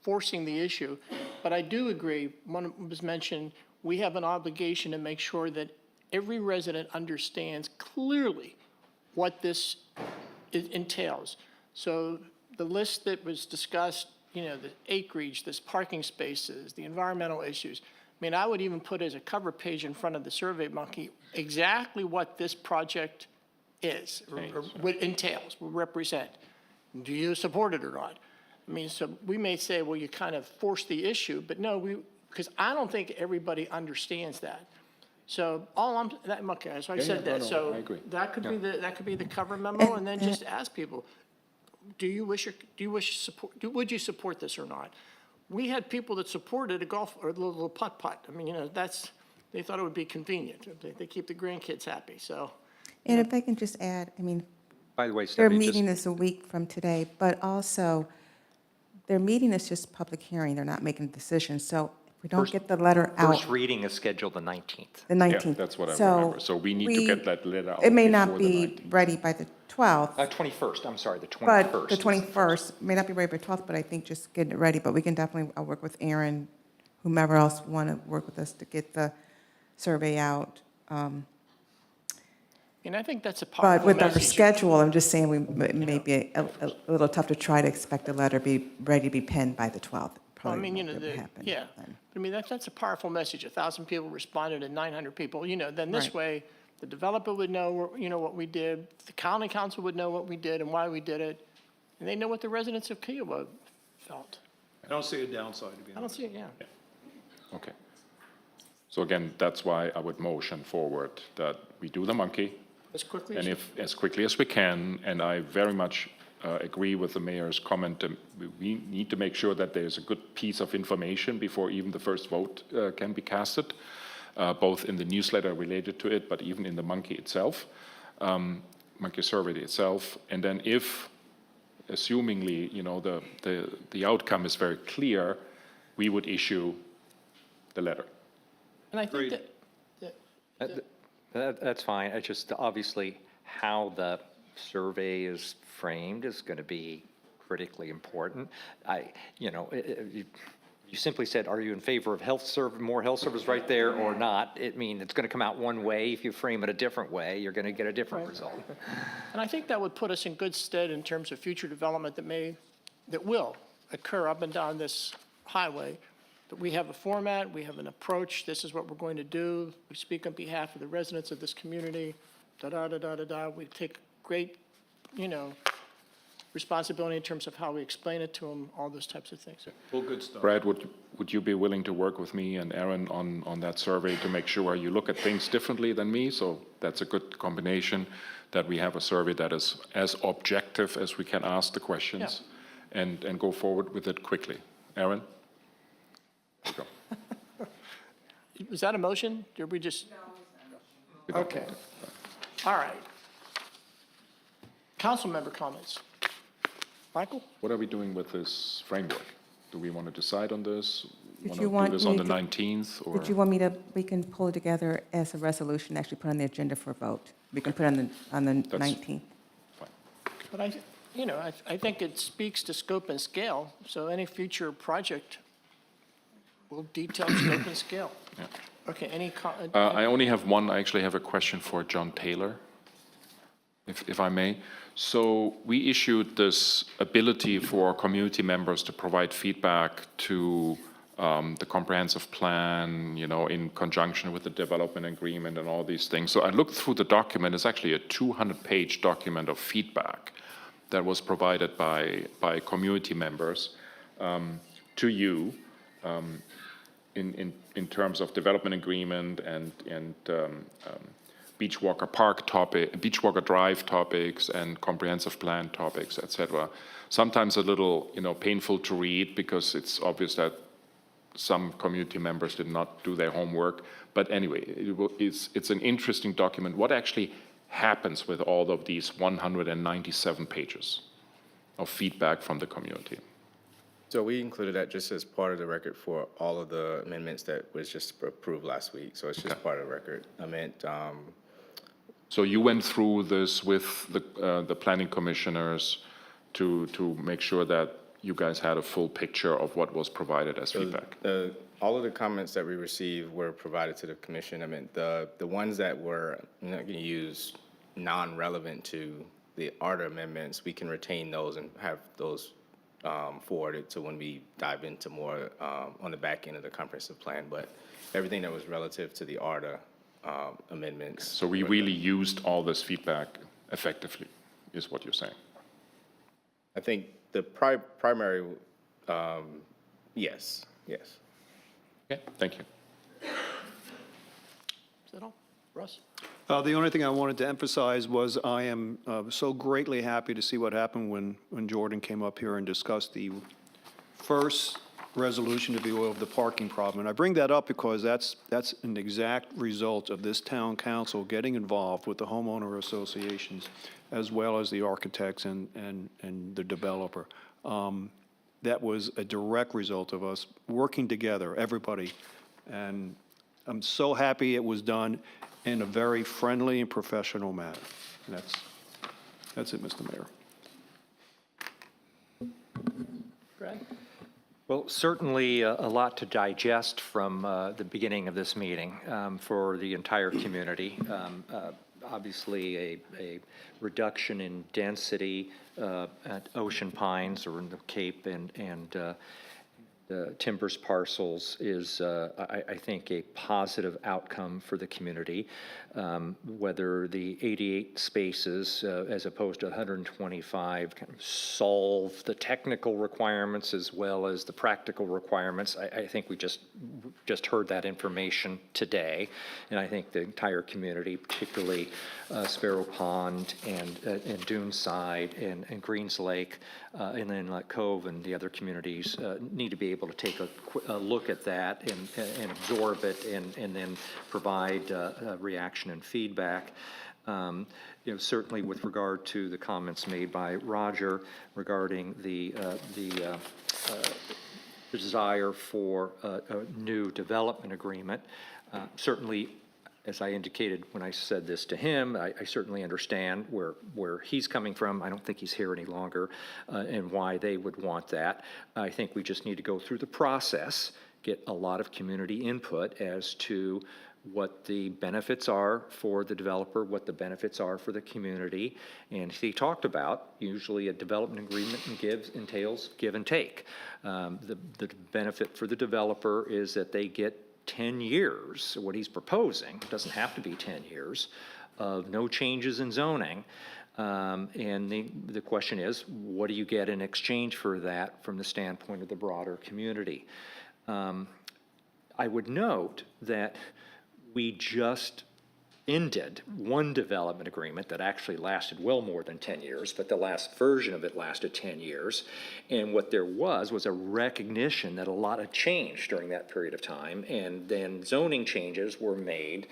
forcing the issue. But I do agree, one was mentioned, we have an obligation to make sure that every resident understands clearly what this entails. So the list that was discussed, the acreage, this parking spaces, the environmental issues. I mean, I would even put as a cover page in front of the Survey Monkey exactly what this project is, or what entails, will represent. Do you support it or not? I mean, so we may say, well, you kind of force the issue, but no, because I don't think everybody understands that. So okay, so I said that. So I agree. that could be the cover memo, and then just ask people, would you support this or not? We had people that supported a golf or a little putt-putt. I mean, they thought it would be convenient. They keep the grandkids happy, so. And if I can just add, I mean, By the way, their Stephanie, meeting is a week from today, but also their meeting is just public hearing. They're not making a decision. So if we don't get the letter out. first reading is scheduled the 19th. The 19th. Yeah, that's what I remember. So we need to get that letter out. It may not before the be 19th. ready by the 12th, 21st, I'm sorry, the 21st. but the 21st may not be ready by the 12th, but I think just getting it ready. But we can definitely, I'll work with Aaron, whomever else want to work with us to get the survey out. And I think that's a But powerful with our message. schedule, I'm just saying it may be a little tough to try to expect a letter be ready to be penned by the 12th. Well, I Probably mean, won't be able to happen yeah. then. I mean, that's a powerful message. 1,000 people responded and 900 people, then this Right. way, the developer would know, what we did, the county council would know what we did and why we did it, and they know what the residents of Kiowa felt. I don't see a downside, to be I don't honest. see it, yeah. Okay. So again, that's why I would motion forward that we do the monkey, As quickly and as, if, as quickly as we can, and I very much agree with the mayor's comment, we need to make sure that there's a good piece of information before even the first vote can be casted, both in the newsletter related to it, but even in the monkey itself, monkey survey itself. And then if, assumingly, the outcome is very clear, we would issue the letter. and I think that, That's fine. It's just obviously how the survey is framed is going to be critically important. You simply said, are you in favor of more health service right there or not? It's going to come out one way. If you frame it a different way, you're going to get a different result. and I think that would put us in good stead in terms of future development that will occur up and down this highway. But we have a format, we have an approach, this is what we're going to do. We speak on behalf of the residents of this community, da-da-da-da-da-da. We take great, responsibility in terms of how we explain it to them, all those types of things. All good stuff. Brad, would you be willing to work with me and Aaron on that survey to make sure you look at things differently than me? So that's a good combination, that we have a survey that is as objective as we can ask the questions and go forward with it quickly. Aaron? There you go. Was that a motion? Did we just? Okay. All right. Council member comments. Michael? What are we doing with this framework? Do we want to decide on this? Did Want you to want do this on me the to- 19th? Or Would you want me to, we can pull it together as a resolution, actually put on the agenda for a vote. We can put it on the 19th. Fine. But I think it speaks to scope and scale, so any future project will detail scope and scale. Yeah. Okay, I only have one. I actually have a question for John Taylor, if I may. So we issued this ability for community members to provide feedback to the comprehensive plan, in conjunction with the development agreement and all these things. So I looked through the document. It's actually a 200-page document of feedback that was provided by community members to you in terms of development agreement and Beachwalker Drive topics and comprehensive plan topics, etc. Sometimes a little, painful to read because it's obvious that some community members did not do their homework. But anyway, it's an interesting document. What actually happens with all of these 197 pages of feedback from the community? So we included that just as part of the record for all of the amendments that was just approved last week. So it's just part of the record. I meant, So you went through this with the planning commissioners to make sure that you guys had a full picture of what was provided as feedback? all of the comments that we received were provided to the commission. I mean, the ones that were, I'm not going to use non-relevant to the ARDA amendments, we can retain those and have those forwarded to when we dive into more on the back end of the comprehensive plan. But everything that was relative to the ARDA amendments. So we really used all this feedback effectively, is what you're saying? I think the primary, yes. Okay, thank you. Is that all? Russ? The only thing I wanted to emphasize was I am so greatly happy to see what happened when Jordan came up here and discussed the first resolution, if you will, of the parking problem. And I bring that up because that's an exact result of this town council getting involved with the homeowner associations as well as the architects and the developer. That was a direct result of us working together, everybody. And I'm so happy it was done in a very friendly and professional manner. And that's it, Mr. Mayor. Brad? Well, certainly a lot to digest from the beginning of this meeting for the entire community. Obviously, a reduction in density at Ocean Pines or in the Cape and the Timbers parcels is, I think, a positive outcome for the community. Whether the 88 spaces as opposed to 125 kind of solve the technical requirements as well as the practical requirements, I think we just heard that information today. And I think the entire community, particularly Sparrow Pond and Duneside and Greens Lake and Inlet Cove and the other communities need to be able to take a look at that and absorb it and then provide a reaction and feedback. Certainly with regard to the comments made by Roger regarding the desire for a new development agreement, certainly, as I indicated when I said this to him, I certainly understand where he's coming from. I don't think he's here any longer and why they would want that. I think we just need to go through the process, get a lot of community input as to what the benefits are for the developer, what the benefits are for the community. And he talked about, usually a development agreement entails give and take. The benefit for the developer is that they get 10 years, what he's proposing, doesn't have to be 10 years, of no changes in zoning, And the question is, what do you get in exchange for that from the standpoint of the broader community? I would note that we just ended one development agreement that actually lasted well more than 10 years, but the last version of it lasted 10 years. And what there was a recognition that a lot had changed during that period of time, and then zoning changes were made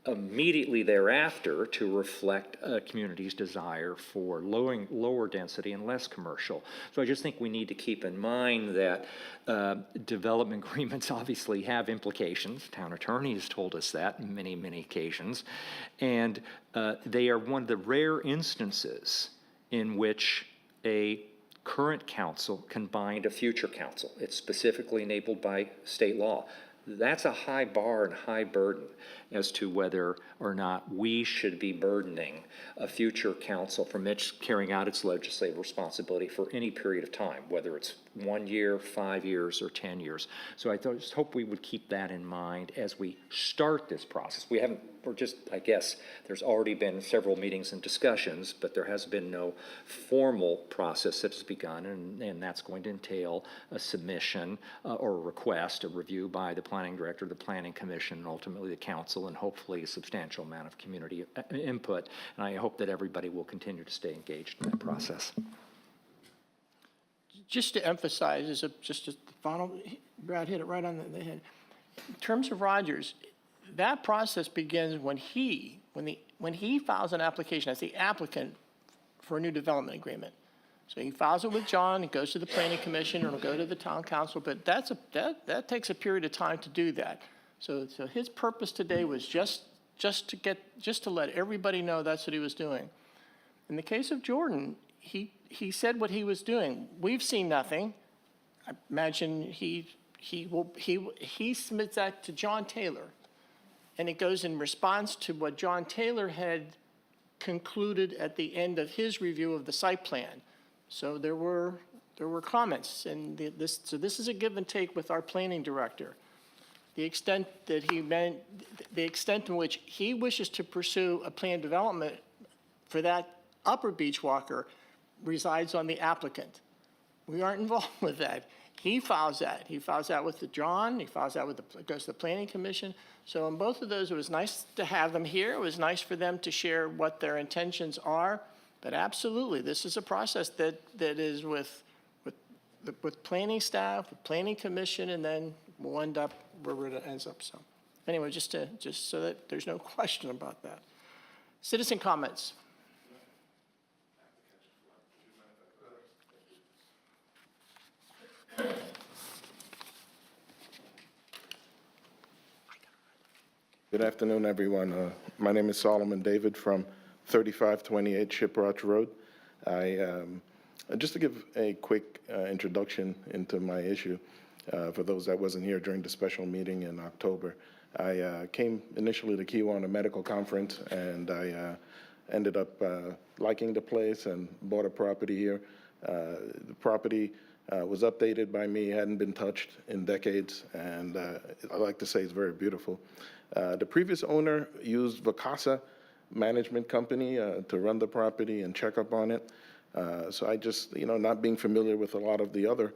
immediately thereafter to reflect a community's desire for lower density and less commercial. So I just think we need to keep in mind that development agreements obviously have implications. Town attorney has told us that on many, many occasions. And they are one of the rare instances in which a current council can bind a future council. It's specifically enabled by state law. That's a high bar and high burden as to whether or not we should be burdening a future council from carrying out its legislative responsibility for any period of time, whether it's 1 year, 5 years, or 10 years. So I just hope we would keep that in mind as we start this process. I guess, there's already been several meetings and discussions, but there has been no formal process that has begun, and that's going to entail a submission or a request, a review by the planning director, the planning commission, and ultimately the council, and hopefully a substantial amount of community input. And I hope that everybody will continue to stay engaged in that process. Just to emphasize, just a final, Brad hit it right on the head. In terms of Rogers, that process begins when he files an application as the applicant for a new development agreement. So he files it with John, it goes to the planning commission, or it'll go to the town council, but that takes a period of time to do that. So his purpose today was just to let everybody know that's what he was doing. In the case of Jordan, he said what he was doing. We've seen nothing. I imagine he submits that to John Taylor, and it goes in response to what John Taylor had concluded at the end of his review of the site plan. So there were comments, and this is a give and take with our planning director. The extent in which he wishes to pursue a planned development for that upper beach walker resides on the applicant. We aren't involved with that. He files that. He files that with John. He files that goes to the planning commission. So in both of those, it was nice to have them here. It was nice for them to share what their intentions are. But absolutely, this is a process that is with planning staff, with planning commission, and then we'll end up where it ends up. So anyway, just so that there's no question about that. Citizen comments. Good afternoon, everyone. My name is Solomon David from 3528 Shiprock Road. Just to give a quick introduction into my issue, for those that wasn't here during the special meeting in October, I came initially to Kiwa on a medical conference, and I ended up liking the place and bought a property here. The property was updated by me, hadn't been touched in decades, and I like to say it's very beautiful. The previous owner used Vacasa Management Company to run the property and check up on it. So I just, not being familiar with a lot of the other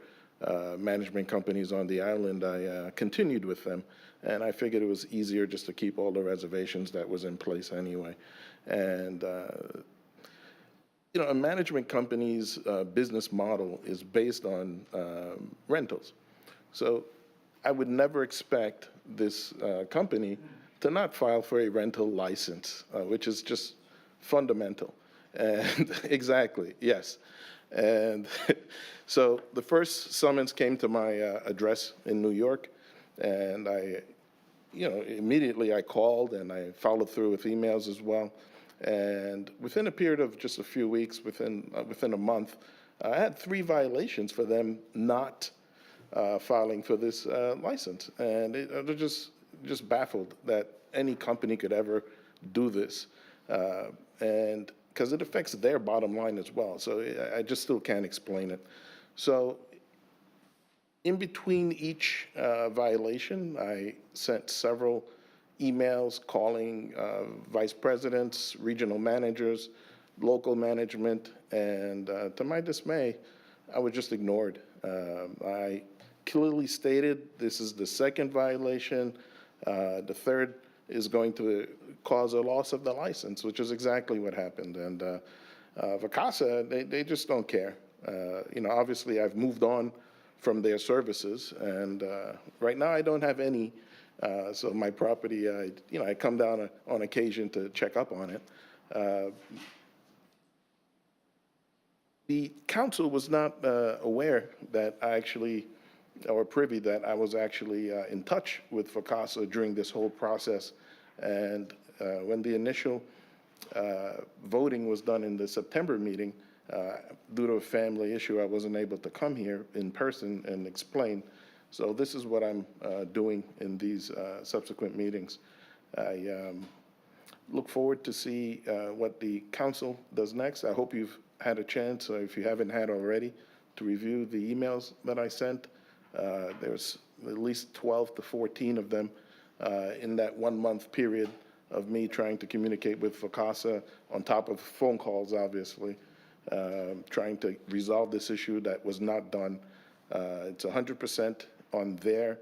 management companies on the island, I continued with them. And I figured it was easier just to keep all the reservations that was in place anyway. And, a management company's business model is based on rentals. So I would never expect this company to not file for a rental license, which is just fundamental. And exactly, yes. And so the first summons came to my address in New York, and immediately I called and I followed through with emails as well. And within a period of just a few weeks, within a month, I had 3 violations for them not filing for this license. And they're just baffled that any company could ever do this. And because it affects their bottom line as well. So I just still can't explain it. So in between each violation, I sent several emails calling vice presidents, regional managers, local management, and to my dismay, I was just ignored. I clearly stated this is the second violation. The third is going to cause a loss of the license, which is exactly what happened. And Vacasa, they just don't care. Obviously, I've moved on from their services, and right now I don't have any. So my property, I come down on occasion to check up on it. The council was not aware that I actually, or privy that I was actually in touch with Vacasa during this whole process. And when the initial voting was done in the September meeting, due to a family issue, I wasn't able to come here in person and explain. So this is what I'm doing in these subsequent meetings. I look forward to see what the council does next. I hope you've had a chance, if you haven't had already, to review the emails that I sent. There's at least 12 to 14 of them in that 1 month period of me trying to communicate with Vacasa, on top of phone calls, obviously, trying to resolve this issue that was not done. It's 100% on their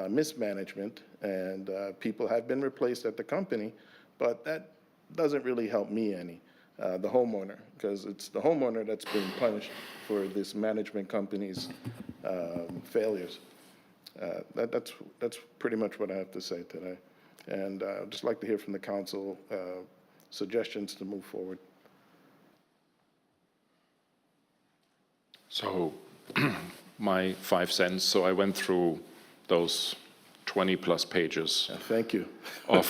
mismanagement, and people have been replaced at the company, but that doesn't really help me any, the homeowner, because it's the homeowner that's being punished for this management company's failures. That's pretty much what I have to say today. And I'd just like to hear from the council suggestions to move forward. So my 5 cents, so I went through those 20-plus pages Thank you. of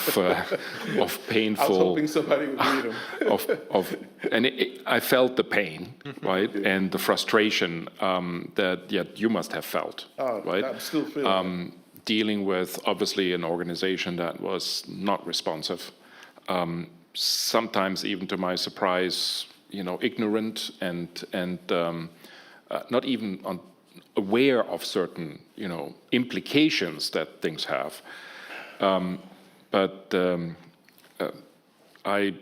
painful. I was hoping somebody would read them. And I felt the pain, right, and the frustration that you must have felt, right? I'm still feeling it. Dealing with, obviously, an organization that was not responsive, sometimes even to my surprise, ignorant and not even aware of certain, implications that things have. But I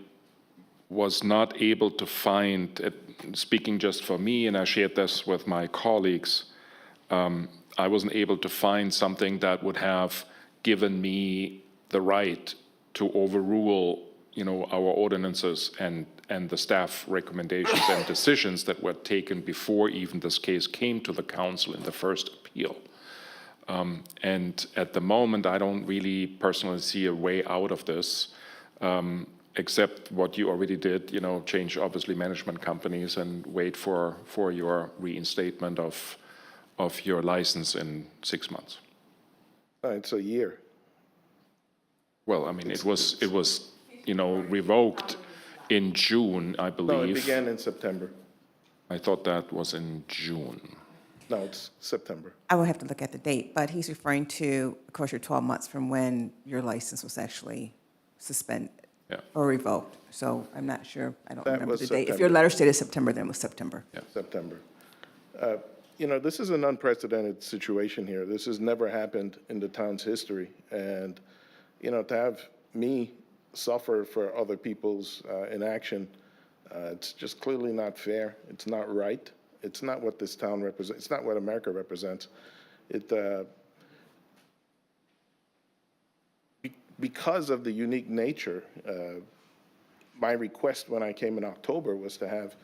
was not able to find, speaking just for me, and I shared this with my colleagues, I wasn't able to find something that would have given me the right to overrule, our ordinances and the staff recommendations and decisions that were taken before even this case came to the council in the first appeal. And at the moment, I don't really personally see a way out of this, except what you already did, change obviously management companies and wait for your reinstatement of your license in 6 months. It's a year. Well, I mean, it was revoked in June, I believe. No, it began in September. I thought that was in June. No, it's September. I will have to look at the date, but he's referring to, of course, your 12 months from when your license was actually suspended or revoked. So I'm not sure. I don't remember the date. If your letter stated September, then it was September. Yeah. September. This is an unprecedented situation here. This has never happened in the town's history. And, to have me suffer for other people's inaction, it's just clearly not fair. It's not right. It's not what this town represents. It's not what America represents. Because of the unique nature, my request when I came in October was to have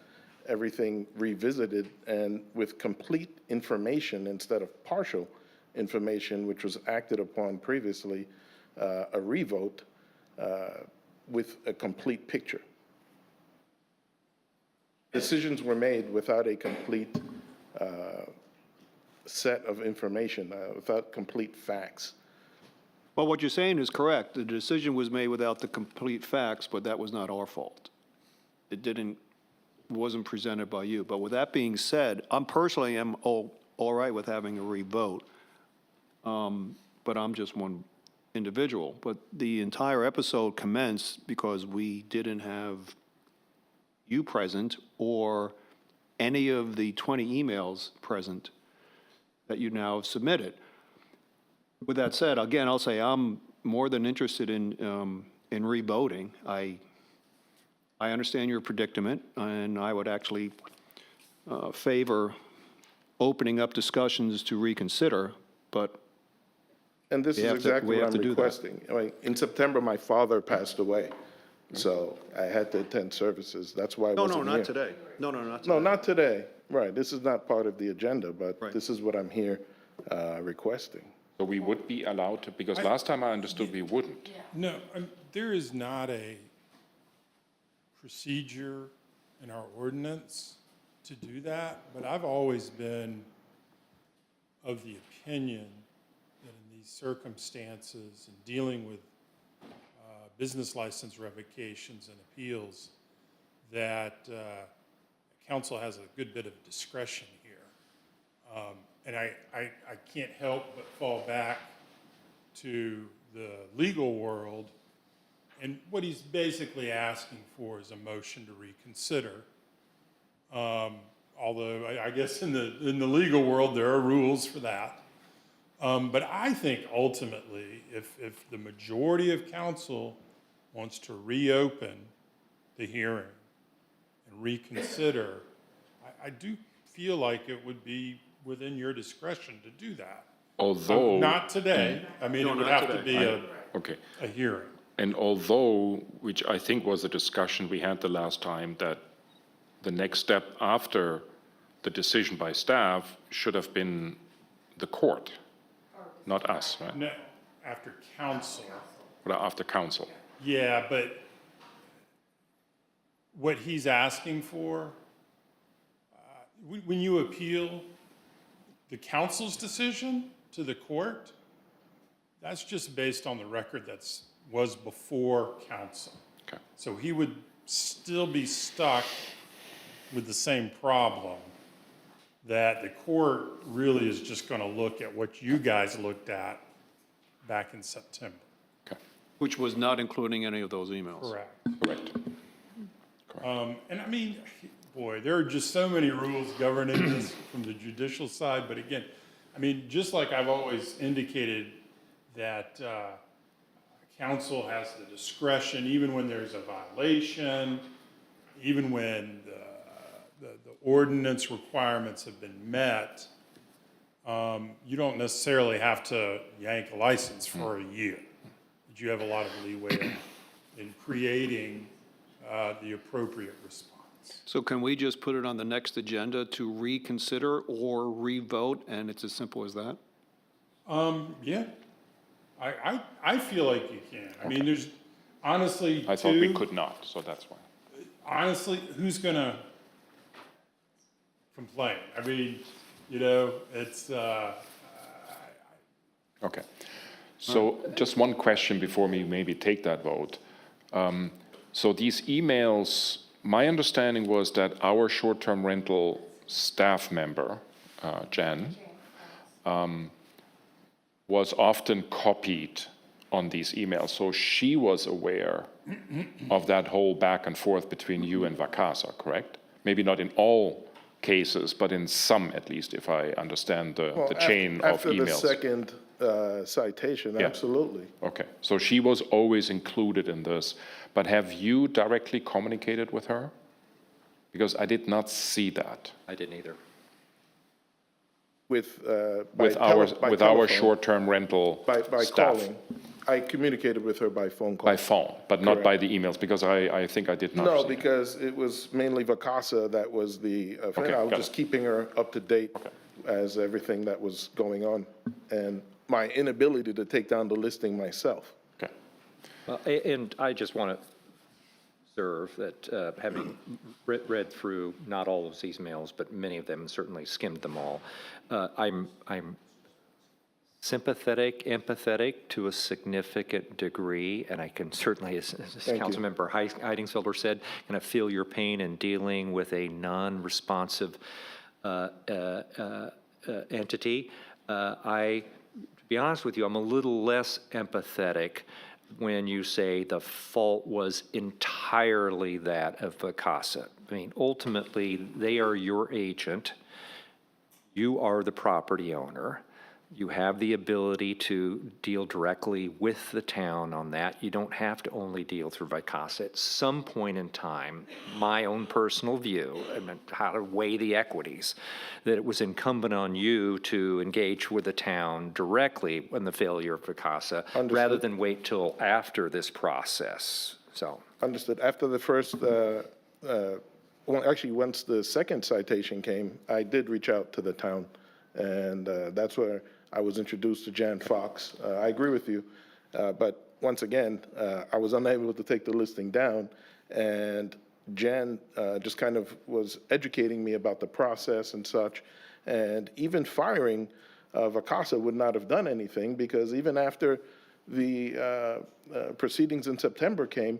everything revisited and with complete information instead of partial information, which was acted upon previously, a revote with a complete picture. Decisions were made without a complete set of information, without complete facts. Well, what you're saying is correct. The decision was made without the complete facts, but that was not our fault. It wasn't presented by you. But with that being said, I'm personally all right with having a revote, but I'm just one individual. But the entire episode commenced because we didn't have you present or any of the 20 emails present that you now have submitted. With that said, again, I'll say I'm more than interested in revoting. I understand your predicament, and I would actually favor opening up discussions to reconsider, but And this We is have to- exactly we what have I'm to do that. requesting. I mean, in September, my father passed away, so I had to attend services. That's why I no, wasn't no, here. not today. No, no, not today. No, not today. Right, this is not part of the agenda, but Right. this is what I'm here requesting. So we would be allowed to, because last time I understood we wouldn't. No, there is not a procedure in our ordinance to do that, but I've always been of the opinion that in these circumstances and dealing with business license revocations and appeals, that council has a good bit of discretion here. And I can't help but fall back to the legal world. And what he's basically asking for is a motion to reconsider. Although I guess in the legal world, there are rules for that. But I think ultimately, if the majority of council wants to reopen the hearing and reconsider, I do feel like it would be within your discretion to do that. Although. Not today. I mean, No, it would not have to today. be Okay. a hearing. And although, which I think was a discussion we had the last time, that the next step after the decision by staff should have been the court, not us, right? No, after council. Or after council. Yeah, but what he's asking for, when you appeal the council's decision to the court, that's just based on the record was before council. Okay. So he would still be stuck with the same problem, that the court really is just going to look at what you guys looked at back in September. Okay. Which was not including any of those emails. Correct. Correct. And I mean, boy, there are just so many rules governing this from the judicial side. But again, I mean, just like I've always indicated that council has the discretion, even when there's a violation, even when the ordinance requirements have been met, you don't necessarily have to yank a license for a year. But you have a lot of leeway in creating the appropriate response. So can we just put it on the next agenda to reconsider or revote, and it's as simple as that? Yeah, I feel like you can. I mean, there's honestly, I thought we could not, so that's why. honestly, who's gonna complain? I mean, you know, it's, Okay. So just one question before we maybe take that vote. So these emails, my understanding was that our short-term rental staff member, Jen, was often copied on these emails. So she was aware of that whole back and forth between you and Vacasa, correct? Maybe not in all cases, but in some at least, if I understand the chain of After the emails. second citation, Yeah. absolutely. Okay, so she was always included in this, but have you directly communicated with her? Because I did not see that I didn't either. With with our short-term rental by staff. calling. I communicated with her by phone call. By phone, but not by the emails, because I think I did not No, see that. because it was mainly Vacasa that was the, Okay, I was got just it. keeping her up to date as everything that was going on, and my inability to take down the listing myself. Okay. And I just want to observe that having read through not all of these emails, but many of them, certainly skimmed them all, I'm sympathetic, empathetic to a significant degree, and I can certainly, as Councilmember Heidingsfelder said, kind of feel your pain in dealing with a non-responsive entity. To be honest with you, I'm a little less empathetic when you say the fault was entirely that of Vacasa. I mean, ultimately, they are your agent. You are the property owner. You have the ability to deal directly with the town on that. You don't have to only deal through Vicasa. At some point in time, my own personal view, and how to weigh the equities, that it was incumbent on you to engage with the town directly in the failure of Vicasa, rather than wait till after this process. So. Understood. After the first, well, actually, once the second citation came, I did reach out to the town, and that's where I was introduced to Jan Fox. I agree with you, but once again, I was unable to take the listing down, and Jan just kind of was educating me about the process and such, and even firing Vicasa would not have done anything, because even after the proceedings in September came,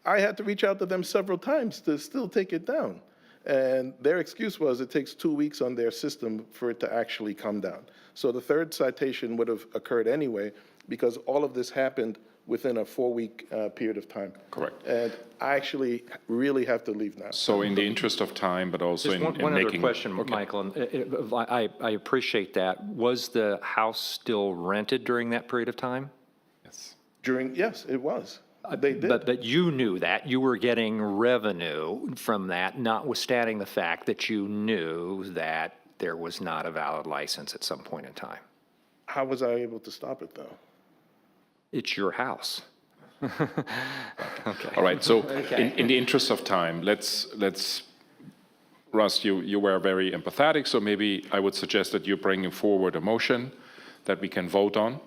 I had to reach out to them several times to still take it down. And their excuse was it takes 2 weeks on their system for it to actually come down. So the third citation would have occurred anyway, because all of this happened within a 4-week period of time. Correct. And I actually really have to leave now. So in the interest of time, but also Just in one other making. question, Michael, and I appreciate that. Was the house still rented during that period of time? Yes. Yes, it was. They did. But you knew that. You were getting revenue from that, notwithstanding the fact that you knew that there was not a valid license at some point in time. How was I able to stop it, though? It's your house. Okay. All right, so Okay. in the interest of time, let's, Russ, you were very empathetic, so maybe I would suggest that you bring forward a motion that we can vote on.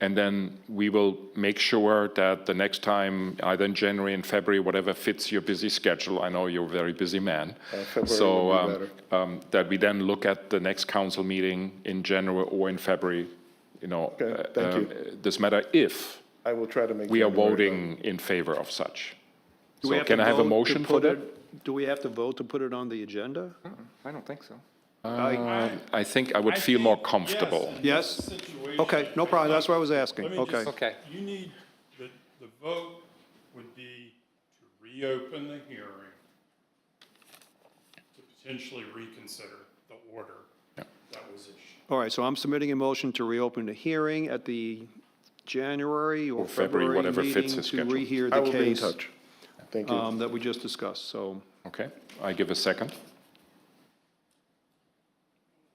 And then we will make sure that the next time, either in January and February, whatever fits your busy schedule, I know you're a very busy man. February would be better. That we then look at the next council meeting in January or in February, Okay, thank you. this matter, if I will try to make. we are January voting in favor of such. Do we So have can to I have a vote to motion for put that? Do we have to vote to put it on the agenda? I don't think so. I think I would feel more comfortable. Yes? Okay, no problem, that's what I was asking, Let me okay. just- Okay. You need, the vote would be to reopen the hearing, to potentially reconsider the order that was issued. All right, so I'm submitting a motion to reopen the hearing at the January or February, February whatever fits meeting his to schedule. rehear I the will be in case touch. Thank you. that we just discussed, so. Okay, I give a second.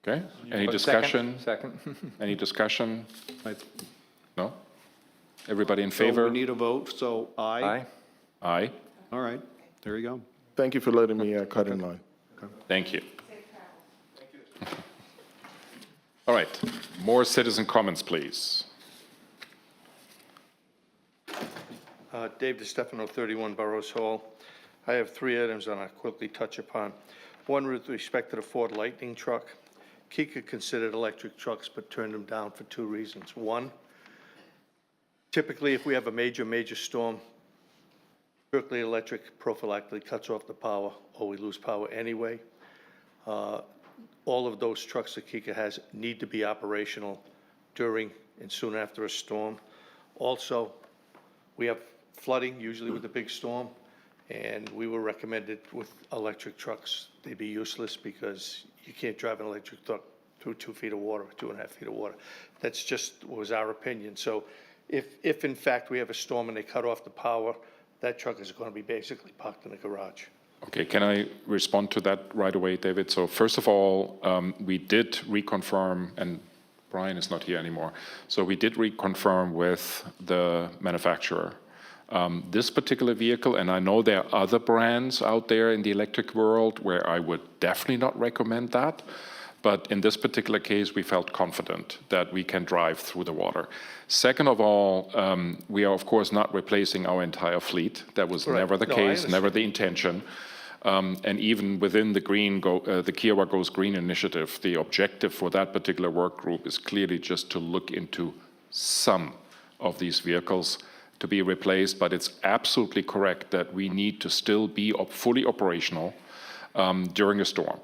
Okay, any Second? discussion? Second. Any discussion? I- No? Everybody in So favor? we need a vote, so aye. Aye. Aye, All right, there you go. Thank you for letting me cut in line. thank you. All right, more citizen comments, please. Dave DiStefano, 31 Burroughs Hall. I have 3 items and I'll quickly touch upon. One with respect to the Ford Lightning truck. Kika considered electric trucks but turned them down for 2 reasons. One, typically if we have a major storm, Berkeley Electric prophylactically cuts off the power or we lose power anyway. All of those trucks that Kika has need to be operational during and soon after a storm. Also, we have flooding, usually with a big storm, and we were recommended with electric trucks, they'd be useless because you can't drive an electric truck through 2 feet of water, 2.5 feet of water. That's just was our opinion. So if in fact we have a storm and they cut off the power, that truck is going to be basically parked in a garage. Okay, can I respond to that right away, David? So first of all, we did reconfirm, and Brian is not here anymore, so we did reconfirm with the manufacturer. This particular vehicle, and I know there are other brands out there in the electric world where I would definitely not recommend that, but in this particular case, we felt confident that we can drive through the water. Second of all, we are of course not replacing our entire fleet. That was never the case, never the intention. And even within the Kiowa Goes Green initiative, the objective for that particular work group is clearly just to look into some of these vehicles to be replaced, but it's absolutely correct that we need to still be fully operational during a storm.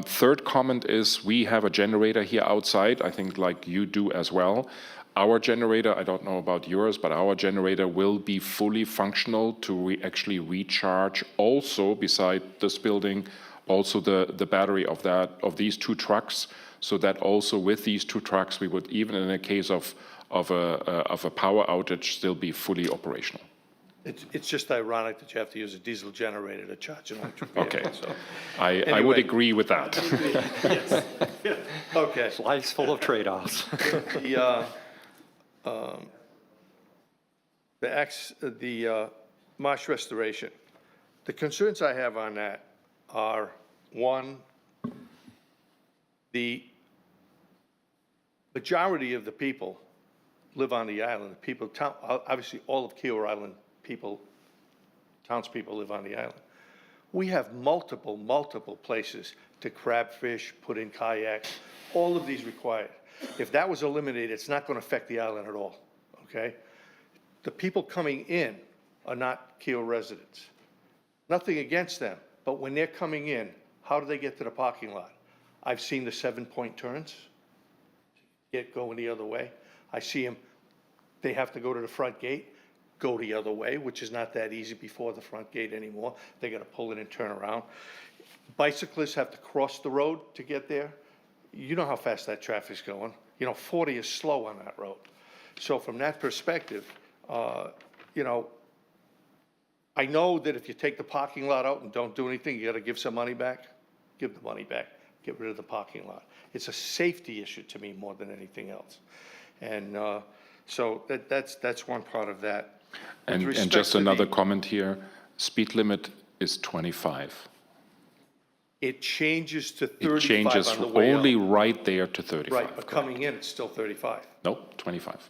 Third comment is we have a generator here outside, I think like you do as well. Our generator, I don't know about yours, but our generator will be fully functional to actually recharge also beside this building, also the battery of these 2 trucks. so that also with these 2 trucks, we would, even in a case of a power outage, still be fully operational. It's just ironic that you have to use a diesel generator to charge an electric vehicle. Okay. So, I would anyway. agree with that. Yes. Okay. Life's full of trade-offs. The Marsh restoration. The concerns I have on that are, one, the majority of the people live on the island. Obviously, all of Kiowa Island people, townspeople live on the island. We have multiple places to crab fish, put in kayaks, all of these required. If that was eliminated, it's not going to affect the island at all, okay? The people coming in are not Kiowa residents. Nothing against them, but when they're coming in, how do they get to the parking lot? I've seen the 7-point turns going the other way. I see them, they have to go to the front gate, go the other way, which is not that easy before the front gate anymore. They got to pull in and turn around. Bicyclists have to cross the road to get there. You know how fast that traffic's going. 40 is slow on that road. So from that perspective, I know that if you take the parking lot out and don't do anything, you got to give some money back. Give the money back. Get rid of the parking lot. It's a safety issue to me more than anything else. And so that's one part of that. And just another comment here, speed limit is 25. It changes to 35 It changes on the way only out. right there to 35. Right, but coming in, it's still 35. Nope, 25.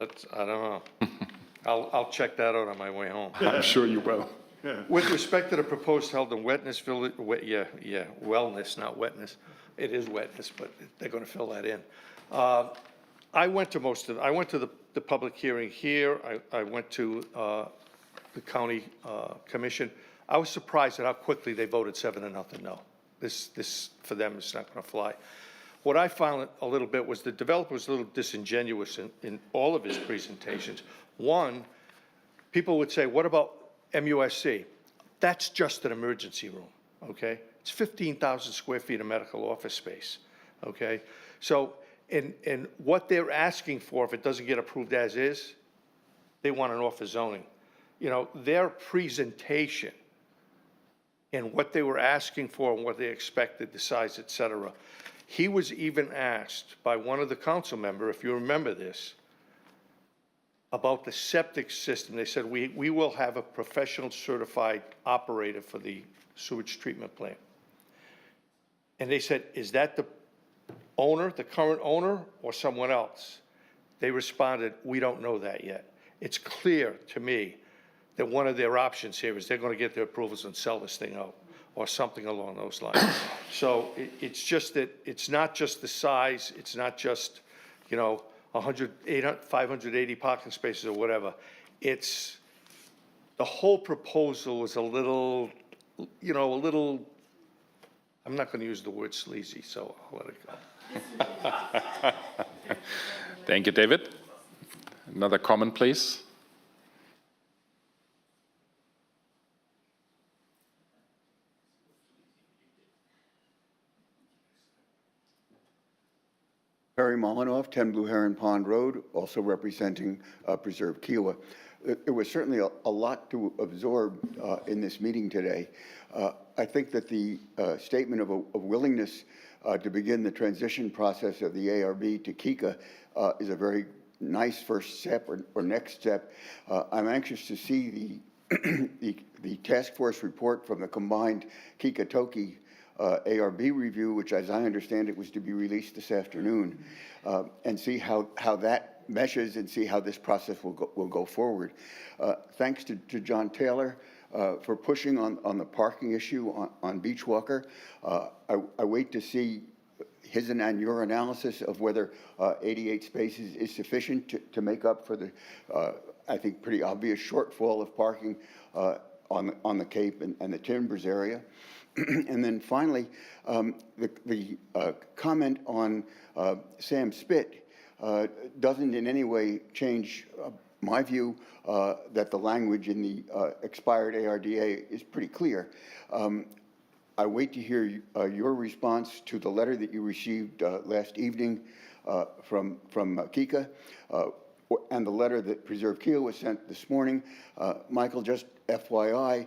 I don't know. I'll check that out on my way home. I'm sure you will. With respect to the proposed health and wetness village, wellness, not wetness. It is wetness, but they're going to fill that in. I went to the public hearing here. I went to the county commission. I was surprised at how quickly they voted 7-0 no. This for them is not going to fly. What I found a little bit was the developer was a little disingenuous in all of his presentations. One, people would say, what about MUSC? That's just an emergency room, okay? It's 15,000 square feet of medical office space, okay? So, and what they're asking for, if it doesn't get approved as is, they want an office zoning. Their presentation and what they were asking for and what they expected, the size, et cetera. He was even asked by one of the council members, if you remember this, about the septic system. They said, we will have a professional certified operator for the sewage treatment plant. And they said, is that the owner, the current owner, or someone else? They responded, we don't know that yet. It's clear to me that one of their options here is they're going to get their approvals and sell this thing out, or something along those lines. So it's just that, it's not just the size, it's not just, 580 parking spaces or whatever. It's, the whole proposal was a little, I'm not going to use the word sleazy, so I'll let it go. Thank you, David. Another comment, please. Barry Molinoff, 10 Blue Heron Pond Road, also representing Preserve Kiowa. There was certainly a lot to absorb in this meeting today. I think that the statement of willingness to begin the transition process of the ARB to KICA is a very nice first step or next step. I'm anxious to see the task force report from the combined KICA-TOKI ARB review, which, as I understand it, was to be released this afternoon, and see how that meshes and see how this process will go forward. Thanks to John Taylor for pushing on the parking issue on Beachwalker. I wait to see his and your analysis of whether 88 spaces is sufficient to make up for the, I think, pretty obvious shortfall of parking on the Cape and the Timbers area. And then finally, the comment on Sam Spit doesn't in any way change my view that the language in the expired ARDA is pretty clear. I wait to hear your response to the letter that you received last evening from Kika, and the letter that Preserve Kiowa was sent this morning. Michael, just FYI,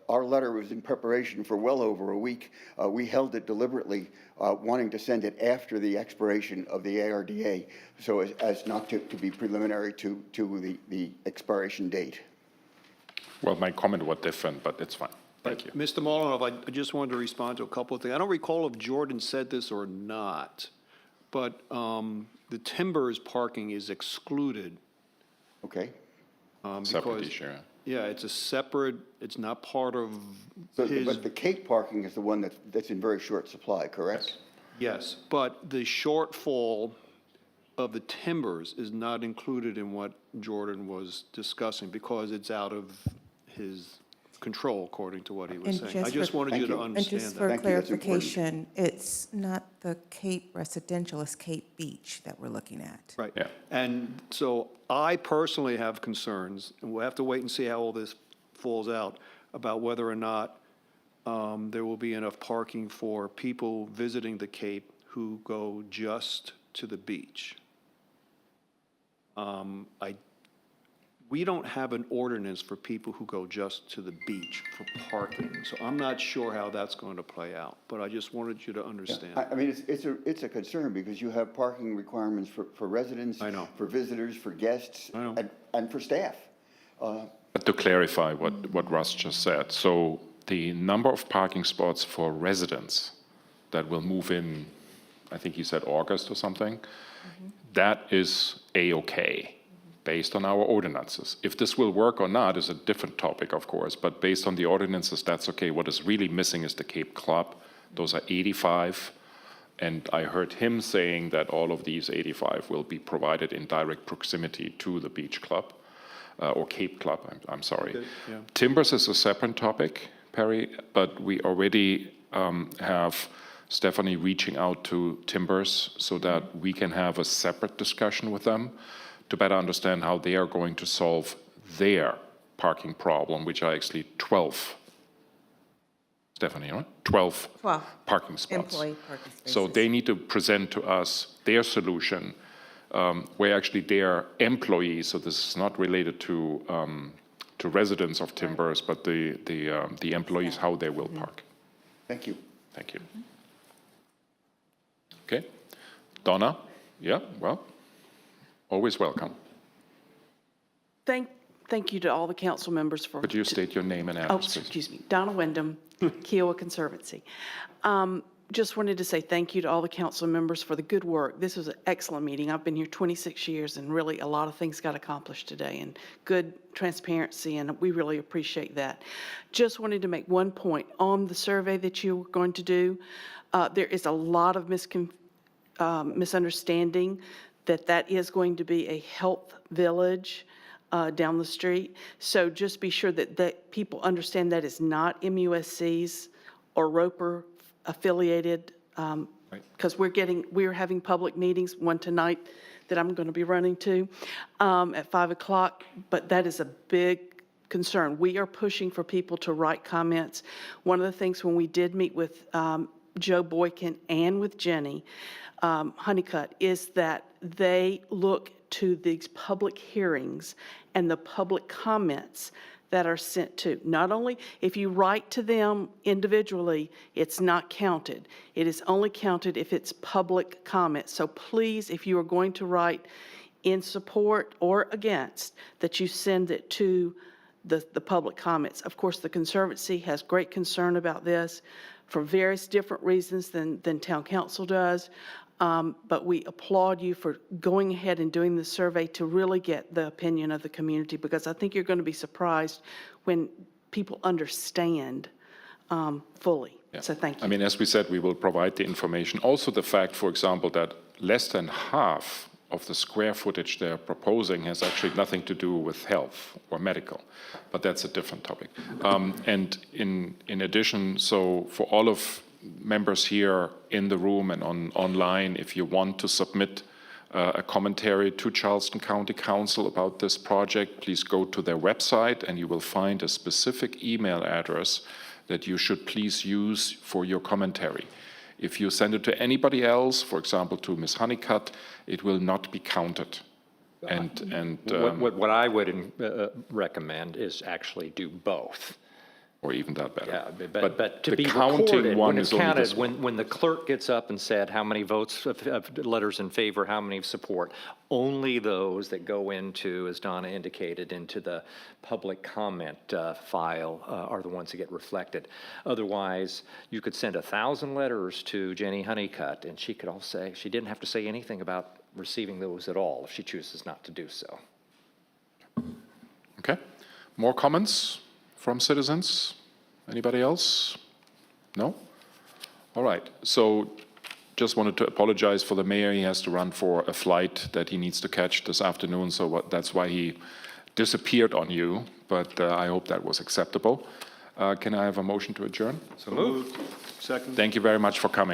our letter was in preparation for well over a week. We held it deliberately, wanting to send it after the expiration of the ARDA, so as not to be preliminary to the expiration date. Well, my comment was different, but it's fine. Thank you. Mr. Molyneux, I just wanted to respond to a couple of things. I don't recall if Jordan said this or not, but the Timbers parking is excluded. Okay. Separate issue. Yeah, it's a separate, it's not part of But his, the Cape parking is the one that's in very short supply, correct? yes, but the shortfall of the Timbers is not included in what Jordan was discussing because it's out of his control, according to what he was And saying. I just just for- wanted you to And understand just that. for Thank you, that's important. clarification, it's not the Cape residential, it's Cape Beach that we're looking at. Right. Yeah. And so I personally have concerns, and we'll have to wait and see how all this falls out, about whether or not there will be enough parking for people visiting the Cape who go just to the beach. We don't have an ordinance for people who go just to the beach for parking, so I'm not sure how that's going to play out, but I just wanted you to understand. I mean, it's a concern because you have parking requirements for residents. I know. For visitors, for guests. I know. And for staff. But to clarify what Russ just said, so the number of parking spots for residents that will move in, I think he said August or something, that is A-okay, based on our ordinances. If this will work or not is a different topic, of course, but based on the ordinances, that's okay. What is really missing is the Cape Club. Those are 85, and I heard him saying that all of these 85 will be provided in direct proximity to the Beach Club, or Cape Club, I'm sorry. Good, yeah. Timbers is a separate topic, Perry, but we already have Stephanie reaching out to Timbers so that we can have a separate discussion with them to better understand how they are going to solve their parking problem, which are actually 12. Stephanie, right? 12 parking spots. Employee parking spaces. So they need to present to us their solution, where actually their employees, so this is not related to residents of Timbers, but the employees, how they will park. Thank you. Thank you. Okay. Donna? Yeah, well, always welcome. Thank you to all the council members for. Could you state your name and Oh, address, please? excuse me, Donna Wyndham, Kiowa Conservancy. Just wanted to say thank you to all the council members for the good work. This was an excellent meeting. I've been here 26 years, and really a lot of things got accomplished today, and good transparency, and we really appreciate that. Just wanted to make one point on the survey that you were going to do. There is a lot of misunderstanding that is going to be a health village down the street. So just be sure that people understand that is not MUSC's or Roper affiliated, because we're having public meetings, one tonight that I'm going to be running to at 5 o'clock, but that is a big concern. We are pushing for people to write comments. One of the things when we did meet with Joe Boykin and with Jenny Honeycutt is that they look to these public hearings and the public comments that are sent to. Not only, if you write to them individually, it's not counted. It is only counted if it's public comment. So please, if you are going to write in support or against, that you send it to the public comments. Of course, the Conservancy has great concern about this for various different reasons than Town Council does. But we applaud you for going ahead and doing the survey to really get the opinion of the community, because I think you're going to be surprised when people understand fully. Yeah. So thank you. I mean, as we said, we will provide the information. Also the fact, for example, that less than half of the square footage they're proposing has actually nothing to do with health or medical, but that's a different topic. And in addition, so for all of members here in the room and online, if you want to submit a commentary to Charleston County Council about this project, please go to their website and you will find a specific email address that you should please use for your commentary. If you send it to anybody else, for example, to Ms. Honeycutt, it will not be counted. What I would recommend is actually do both. Or even that better. Yeah, but to the be counting recorded, one when it's is only counted, this one. when the clerk gets up and said how many votes of letters in favor, how many of support, only those that go into, as Donna indicated, into the public comment file are the ones that get reflected. Otherwise, you could send 1,000 letters to Jenny Honeycutt, and she could all say, she didn't have to say anything about receiving those at all if she chooses not to do so. Okay. More comments from citizens? Anybody else? No? All right. So just wanted to apologize for the mayor. He has to run for a flight that he needs to catch this afternoon, so that's why he disappeared on you, but I hope that was acceptable. Can I have a motion to adjourn? So moved. Second. Thank you very much for coming.